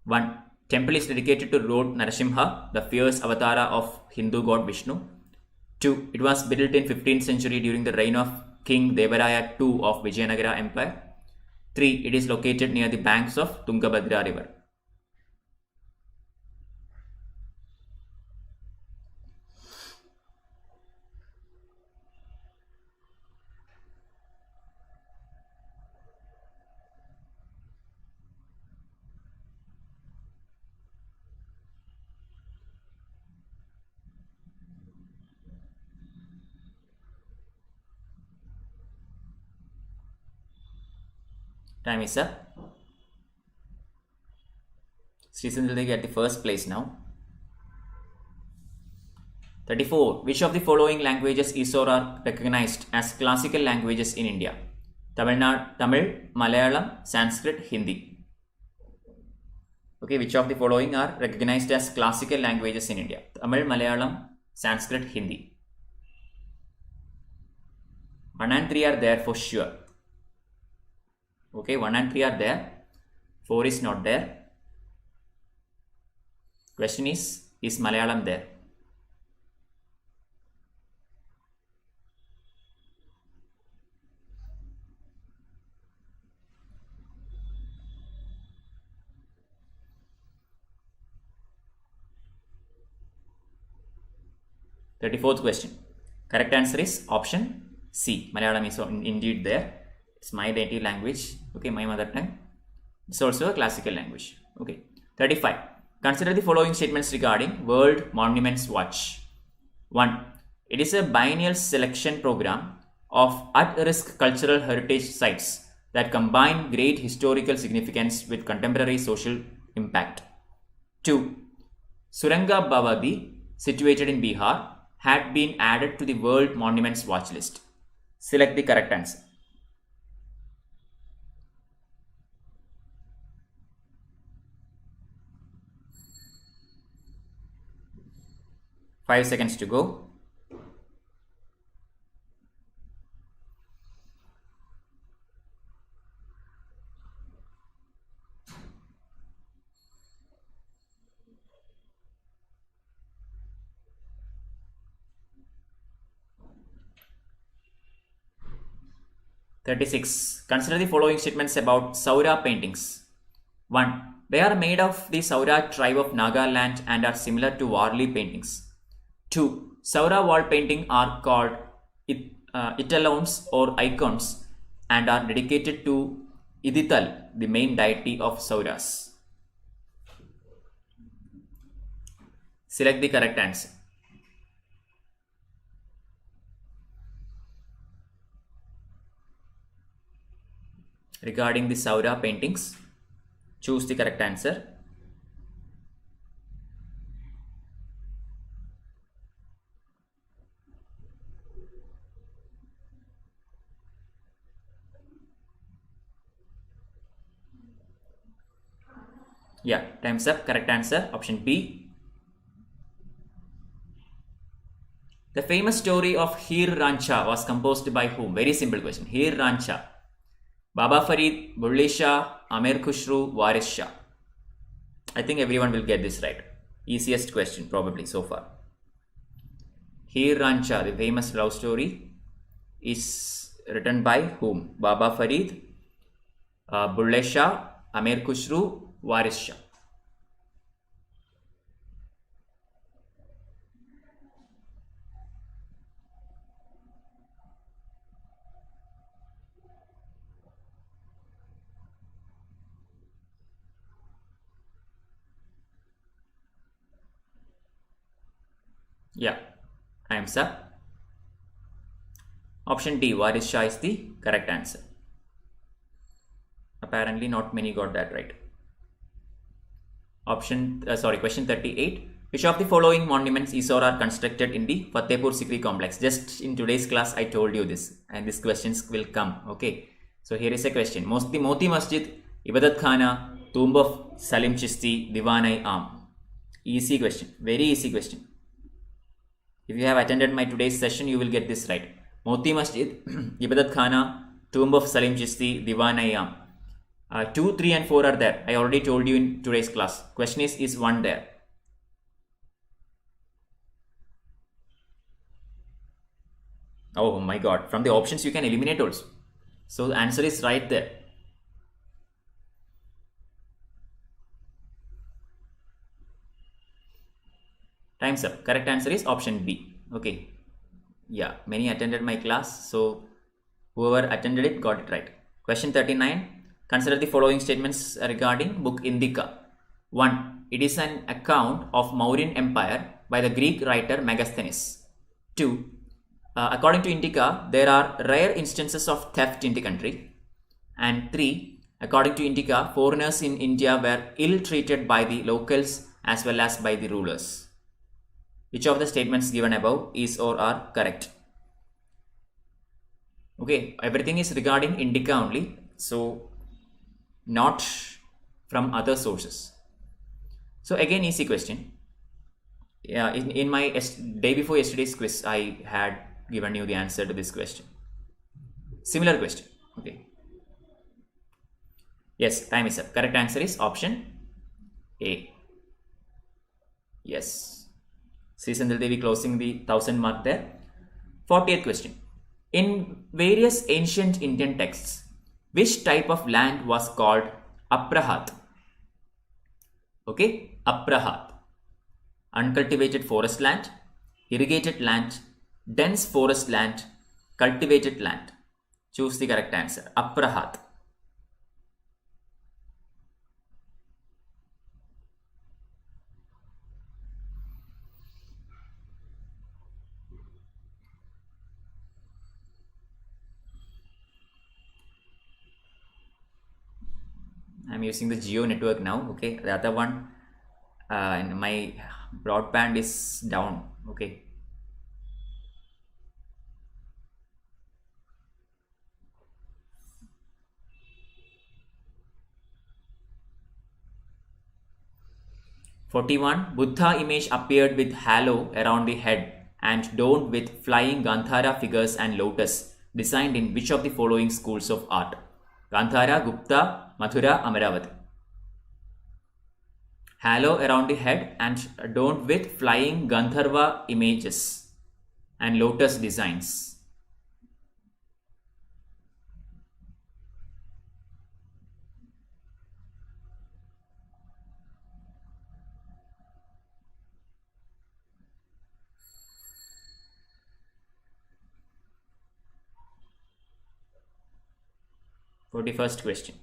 1. Temple is dedicated to Lord Narasimha, the fierce avatara of Hindu god Vishnu. 2. It was built in 15th century during the reign of King Devaraya II of Vijayanagara Empire. 3. It is located near the banks of Tungabhadra river. Time is up. Srisundar at the first place now. 34. Which of the following languages is or are recognized as classical languages in India? Tamil, Malayalam, Sanskrit, Hindi. Okay, which of the following are recognized as classical languages in India? Tamil, Malayalam, Sanskrit, Hindi. 1 and 3 are there for sure. Okay, 1 and 3 are there. 4 is not there. Question is Malayalam there? Thirty-fourth question. Correct answer is option C. Malayalam is indeed there. It's my native language. Okay, my mother tongue. It's also a classical language. Okay. 35. Consider the following statements regarding World Monuments Watch. 1. It is a biennial selection program of at-risk cultural heritage sites that combine great historical significance with contemporary social impact. 2. Suranga Bhavadi, situated in Bihar, had been added to the World Monuments Watch list. Select the correct answer. Five seconds to go. (36) Consider the following statements about Saura paintings. 1. They are made of the Saura tribe of Nagaland and are similar to Warli paintings. 2. Saura wall painting are called Italons or icons and are dedicated to Idital, the main deity of Sauras. Select the correct answer. Regarding the Saura paintings, choose the correct answer. Yeah, time's up. Correct answer, option B. The famous story of Heer Rancha was composed by whom? Very simple question. Heer Rancha. Baba Farid, Bulle Shah, Amir Khusru, Waris Shah. I think everyone will get this right. Easiest question probably so far. Heer Rancha, the famous love story, is written by whom? Baba Farid, Bulle Shah, Amir Khusru, Waris Shah. Yeah, time's up. Option D, Waris Shah is the correct answer. Apparently not many got that right. Question 38. Which of the following monuments is or are constructed in the Fatehpur Sikri complex? Just in today's class I told you this, and these questions will come. Okay, so here is a question. Moti Masjid, Ibadat Khana, Tomb of Salim Chishti, Diwan-i-Am. Easy question, very easy question. If you have attended my today's session, you will get this right. Moti Masjid, Ibadat Khana, Tomb of Salim Chishti, Diwan-i-Am. 2, 3 and 4 are there. I already told you in today's class. Question is 1 there? Oh my god. From the options you can eliminate also. So the answer is right there. Time's up. Correct answer is option B. Okay. Yeah, many attended my class. So whoever attended it got it right. Question 39. Consider the following statements regarding book Indica. 1. It is an account of Mauryan Empire by the Greek writer Megasthenes. 2. According to Indica, there are rare instances of theft in the country. And 3. According to Indica, foreigners in India were ill-treated by the locals as well as by the rulers. Which of the statements given above is or are correct? Okay, everything is regarding Indica only. So not from other sources. So again, easy question. Yeah, in my day before yesterday's quiz, I had given you the answer to this question. Similar question. Okay. Yes, time is up. Correct answer is option A. Yes. Sri Sandal Devi closing the 1000 mark there. 40th question. In various ancient Indian texts, which type of land was called Aprahat? Okay, Aprahat. Uncultivated forest land, irrigated land, dense forest land, cultivated land. Choose the correct answer. Aprahat. I'm using the Geo network now. Okay, the other one, and my broadband is down. Okay. "41. Buddha image appeared with halo around the head and domed with flying Gandhara figures and lotus, designed in which of the following schools of art? Gandhara, Gupta, Mathura, Amaravati. Halo around the head and adorned with flying Gandharva images and lotus designs. For the first question.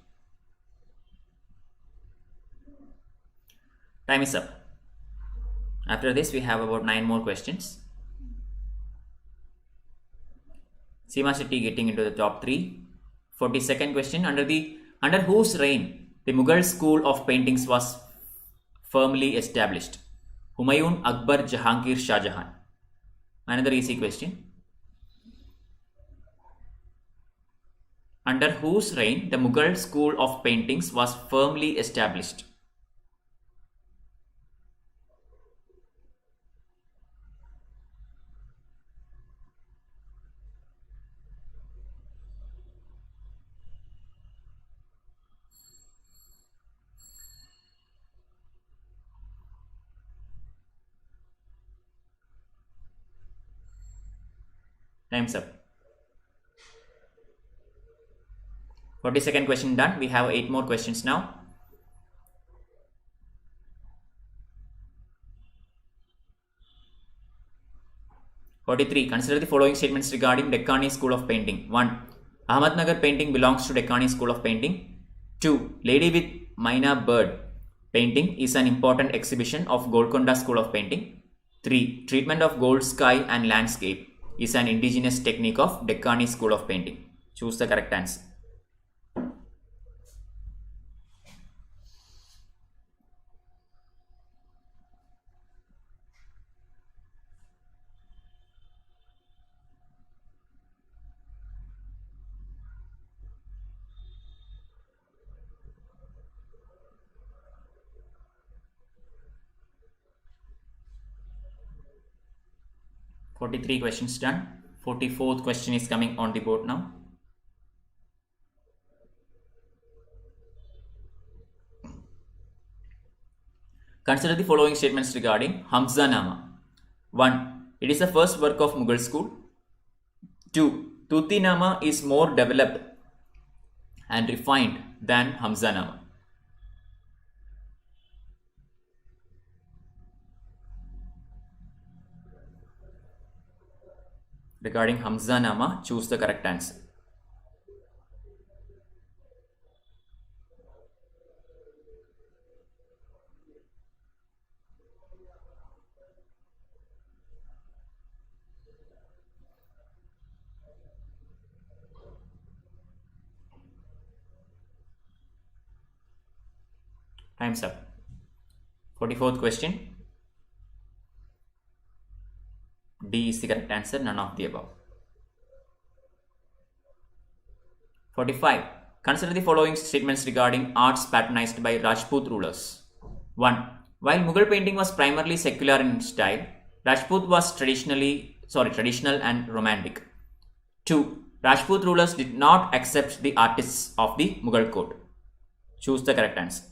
Time is up. After this, we have about 9 more questions. Seema Shetty getting into the top 3. 42nd question. Under whose reign the Mughal school of paintings was firmly established? Humayun, Akbar, Jahangir, Shah Jahan. Another easy question. Under whose reign the Mughal school of paintings was firmly established? Time's up. 42nd question done. We have 8 more questions now. Consider the following statements regarding Deccani School of Painting. 1. Ahmednagar painting belongs to Deccani School of Painting. 2. Lady with Myna Bird painting is an important exhibition of Golconda School of Painting. 3. Treatment of gold sky and landscape is an indigenous technique of Deccani School of Painting. Choose the correct answer. Forty-three questions done. 44th question is coming on the board now. Consider the following statements regarding Hamzanama. 1. It is the first work of Mughal school. 2. Tutinama is more developed and refined than Hamzanama. Regarding Hamzanama, choose the correct answer. Time's up. 44th question. D is the correct answer, none of the above. 45. Consider the following statements regarding arts patronized by Rajput rulers. 1. While Mughal painting was primarily secular in style, Rajput was traditional and romantic. 2. Rajput rulers did not accept the artists of the Mughal Code. Choose the correct answer.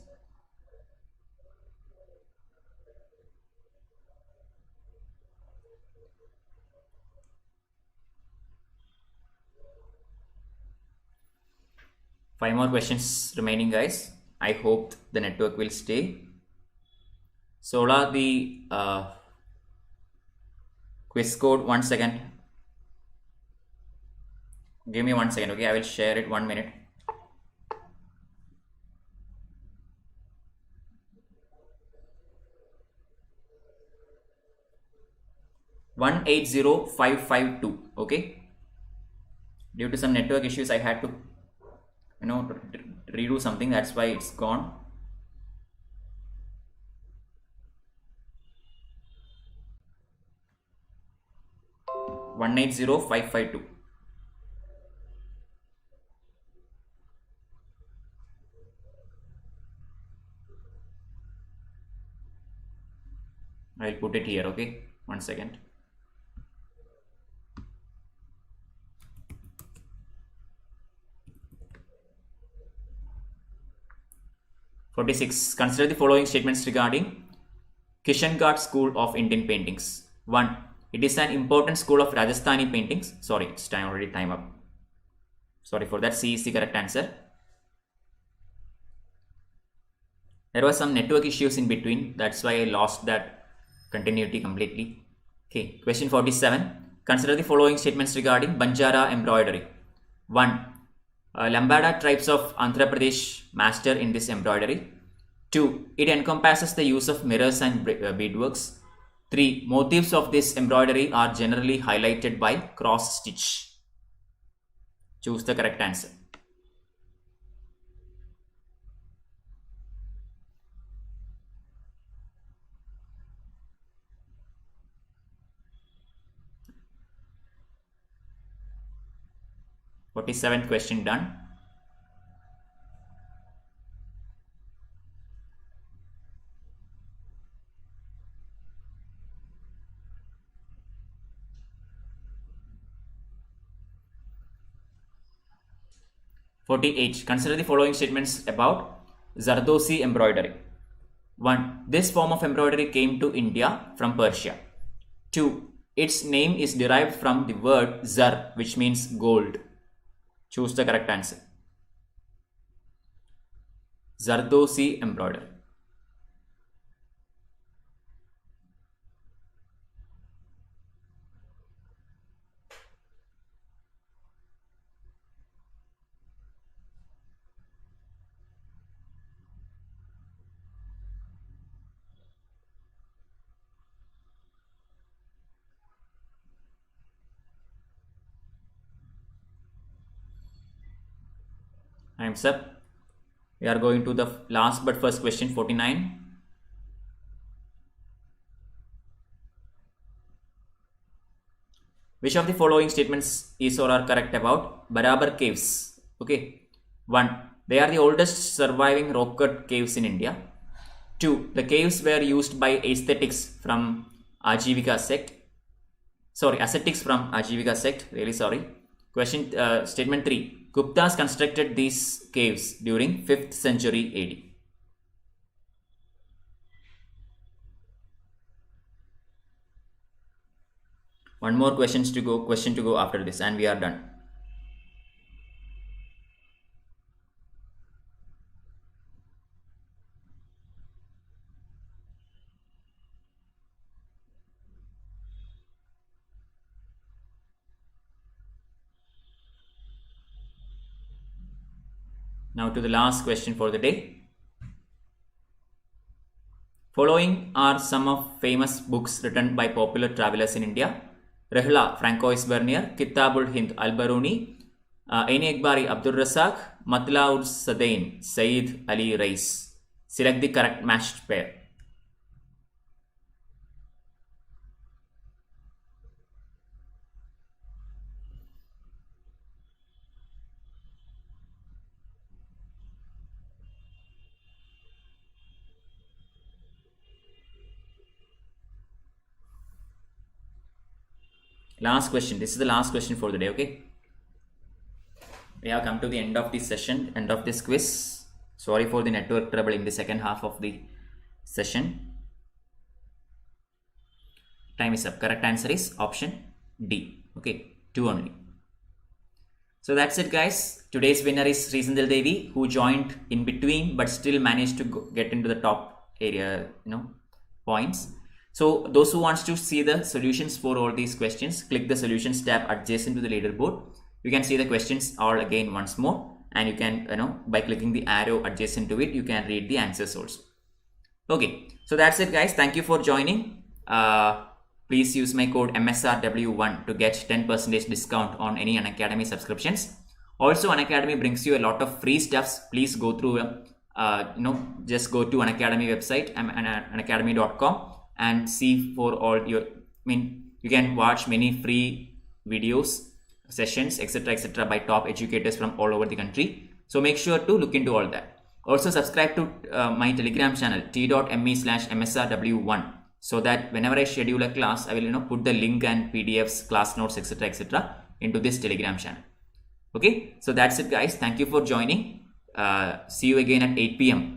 Five more questions remaining, guys. I hope the network will stay. So, the quiz code, 1 second. Give me 1 second, okay? I will share it 1 minute. $180,552, okay? Due to some network issues, I had to redo something, that's why it's gone. $180,552. I'll put it here, okay? 1 second. Consider the following statements regarding Kishanghat School of Indian Paintings. 1. It is an important school of Rajasthani paintings. Sorry, it's time up. Sorry for that. C is the correct answer. There were some network issues in between. That's why I lost that continuity completely. Okay, question 47. Consider the following statements regarding Banjara embroidery. 1. Lambada tribes of Andhra Pradesh master in this embroidery. 2. It encompasses the use of mirrors and beadworks. 3. Motifs of this embroidery are generally highlighted by cross stitch. Choose the correct answer. Seventh question done. Consider the following statements about Zardosi embroidery. 1. This form of embroidery came to India from Persia. 2. its name is derived from the word zar, which means gold. Choose the correct answer. Zardosi embroidery. Time's up. We are going to the last but first question, 49. Which of the following statements is or are correct about Barabar caves? Okay. 1. They are the oldest surviving rock cut caves in India. 2. The caves were used by ascetics from Ajivika sect. Ascetics from Ajivika sect. Really sorry. Question statement 3. Guptas constructed these caves during 5th century AD. One more question to go after this, and we are done. Now to the last question for the day. Following are some of famous books written by popular travelers in India. Rehla, Francois Bernier, Kitab-ul-Hind, Al-Biruni, Ain Ekbari, Abdul Razak, Matla Sadain, Sayyid Ali Rais. Select the correct matched pair. Last question. This is the last question for the day, okay? We have come to the end of this session, end of this quiz. Sorry for the network trouble in the second half of the session. Time is up. Correct answer is option D. Okay, 2 only. So that's it, guys. Today's winner is Srisindal Devi, who joined in between but still managed to get into the top area, points. So those who wants to see the solutions for all these questions, click the solutions tab adjacent to the leaderboard. You can see the questions all again once more, and you can, by clicking the arrow adjacent to it, you can read the answers also. Okay, so that's it, guys. Thank you for joining. Please use my code MSRW1 to get 10% discount on any Unacademy subscriptions. Also, Unacademy brings you a lot of free stuffs. Please go through, just go to Unacademy website, unacademy.com, and see for all your, you can watch many free videos, sessions, etc., by top educators from all over the country. So make sure to look into all that. Also subscribe to my Telegram channel t.me/msrw1, so that whenever I schedule a class, I will put the link and PDFs, class notes, etc., into this Telegram channel. Okay, so that's it, guys. Thank you for joining. See you again at 8 p.m.